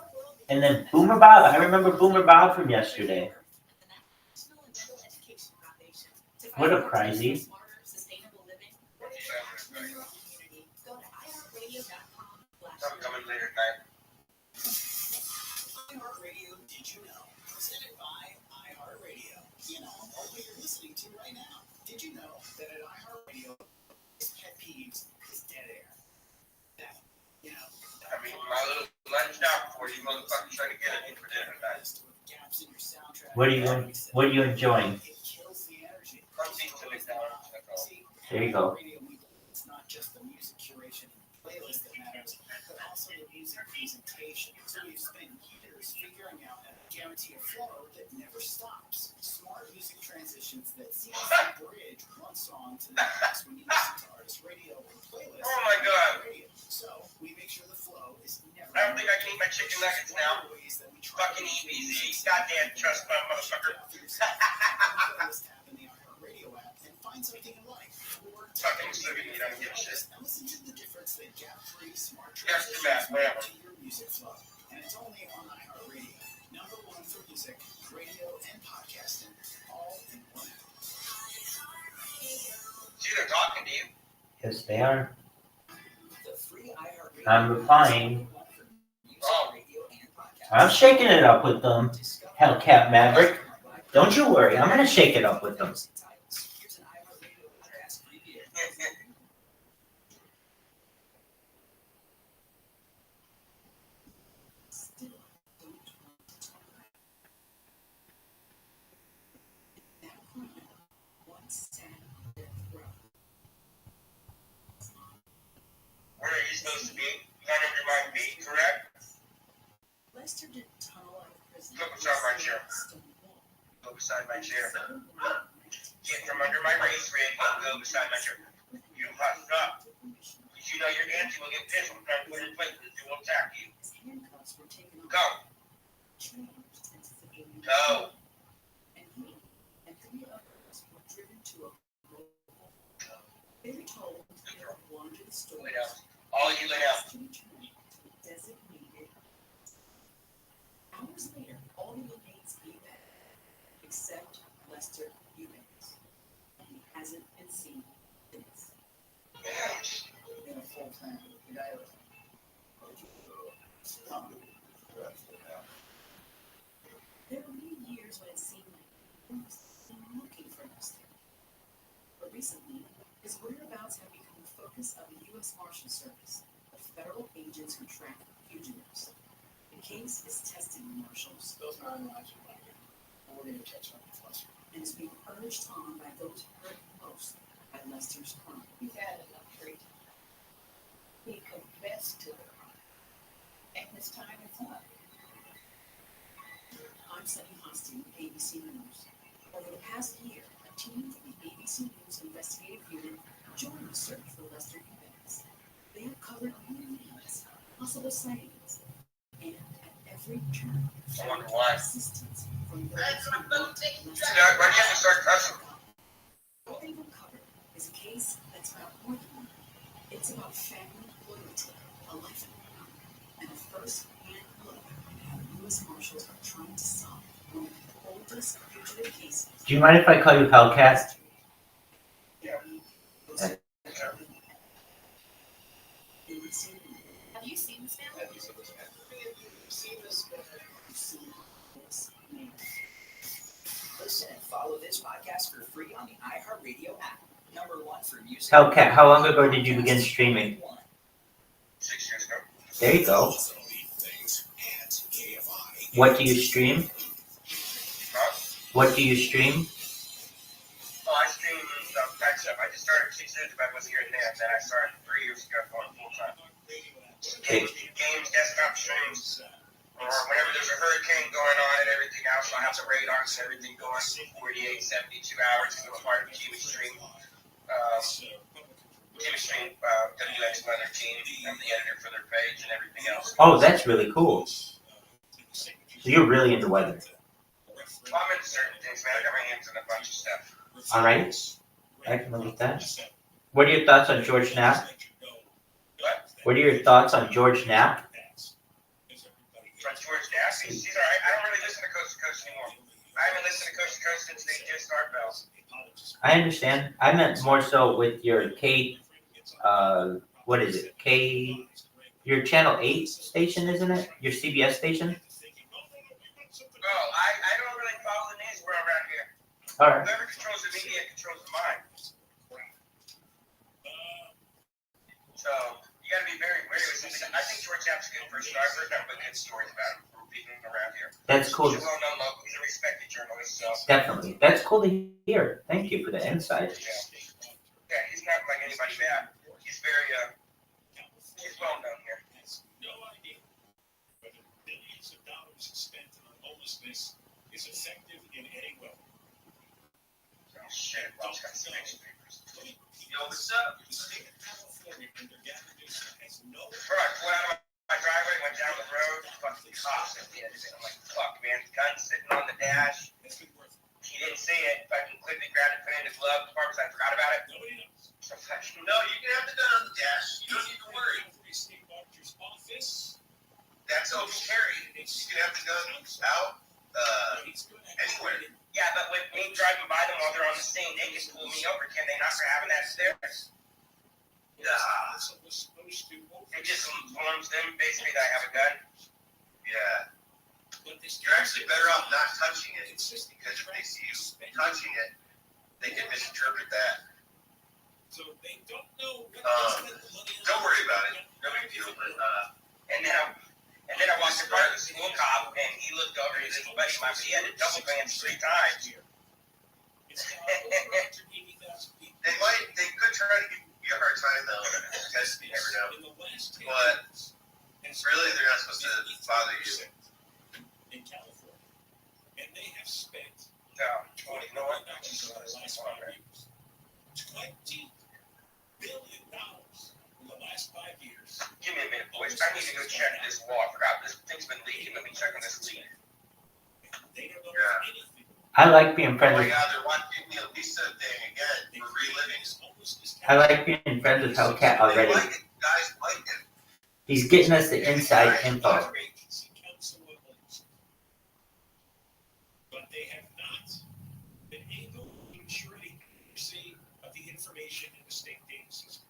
And then Boomer Bob. I remember Boomer Bob from yesterday. What up, Crazy? Some coming later tonight. iHeartRadio, did you know? Presented by iHeartRadio. You know, what you're listening to right now. Did you know that at iHeartRadio, pet peeves is dead air? That, you know. I mean, my little lunch now before you motherfuckers try to get it in for dinner tonight. Gaps in your soundtrack. What are you enjoying? It kills the energy. Come see to it now. There you go. It's not just the music curation and playlist that matters, but also the music presentation. So we've spent years figuring out how to guarantee a flow that never stops. Smart music transitions that seamlessly bridge one song to the next when you listen to artist radio or playlist. Oh my God. So we make sure the flow is never. I don't think I can eat my chicken nuggets now. Fucking EBZ. Goddamn trust fund motherfucker. Find something you like. Fucking Slippy, you don't give a shit. And listen to the difference that gap-free smart Yes, transitions Matt, whatever. make to your music flow. And it's only on iHeartRadio. Number one for music, radio, and podcasting, all in one app. See, they're talking to you. Yes, they are. The free iHeartRadio. I'm replying. Oh. I'm shaking it up with them. Hellcat Maverick. Don't you worry. I'm gonna shake it up with them. Where are you supposed to be? Not under my feet, correct? Lester did tunnel out of prison. Look beside my chair. Go beside my chair. Get from under my race rig and go beside my chair. You hush up. Because you know your auntie will get pissed when I put her in place because they will attack you. Go. Go. And he and 3 others were driven to a local. They were told to wander the store. Lay down. All you lay down. Designated. Hours later, all the inmates came back, except Lester Eubanks. And he hasn't been seen since. in a full-time guy. There were many years when it seemed like no one was looking for Lester. But recently, his whereabouts have become the focus of the U.S. Marshal Service, the federal agents who track fugitives. The case is testing the marshals. Those 9 lives are like, we're going to catch up with Lester. And is being urged on by those hurt most by Lester's crime. We've had enough treatment. He confessed to the crime, and his time is up. I'm Sunny Hostin with ABC News. Over the past year, a team from the ABC News investigative unit joined the search for Lester Eubanks. They have covered leads, possible sightings, and at every turn, I wonder why. assistance from those who worked with Lester. Why do you have to start cussing? What they've uncovered is a case that's about more than money. It's about family loyalty, a life in crime, and a first-hand look at how U.S. Marshals are trying to solve one of the oldest fugitive cases. Do you mind if I call you Hellcat? Yeah. Have you seen this man? Have you seen this man? Listen and follow this podcast for free on the iHeartRadio app. #1 for music. Hellcat, how long ago did you begin streaming? 6 years ago. There you go. What do you stream? Huh? What do you stream? Oh, I stream that stuff. I just started 6 years ago. I was here and there. Then I started 3 years ago going full time. Games, desktop streams, or whenever there's a hurricane going on and everything else, I have the radars and everything going 48, 72 hours. So it's part of the TV stream. WX Leather Team. I'm the editor for their page and everything else. Oh, that's really cool. So you're really into weather. Well, I'm into certain things, man. I got my hands in a bunch of stuff. All right. I can look at that. What are your thoughts on George Knapp? What? What are your thoughts on George Knapp? From George Knapp? He's all right. I don't really listen to Coast to Coast anymore. I haven't listened to Coast since they did Start Bells. I understand. I meant more so with your what is it? Your Channel 8 station, isn't it? Your CBS station? Oh, I don't really follow the news around here. All right. Whoever controls the media controls the mind. So, you got to be very wary with something. I think George Knapp's a good first start. There's nothing but good stories about him from people around here. That's cool. He's a well-known local. He's a respected journalist. So. Definitely. That's cool to hear. Thank you for the insight. Yeah, he's not like anybody bad. He's very, he's well-known here. No idea whether billions of dollars spent on homelessness is effective in any way. Oh, shit. Well, it's got some extra papers. Yo, what's up? The state of California under Gavin Newsom has no. Bro, I pulled out of my driveway, went down the road, fucking cops at the end of it. I'm like, fuck, man, gun sitting on the dash. He didn't see it. Fucking quickly grabbed it, put it in the glove compartment. I forgot about it. Nobody knows. So, no, you can have the gun on the dash. You don't need to worry. State auditor's office. That's open carry. You can have the gun out anywhere. Yeah, but with me driving by them while they're on the scene, they can pull me over. Can they not for having that stairs? Nah. It just informs them basically that I have a gun. Yeah. You're actually better off not touching it, because if they see you touching it, they can misinterpret that. So they don't know. Don't worry about it. No big deal. But, and then I walked in front of the school cop, and he looked over at his buddy of mine, but he had to double glance 3 times. They could try to give you a hard time though, because you never know. But really, they're not supposed to bother you. In California, and they have spent $20 billion in the last 5 years. $20 billion in the last 5 years. Give me a minute, boys. I need to go check this wall. I forgot this thing's been leaking. Let me check on this leak. They don't know anything. I like being friends Oh my with. God, they're wanting the Lisa thing again. We're reliving. I like being friends with Hellcat already. They like it. Guys like it. He's getting us the inside info. But they have not been able to ensure the accuracy of the information in the state data system.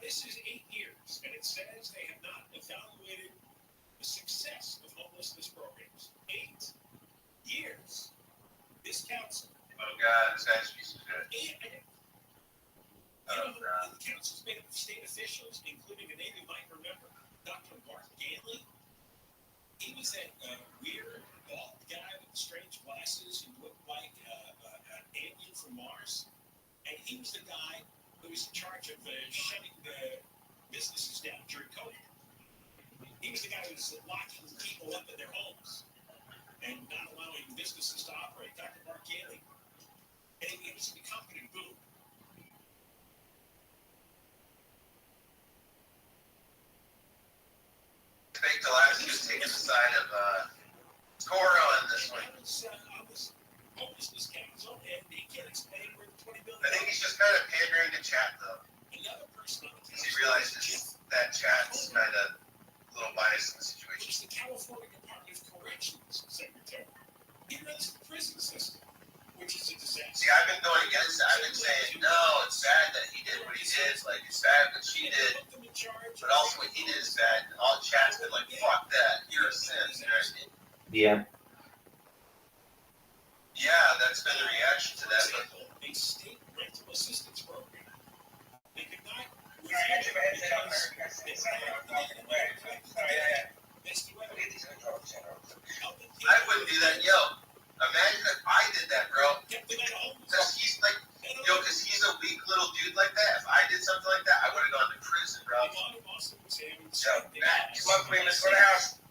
This is 8 years, and it says they have not evaluated the success of homelessness programs. 8 years. This council. Oh God, this guy's a piece of shit. The council's made up of state officials, including a name you might remember, Dr. Mark Ganley. He was that weird, bald guy with the strange glasses who looked like an alien from Mars. And he was the guy who was in charge of shutting the businesses down during COVID. He was the guy who was locking people up in their homes and not allowing businesses to operate, Dr. Mark Ganley. And he was an incompetent boom. Fake Alaska is taking the side of Coro in this one. I was homelessness council, and he can't explain where the $20 billion. I think he's just kind of pandering to chat, though. Another person on the Because he realizes that chat's kind of a little biased in the situation. He's the California Department of Corrections Secretary. He runs the prison system, which is a disaster. See, I've been going against it. I've been saying, no, it's bad that he did what he did. Like, it's bad what she did. But also what he did is bad. And all the chat's been like, fuck that. You're a sin. You know what I mean? Yeah. Yeah, that's been the reaction to that. But a state rental assistance program. They could not. I wouldn't do that. Yo, imagine if I did that, bro. Because he's like, because he's a weak little dude like that. If I did something like that, I would have gone to prison, bro. So, Matt, come on, please, let's go to the house.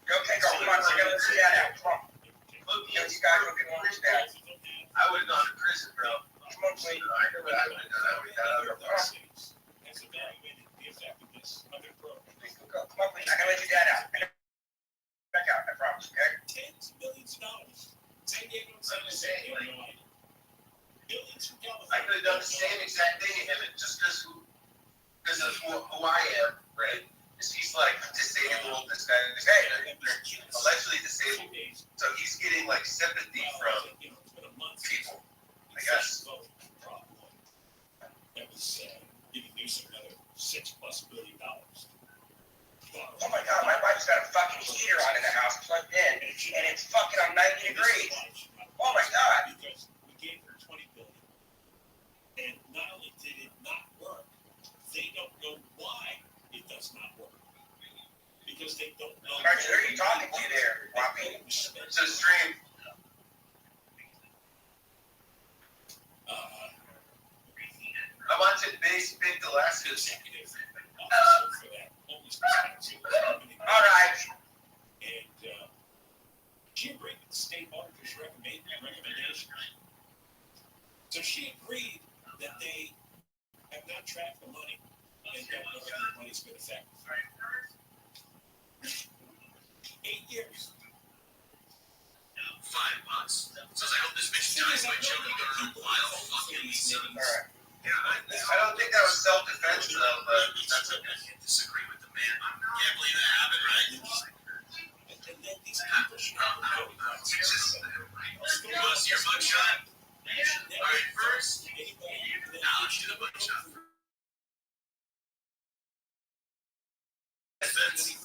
Go take our funds and go to the dad out. Come on. Look, you guys will get one of dad. I would have gone to prison, bro. Come on, please. I would have done. I would have got out of there. Has evaluated the effectiveness of their program. Come on, please. I gotta let your dad out. Back out, I promise, okay? Tens of millions of dollars. San Diego and San Jose. Billions from California. I could have done the same exact thing to him, and just because of who I am, right? Is he's like disabled, this guy, allegedly disabled. So he's getting like sympathy from people, I guess. That was giving Newsom another $6+ billion. Oh my God, my wife's got a fucking heater on in the house plugged in, and it's fucking on 90 degrees. Oh my God. Because we gave her $20 billion, and not only did it not work, they don't know why it does not work. Because they don't know. Martin, who are you talking to there, Wappy? It's a stream. I want to base Big Alaska's. All right. And she agreed with the state auditor's recommendation. So she agreed that they have not tracked the money and don't know if the money's been effective. 8 years. 5 months. Says I hope this bitch dies by choking on a wild fucking seed. Yeah, I don't think that was self-defense though, but that's okay. I can't disagree with the man. Can't believe that happened, right? And then these people should know. You want to see your mugshot? Alright, first, now let's do the mugshot.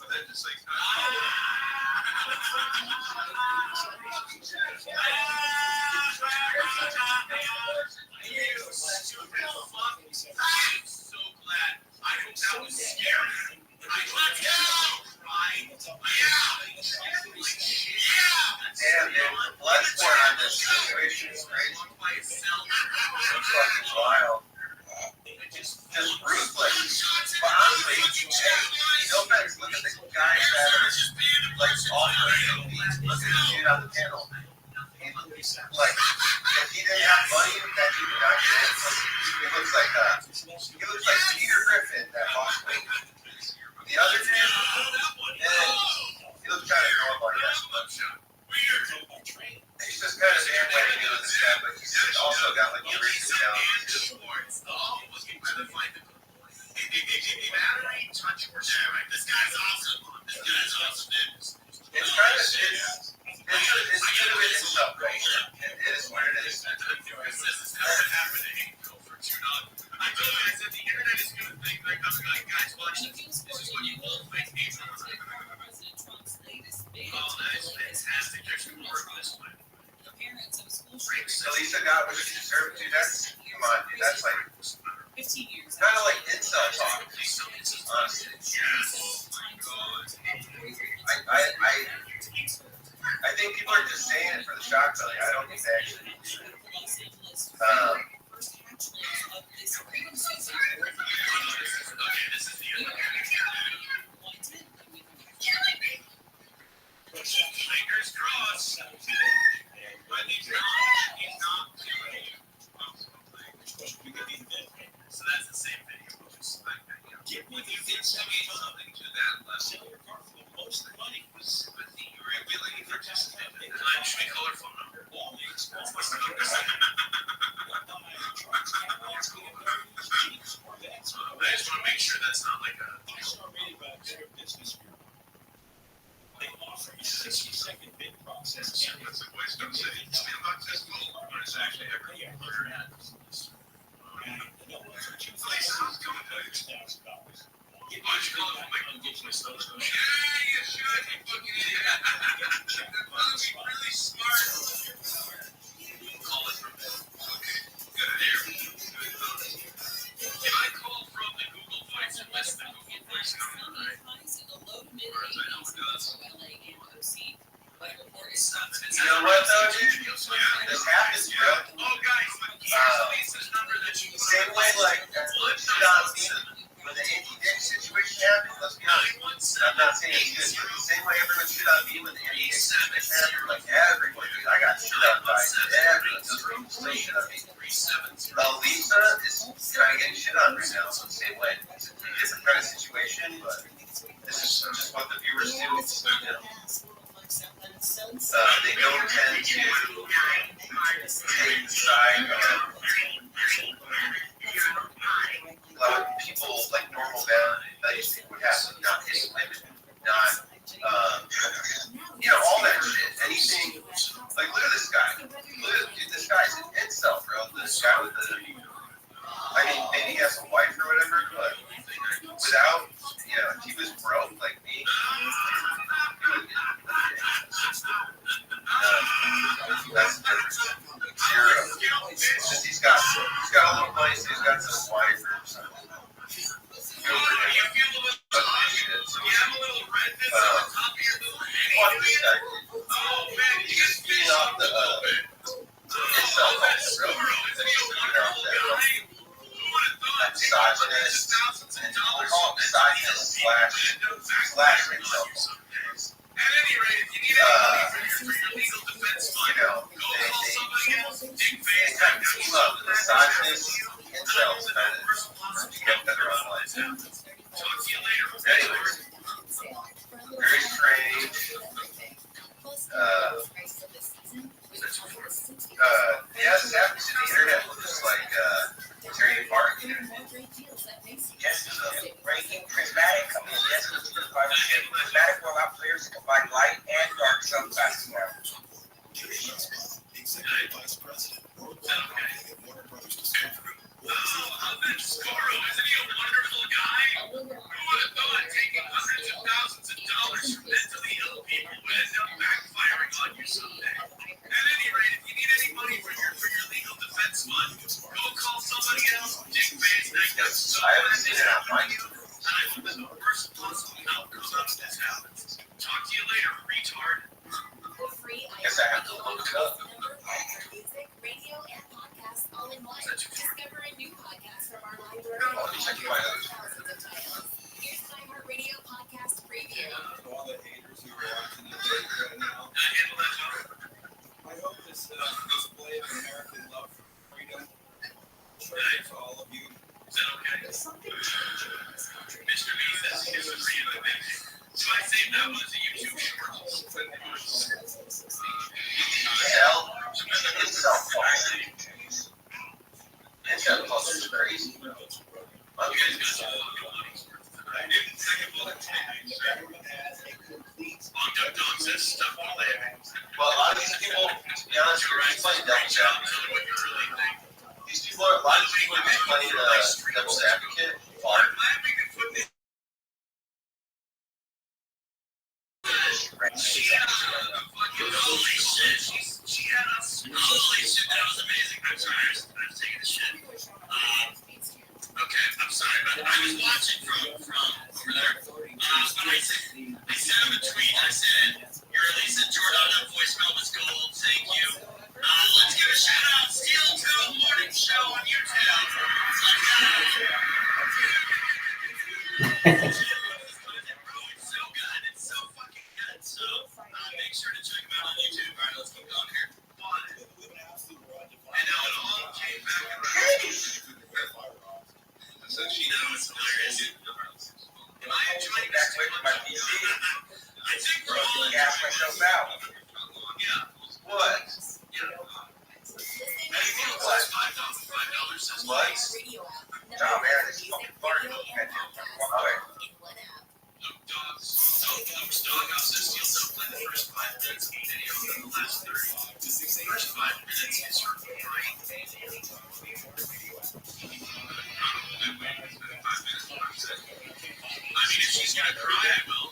Then just like, you stupid fuck. I'm so glad. I hope that was scary. Let's go! Right? Damn, dude, blood sport on this situation is crazy. It's fucking wild. Just ruthless. But honestly, no offense, look at the guys that are like offering these. Look at the dude on the panel. Like, if he didn't have money, that dude would not get it. He looks like Peter Griffin, that boss lady. The other dude, he looks kind of normal, I guess. He's just kind of damn way to do with this guy, but he's also got like a racing talent. Battery, touch, or right? This guy's awesome. This guy's awesome, dude. It's kind of, it's good with itself, right? It is what it is. It says it's never happened to Angel for $2. I told you, I said the internet is going to think like, guys, watch And this. This is what you all think. President Trump's latest bid Oh, that is to delay his fantastic. There's criminal more of trial. this one. The parents of a school Great. shooter. At least I got what you deserve, dude. That's, come on, dude. That's like 15 years. kind of like incel talk. Honestly. Yes. I think people are just saying it for the shock value. I don't think they actually need to. First hatchlings of this freedom season. Okay, this is the end. Fingers crossed. But he's not. He's not. So that's the same video. When you did something to that level, most of the money was with the willing to participate. I'm just going to call her phone number. What's the number? I just want to make sure that's not like a. They offer a 60-second bid process. That's a voice. Don't say it's not just mobile, but it's actually every year. Places going to $1,000. Why don't you call it from my Google stuff? Yeah, you should. You fucking idiot. That would be really smart. Call it from there. Okay. Good there. Can I call from the Google Voice unless the Google Voice number, right? Or as I know it does. You know what though, dude? This happens, bro. Oh, guys, Lisa's number that you same way, like, when the anti-dick situation happened, let's be honest. I'm not saying it's good, but the same way everyone shit on me when the anti-dick situation happened, like, everyone, dude, I got shit on by everyone. Those people still shit on me. Lisa is trying to get shit on right now, so the same way. It's a different kind of situation, but this is just what the viewers do. It's, you know. They don't tend to take the side of a lot of people, like normal values people would have, not hitting women, not, you know, all that shit. Anything, like, look at this guy. Look at, dude, this guy's an incel, bro. This guy with the, I mean, maybe he has a wife or whatever, but without, you know, if he was broke like me, he would get that's different. Zero. It's just he's got a little money, so he's got some wife or something. Good for him. But shit. So fuck this guy. He's just beating off the incel culture, bro. He's beating off that misogynist, and we'll call it misogynist slash incel. At any rate, if you need any money for your legal defense fund, you know, go call somebody else. Dick face. kind of team up the misogynist incels kind of to get better online. Talk to you later. Anyways, very strange. Yeah, this happens to the internet. Just like tearing apart. Yes, breaking prismatic companies. Yes, prismatic will allow players to combine light and dark subclasses now. Executive Vice President, World Marketing at Warner Brothers Discovery. Scoro, isn't he a wonderful guy? Who would have thought taking hundreds of thousands of dollars from mentally ill people would end up backfiring on you someday? At any rate, if you need any money for your legal defense fund, go call somebody else. Dick face, that got so I haven't seen it on my YouTube. And I hope that the worst possible outcome of this happens. Talk to you later, retard. Guess I have to look it up. Music, radio, and podcasts all in one. Discover a new podcast from our library. Oh, let me check my others. Thousands of titles. Here's iHeartRadio podcast preview. To all the haters who are watching this right now, I hope this display of American love for freedom shows to all of you. Is that okay? There's something changing in this country. Mr. B says he was really big. So I saved that one as a YouTube short. Incel culture is crazy, bro. You guys got She had holy shit. She had holy shit. That was amazing. I'm sorry. I was taking a shit. Okay, I'm sorry, but I was watching from over there. But I sent him a tweet. I said, your Elisa Giordano voicemail was gold. Thank you. Let's give a shout out. Steel Toe Morning Show on YouTube. Let's go. It's so good. It's so fucking good. So make sure to check him out on YouTube. All right, let's keep going here. And now it all came back around. So she knows it's hilarious. Am I enjoying this too much? I think we're all gas myself out. Yeah. What? Yeah. What? $5 says what? Oh man, this is fucking party. Doghouse says Steel Toe played the first 5 minutes of the video, then the last 30. The first 5 minutes is for free. I mean, if she's gonna cry, I will.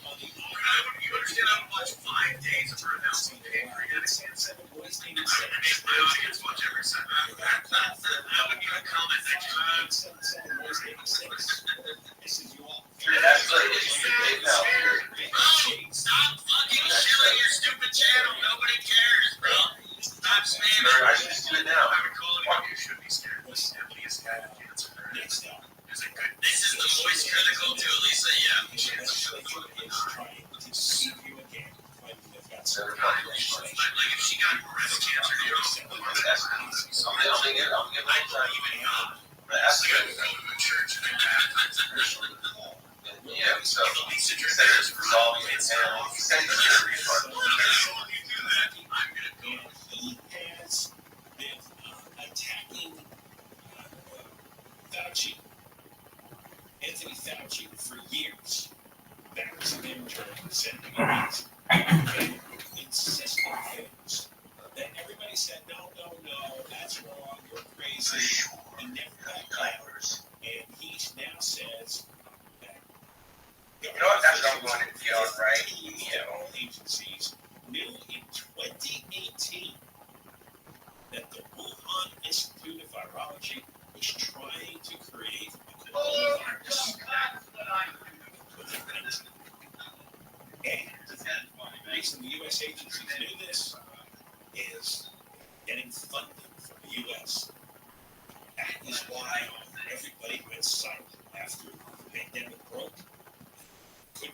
You understand how much 5 days of her announcing pancreatitis cancer? I mean, my audience watch every second. I wouldn't even comment next time. Stop fucking shilling your stupid channel. Nobody cares, bro. Stop spamming. I should just do it now. I would call it. You should be scared. This is kind of cancer. This is the voice critical to Elisa. Yeah. Like if she got breast cancer, you know, I'll get even that's good. Go to a church and yeah, so instead of resolving it, send it to the refund. I'm gonna go. He has been attacking Fauci, Anthony Fauci, for years. Backwards and in during sending meetings, and insisting things that everybody said, no, that's wrong, you're crazy. He never got clear. And he now says that you know what? That's not going to be all right. Federal agencies knew in 2018 that the Wuhan Institute of Virology was trying to create a coronavirus. And the reason the U.S. agencies knew this is getting funding from the U.S. That is why everybody went silent after the pandemic broke. They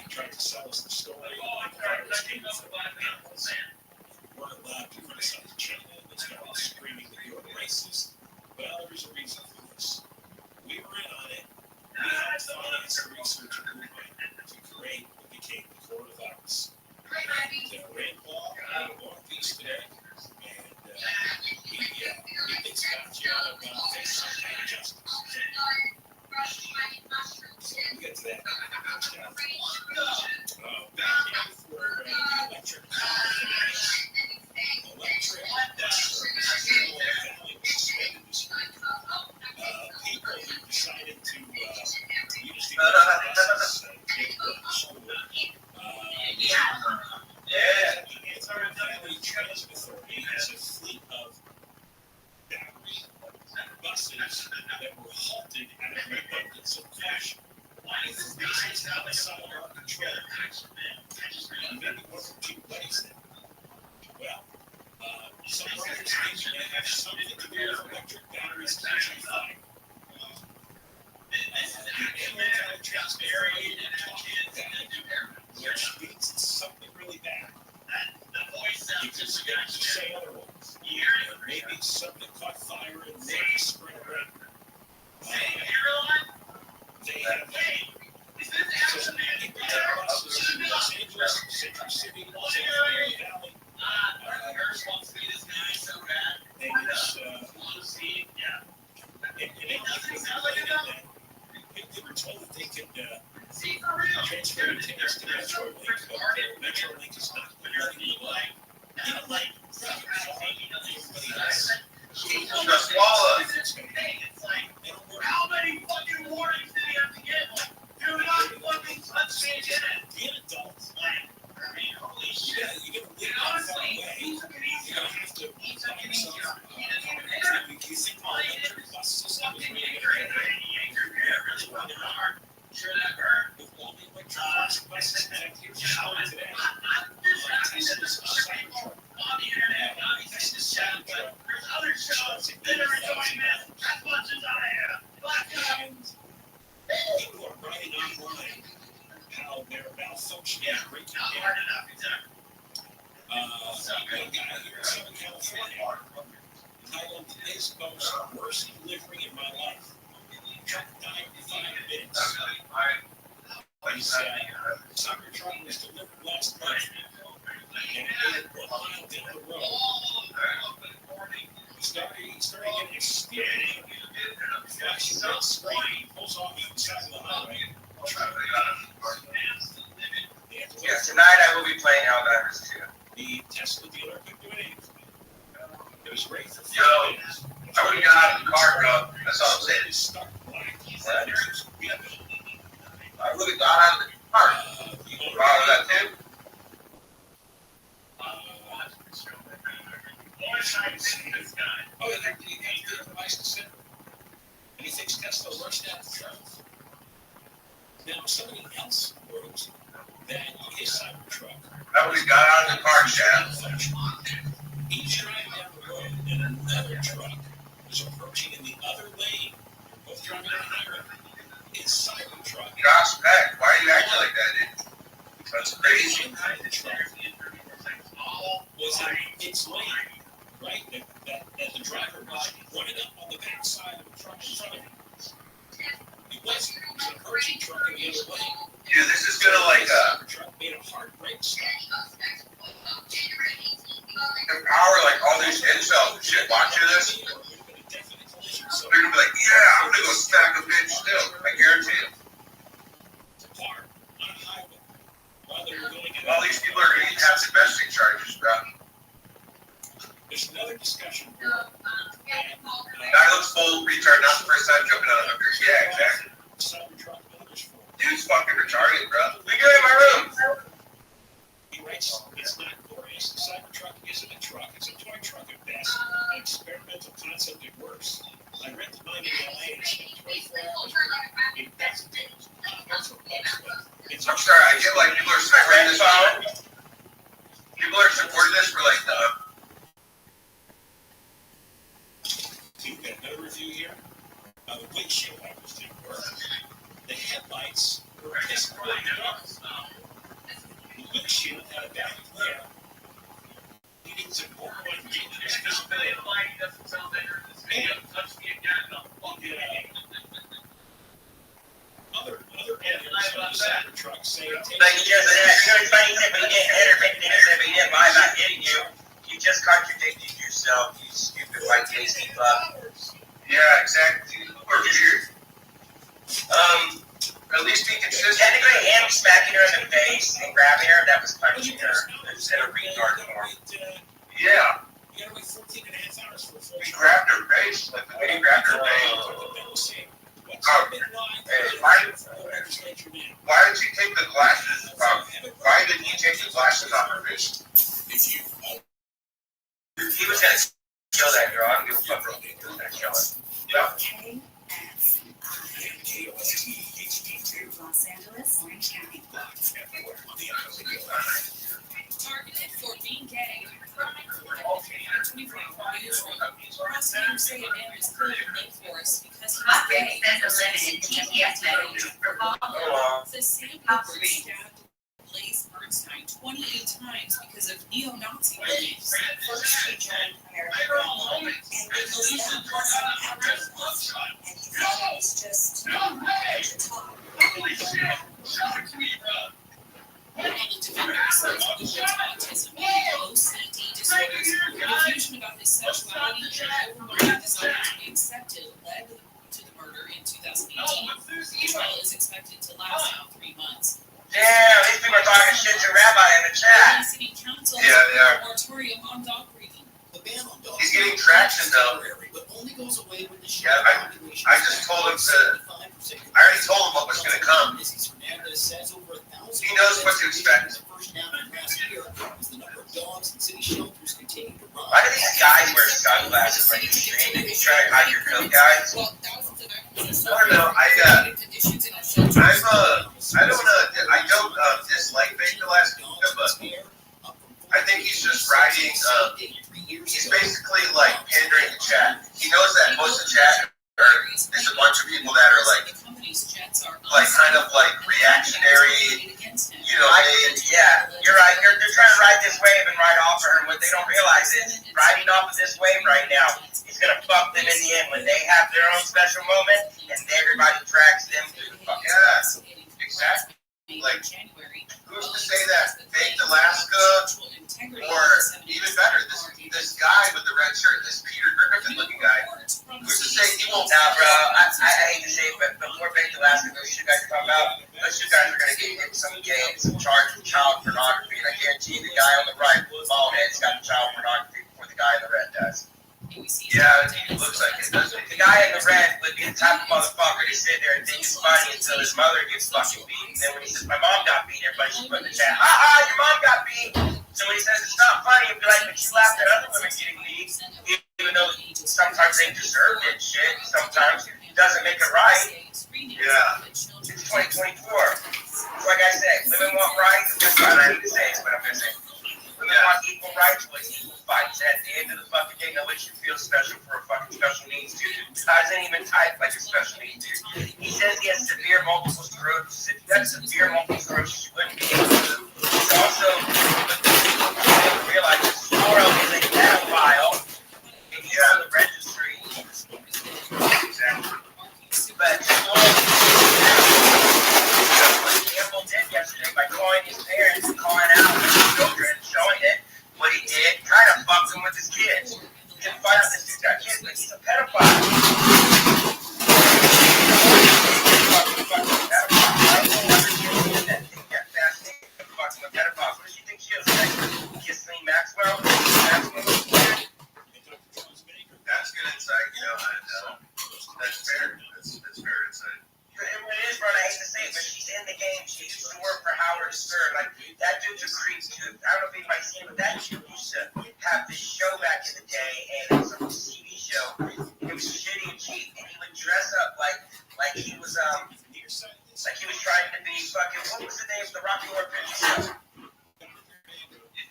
tried to sell us the story like the virus came from animals. We weren't allowed to criticize China. They started screaming that you were racist. Well, there's a reason for this. We were in on it. We had financed research in Wuhan to create what became the coronavirus. Rand Paul had a long piece today, and he thinks Fauci ought to face some kind of justice. So we'll get to that. Back in for the electric Valley was suspended this week. People who decided to use the buses take the school. The Anti-Valley Transit Authority has a fleet of battery buses that were halted out of an abundance of caution. For reasons outside our control. Maybe one or two buddies then. Well, some others think they have something to do with electric batteries catching fire. The anti-transit authority which means it's something really bad. Because you got to say otherwise. Maybe something caught fire and they spread around. They have so in Los Angeles, Century City, Los Angeles Valley. They were told that they could transfer the tickets to MetroLink, but MetroLink is not letting you like everybody else. Just swallow. How many fucking warnings did he have to get? Do not fucking touch the internet. Be an adult. Sure that hurt. With all the electronics buses connected, here's a story today. Tesla's Cybertruck. On the internet, this is sound, but there's other shows that are enjoying this as much as I am. Black guys. People are writing online how they're malfunctioning. Not hard enough, exactly. One guy here in Southern California titled "Today's Most Worst Delivery in My Life." Truck died in 5 minutes. He said, Cybertruck was delivered last month and it 1 mile down the road. He started getting experienced. Flashing red screen, he pulls off the side of the highway. Yeah, tonight I will be playing Helldivers 2. The Tesla dealer couldn't do anything. It was great for 5 minutes. I would have got out of the car, bro. That's all I'm saying. Stuck black. I really got out of the car. Wow, that too? Oh, yeah, he had a device to send. And he thinks Tesla rushed out the truth. Now, somebody else wrote that his Cybertruck. I would have got out of the car, Chad. He's driving down the road, and another truck was approaching in the other lane, both driving on the highway. His Cybertruck. Josh Peck, why are you acting like that, dude? That's crazy. The truck was in its lane, right? That the driver was running up on the backside of the truck in front of him. He wasn't. It was an approaching truck in the other lane. Dude, this is gonna like Cybertruck made a hard brake stop. empower like all these incels and shit watching this. They're gonna be like, yeah, I'm gonna go smack a bitch still. I guarantee it. All these people are gonna have domestic charges, bro. There's another discussion. Guy looks full retard, not the first time jumping out of hookers. Yeah, exactly. Dude's fucking retarded, bro. We go in my room. He writes, it's not glorious. The Cybertruck isn't a truck. It's a toy truck at best. An experimental concept at worst. I rented mine in LA and spent 24 hours. It doesn't take I'm sorry, I get like people are supporting this power. People are supporting this for like You've got another review here. The windshield wipers didn't work. The headlights were pissed right up. The windshield had a bad glare. Leading to more dangerous visibility. Other editors of the Cybertruck say it takes... But you just said, but you didn't interdict it, but you didn't lie about hitting you. You just contradicted yourself, you stupid white tasty fuck. yeah, exactly. Or weird. At least be consistent. Technically, him smacking her in the face and grabbing her, that was punching her instead of retard form. Yeah. You gotta wait 14 and a half hours for a full He grabbed her face. Like the way he grabbed her face. Oh, hey, why did she take the glasses off? Why did he take the glasses off her face? He was gonna kill that girl. I don't give a fuck. He was gonna kill her. Yeah. Los Angeles, Orange County. Targeted for being gay. 24-hour newsroom. Prosecutors say a man was killed in Lake Forest because he was gay. Says Sam Woodward stabbed Blaze Bernstein 28 times because of neo-Nazi beliefs. First, he joined American and they believe that and he thought it was just to talk. One of the defenders says Woodward's autism, OCD disorders, confusion about his sexuality, and overwhelming desire to be accepted led to the murder in 2018. The trial is expected to last about 3 months. Damn, these people are talking shit to Rabbi in the chat. City Council Yeah, they are. moratorium on dog breeding. The ban on dogs He's getting traction though. but only goes away with the Yeah, I just told him to. I already told him what was going to come. He knows what to expect. Why do these guys wear sunglasses like these? You try to hide your coat, guys? I don't know. kind of like reactionary, you know, yeah, you're right. They're trying to ride this wave and ride off her, and what they don't realize is riding off of this wave right now is gonna fuck them in the end when they have their own special moment and everybody drags them through the fucking exactly. Like, who's to say that baked Alaska, or even better, this guy with the red shirt, this Peter Griffin looking guy, who's to say he won't? Now, bro, I hate to say it, but before baked Alaska, those two guys are talking about, those two guys are gonna get hit some charge with child pornography, and I guarantee the guy on the right, bald head's got the child pornography before the guy in the red does. Yeah, it looks like it, doesn't it? The guy in the red would be the type of motherfucker to sit there and think it's funny until his mother gets fucking beat. And then when he says, my mom got beat, everybody should put in the chat, your mom got beat. So when he says it's not funny, he'll be like, but you laughed at other women getting beat, even though sometimes they deserved it, shit. Sometimes it doesn't make it right. Yeah. It's 2024. Like I said, women want rights. That's what I need to say, is what I'm going to say. Women want equal rights with equal fights. At the end of the fucking day, nobody should feel special for a fucking special needs dude. Doesn't even type like a special needs dude. He says he has severe multiple sclerosis. If you got severe multiple sclerosis, you wouldn't be able to. It's also, people realize that Soro is a pedophile. If you're on the registry, exactly. But what Campbell did yesterday by calling his parents and calling out his children, showing it, what he did, kind of fucked him with his kids. He didn't find out this dude's got kids, but he's a pedophile. What does she think she is? Kathleen Maxwell? That's good insight. That's fair. That's fair insight. It is, bro. I hate to say it, but she's in the game. She used to work for Howard Stern. Like, that dude's a creep, too. I don't know if anybody's seen it, but that dude used to have this show back in the day, and it was a TV show. And it was shitty and cheap, and he would dress up like he was trying to be fucking, what was the name of the Rocky Horror Picture Show?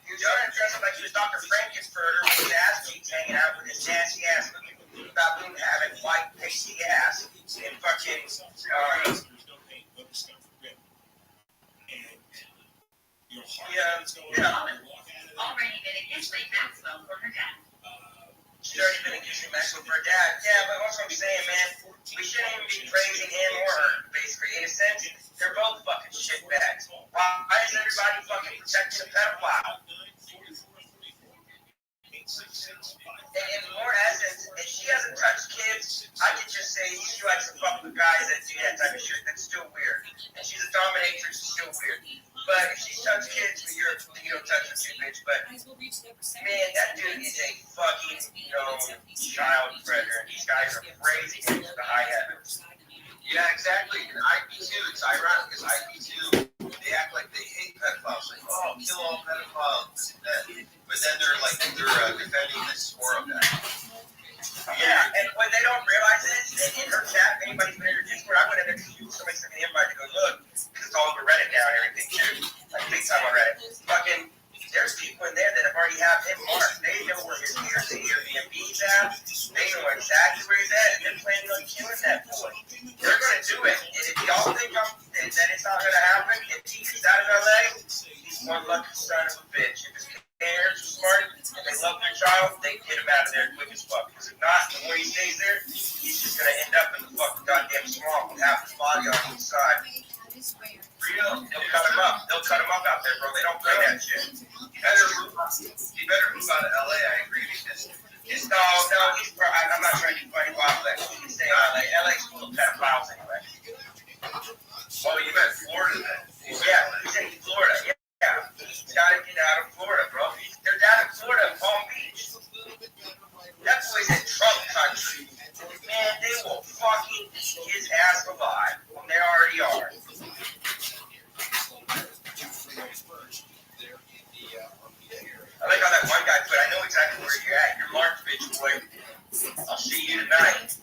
He was trying to dress up like he was Dr. Frankenfurter with his ass cheeks hanging out with his nasty ass looking baboon having white pasty ass and fucking Already been a gift like Maxwell for her dad. She's already been accusing Maxwell for her dad. Yeah, but that's what I'm saying, man. We shouldn't even be praising him or her, basically. In a sense, they're both fucking shitbags. Why is everybody fucking protecting a pedophile? In more essence, if she hasn't touched kids, I could just say she likes to fuck with guys that do that type of shit. That's still weird. And she's a dominatrix, it's still weird. But if she's touched kids, you don't touch her too, bitch. But man, that dude is a fucking child predator. And these guys are praising him to the high heavens. Yeah, exactly. And IP2, it's ironic because IP2, they act like they hate pedophiles. Like, oh, kill all pedophiles. But then they're defending this Soro guy. Yeah, and what they don't realize is that in her chat, if anybody's been in her Discord, I went in there because somebody sent me an invite to go look, because it's all over Reddit now and everything too. Like big time on Reddit. Fucking, there's people in there that have already have him marked. They know where his Airbnb's at. They know exactly where he's at, and they're planning on killing that boy. They're gonna do it. And if y'all think that it's not gonna happen, if he gets out of LA, he's one lucky son of a bitch. If his parents are smart and they love their child, they get him out of there quick as fuck. Because if not, the more he stays there, he's just gonna end up in the fucking goddamn swamp with half his body on the side. Real, they'll cut him up. They'll cut him up out there, bro. They don't play that shit. He better move out of LA, I agree. No, I'm not trying to be funny about that. You can stay in LA. LA's full of pedophiles anyway. Oh, you meant Florida then? Yeah, he's in Florida. Yeah. He's got to get out of Florida, bro. They're down in Florida, Palm Beach. That boy's in Trump country. Man, they will fucking eat his ass alive. Well, they already are. I like how that one guy put, I know exactly where you're at. You're marked, bitch boy. I'll see you tonight.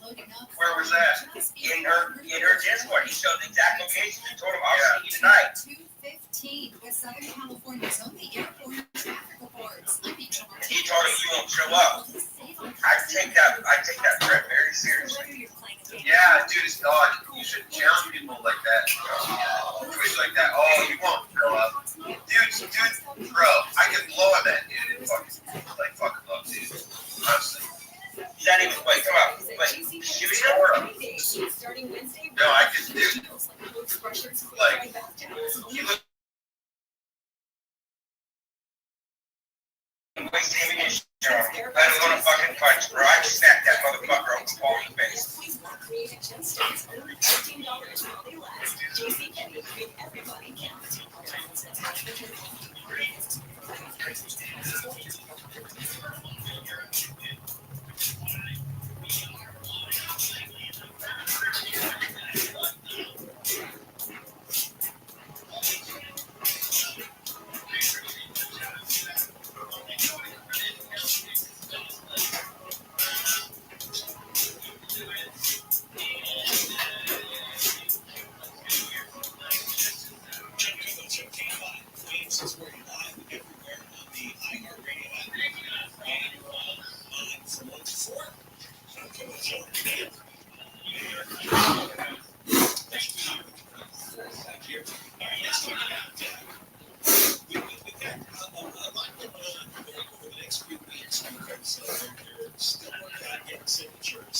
Where was that? In her Discord. He showed the exact location and told him, I'll see you tonight. situation like that. Oh, you won't show up. Dude, bro, I can blow him at dude and fucking love, dude. Honestly. That even, wait, come on. Wait, shooting him or? No, I can do like, he looked waste ammunition. I don't want to fucking punch, bro. I just snapped that motherfucker on the phone face. Is where you're live everywhere on the iHeartRadio app. And on from 1 to 4. I'm coming to show today. Thank you. Back here. All right, let's talk about we've got a lot going on over the next few weeks because they're still working on getting signatures.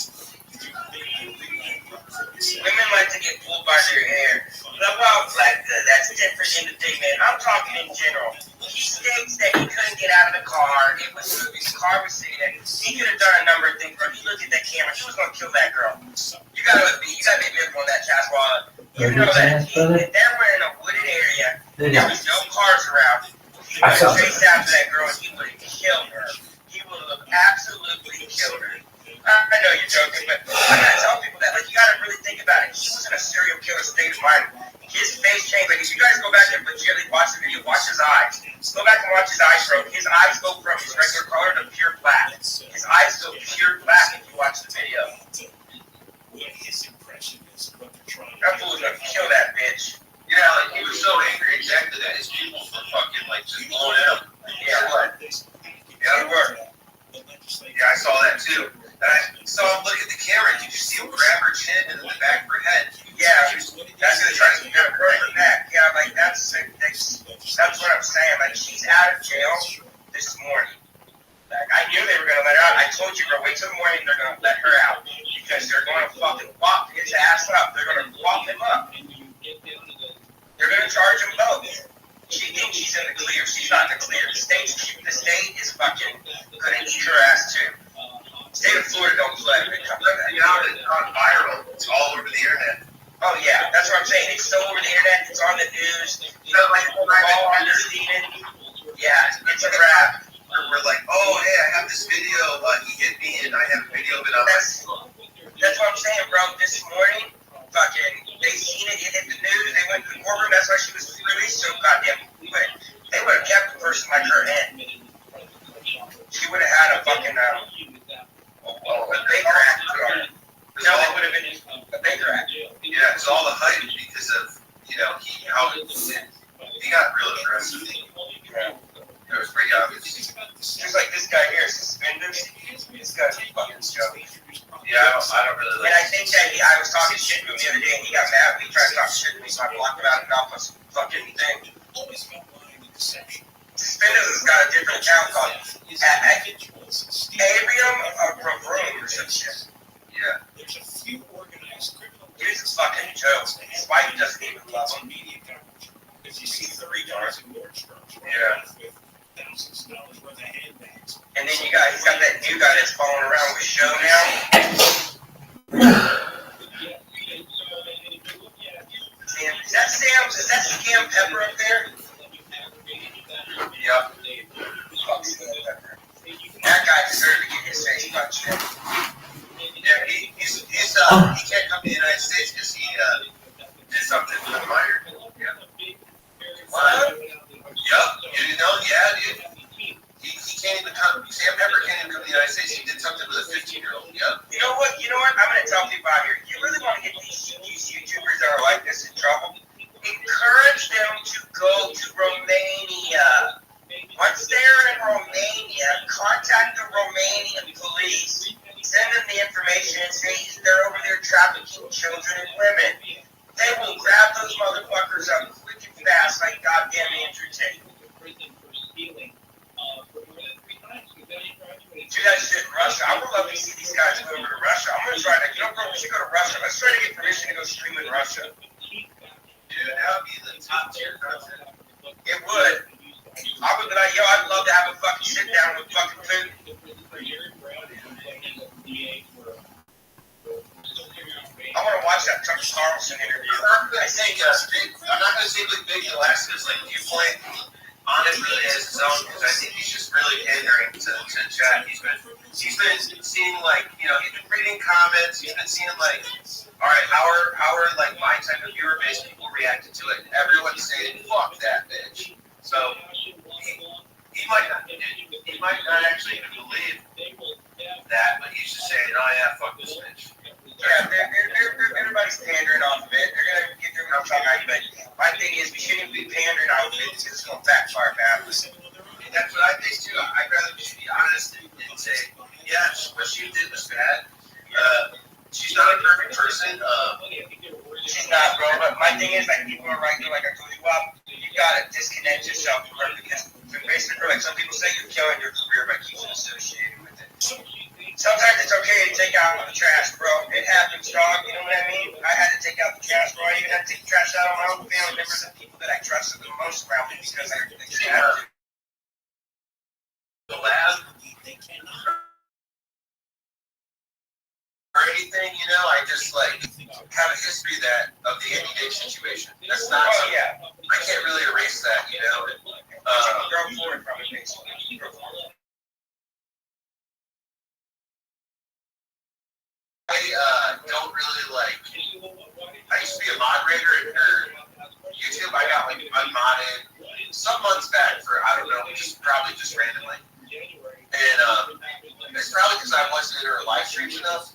Women like to get pulled by their hair. But well, like, that's different in the thing, man. I'm talking in general. He states that he couldn't get out of the car. His car was sitting there. He could have done a number of things, bro. He looked at that camera. He was going to kill that girl. You gotta be visible on that Caswalla. You know that they're in a wooded area. There was no cars around. He would have chased after that girl and he would have killed her. He would have absolutely killed her. I know you're joking, but I gotta tell people that, like, you gotta really think about it. He was in a serial killer state of mind. His face changed. Like, if you guys go back there and legitimately watch the video, watch his eyes. Go back and watch his eyes, bro. His eyes go from his regular color to pure black. His eyes go pure black if you watch the video. His impression is what they're trying to that fool's gonna kill that bitch. Yeah, like, he was so angry exactly that his people were fucking, like, just blowing up. Yeah, what? Yeah, they were. Yeah, I saw that too. And I saw him look at the camera. Did you see him grab her chin and then the back of her head? Yeah, that's gonna try to get her back. Yeah, like that's what I'm saying. Like, she's out of jail this morning. Like, I knew they were gonna let her out. I told you, bro. Wait till the morning. They're gonna let her out because they're gonna fucking whop his ass up. They're gonna whop him up. They're gonna charge him both. She thinks she's in the clear. She's not in the clear. The state is fucking gonna eat her ass too. State of Florida don't play when it comes to that. Now it's gone viral. It's all over the internet. Oh yeah, that's what I'm saying. It's so over the internet. It's on the news. You know, like, we've all understood it. Yeah, it's a wrap. We're like, oh hey, I have this video. He hit me, and I have a video of it on. That's what I'm saying, bro. This morning, fucking, they seen it. It hit the news. They went to the courtroom. That's why she was released so goddamn quick. They would have kept a person like her in. She would have had a fucking a bigger act to her. No, it would have been a bigger act. Yeah, it's all the hype because of, you know, he got real aggressive. Yeah. It was pretty obvious. Just like this guy here, suspenders. This guy's a fucking joke. Yeah, I don't really like. And I think that I was talking shit to him the other day, and he got mad when he tried to talk shit to me, so I blocked him out and off his fucking thing. Suspenders has got a different account called Abrium or some shit. Yeah. There's a few organized criminal. He's a fucking joke. His wife doesn't even love him. Media coverage. Because you see 3 guys in Nordstrom. Yeah. With thousands of dollars worth of handbags. And then he's got that new guy that's following around with Show now. Is that Sam? Is that Scam Pepper up there? Yep. Fuck Scam Pepper. That guy deserved to get his face punched in. Yeah, he can't come to the United States because he did something with a minor. Yeah. What? Yup. You didn't know? Yeah, dude. He can't even come. Sam Pepper can't even come to the United States. He did something with a 15-year-old. Yep. You know what? I'm gonna tell people out here. You really want to get these YouTubers that are like this in trouble? Encourage them to go to Romania. Once they're in Romania, contact the Romanian police. Send them the information and say they're over there trafficking children and women. They will grab those motherfuckers motherfuckers up quick and fast like goddamn Andrew Tate. Do that shit in Russia. I would love to see these guys go over to Russia. I'm gonna try to, bro, we should go to Russia. Let's try to get permission to go stream in Russia. Dude, that would be the top tier content. It would. I'd love to have a fucking sit down with fucking food. I want to watch that Tucker Carlson interview. I'm not gonna say Big Alaska's like viewpoint on it really as his own, because I think he's just really pandering to chat. He's been seeing like, he's been reading comments. He's been seeing like, all right, how are like my type of viewer base people reacted to it? Everyone's saying fuck that bitch. So he might not actually even believe that, but he's just saying, oh yeah, fuck this bitch. Yeah, everybody's pandering off of it. They're gonna get their mouth on it, but my thing is we shouldn't be pandering off of it because it's gonna backfire badly. That's what I think too. I'd rather just be honest and say, yeah, what she did was bad. She's not a perfect person. She's not, bro. But my thing is, like, people are right there, like I told you, you gotta disconnect yourself from her because basically, like some people say, you're killing your career by keeping associated with it. Sometimes it's okay to take out the trash, bro. It happens, dog. You know what I mean? I had to take out the trash, bro. I even had to take the trash out of my own family members and people that I trusted the most around me because I had to. The lab or anything, I just like have a history of the Andy Dick situation. That's not something, I can't really erase that, Go forward from it, basically. I don't really like. I used to be a moderator in her YouTube. I got like unmodded some months back for probably just randomly, and it's probably because I wasn't in her live streams enough.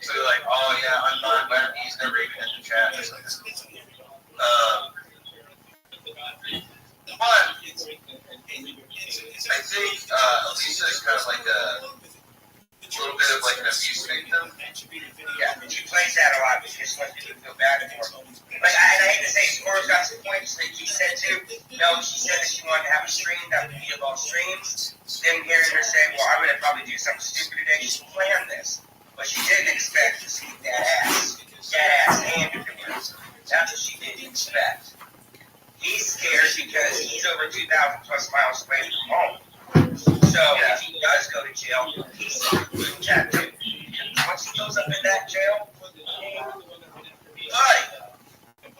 So they're like, oh yeah, unmodded, but he's never even in the chat. But I think Lisa is kind of like a little bit of like an abuse victim. Yeah, she plays that a lot because she lets people feel bad for her. Like, and I hate to say, Score's got some points that she said too. She said that she wanted to have a stream that would be of all streams. Then hearing her say, well, I'm going to probably do something stupid today. She planned this. But she didn't expect to see that ass handed to her. That's what she didn't expect. He's scared because he's over 2,000 plus miles away from home. So if he does go to jail, he's that too. Once he goes up in that jail,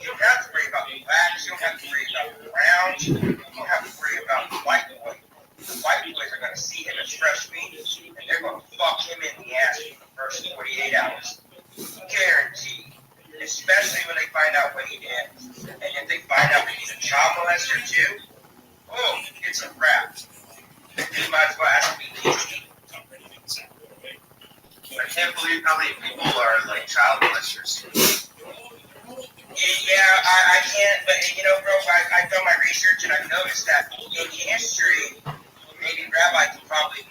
you don't have to worry about the blacks, you don't have to worry about the browns, you don't have to worry about the white boy. The white boys are going to see him as fresh meat, and they're going to fuck him in the ass for the first 48 hours. Guaranteed. Especially when they find out what he did. And if they find out that he's a child molester too, it's a wrap. He might as well have to be easy. I can't believe how many people are like child molesters. Yeah, I can't, but bro, I've done my research and I've noticed that in history, maybe Rabbi can probably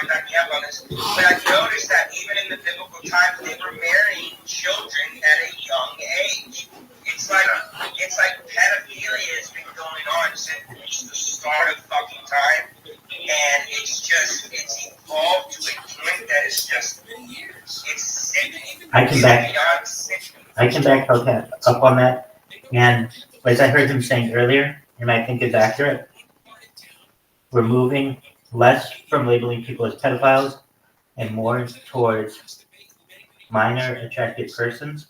back me up on this, but I've noticed that even in the biblical times, they were marrying children at a young age. It's like pedophilia has been going on since the start of fucking time, and it's evolved to a point that is just, it's sick. I can back up on that, and as I heard him saying earlier, and I think is accurate, we're moving less from labeling people as pedophiles and more towards minor attracted persons,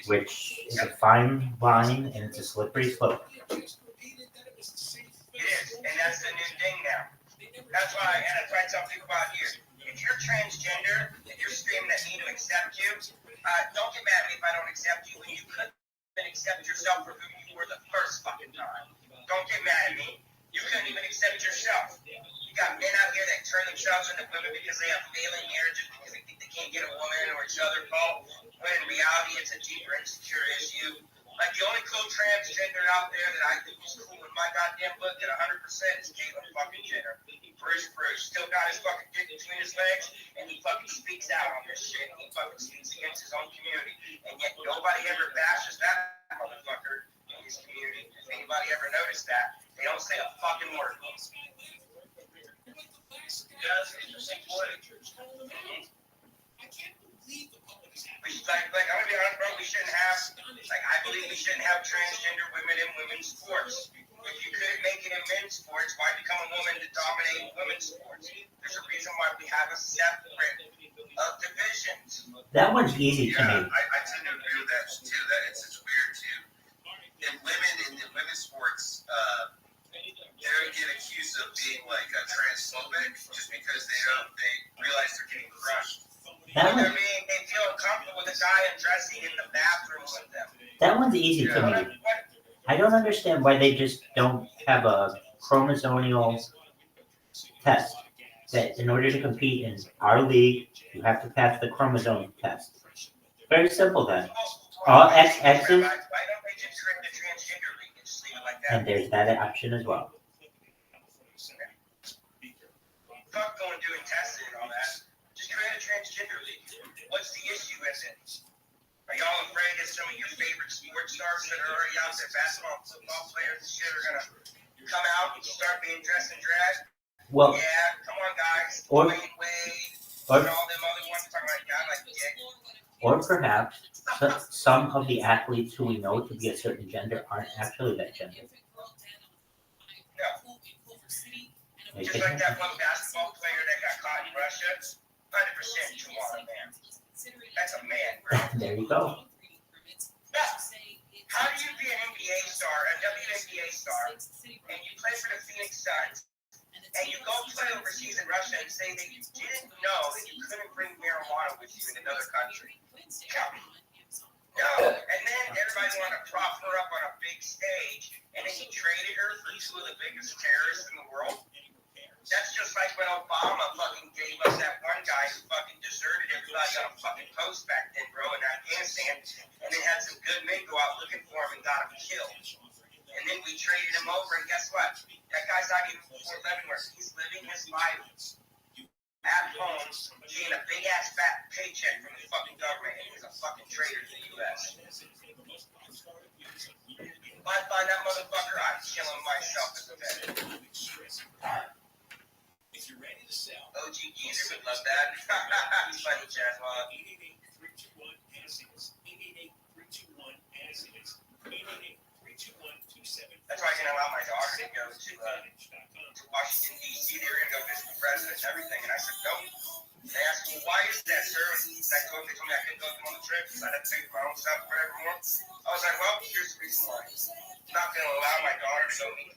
which is a fine line and it's a slippery slope. It is, and that's the new thing now. That's why I tell people about here. If you're transgender, if you're screaming at me to accept you, don't get mad at me if I don't accept you when you couldn't accept yourself for who you were the first fucking time. Don't get mad at me. You couldn't even accept yourself. You got men out here that turn themselves into women because they have failing marriages because they think they can't get a woman or it's other fault. When in reality, it's a deeper insecure issue. Like the only cool transgender out there that I think is cool in my goddamn book at 100% is Caitlyn fucking Jenner. Bruce still got his fucking dick between his legs, and he fucking speaks out on this shit. He fucking speaks against his own community, and yet nobody ever bashes that motherfucker in his community. If anybody ever noticed that, they don't say a fucking word. Yeah, that's an interesting point. Like, I'm gonna be honest, bro, we shouldn't have, like, I believe we shouldn't have transgender women in women's sports. If you couldn't make it in men's sports, why become a woman to dominate women's sports? There's a reason why we have a separate of divisions. That one's easy to me. I tend to agree with that too. That it's weird too. In women's sports, they get accused of being like transphobic just because they realize they're getting crushed. They feel uncomfortable with a guy undressing in the bathroom with them. That one's easy to me. I don't understand why they just don't have a chromosomal test. That in order to compete in our league, you have to pass the chromosome test. Very simple then. All XXs, Why don't they just create the transgender league and just leave it like that? and there's that option as well. Fuck going doing testing and all that. Just create a transgender league. What's the issue with it? Are y'all afraid that some of your favorite sports stars that are already out there, basketball, football players and shit, are gonna come out and start being dressed in drag? Well, yeah, come on, guys. Or Wade, and all them other ones talking about guy like dick. Or perhaps some of the athletes who we know to be a certain gender aren't actually that gender. No. Just like that one basketball player that got caught in Russia, 100% Juwan man. That's a man, bro. There you go. Yeah. How do you be an NBA star, a WNBA star, and you play for the Phoenix Suns, and you go play overseas in Russia and say that you didn't know that you couldn't bring marijuana with you in another country? No. And then everybody wanted to prop her up on a big stage, and then he traded her for two of the biggest terrorists in the world. That's just like when Obama fucking gave us that one guy who fucking deserted everybody on a fucking post back then, bro, in Afghanistan, and then had some good men go out looking for him and got him killed. And then we traded him over, and guess what? That guy's not even living where he's living his life at home, getting a big ass fat paycheck from the fucking government, and he's a fucking traitor to the U.S. If I find that motherfucker, I'm killing myself as a vet. If you're ready to sell, OG Geezer would love that. Funny, Chad. 888-321-ASIS. 888-321-ASIS. 888-321-27. That's why I can allow my daughter to go to Washington, D.C. They were going to go visit the president and everything. And I said, no. They asked me, well, why is that, sir? And they told me I couldn't go on the trip because I had to pay for my own stuff forevermore. I was like, well, here's the reason why. I'm not going to allow my daughter to go meet the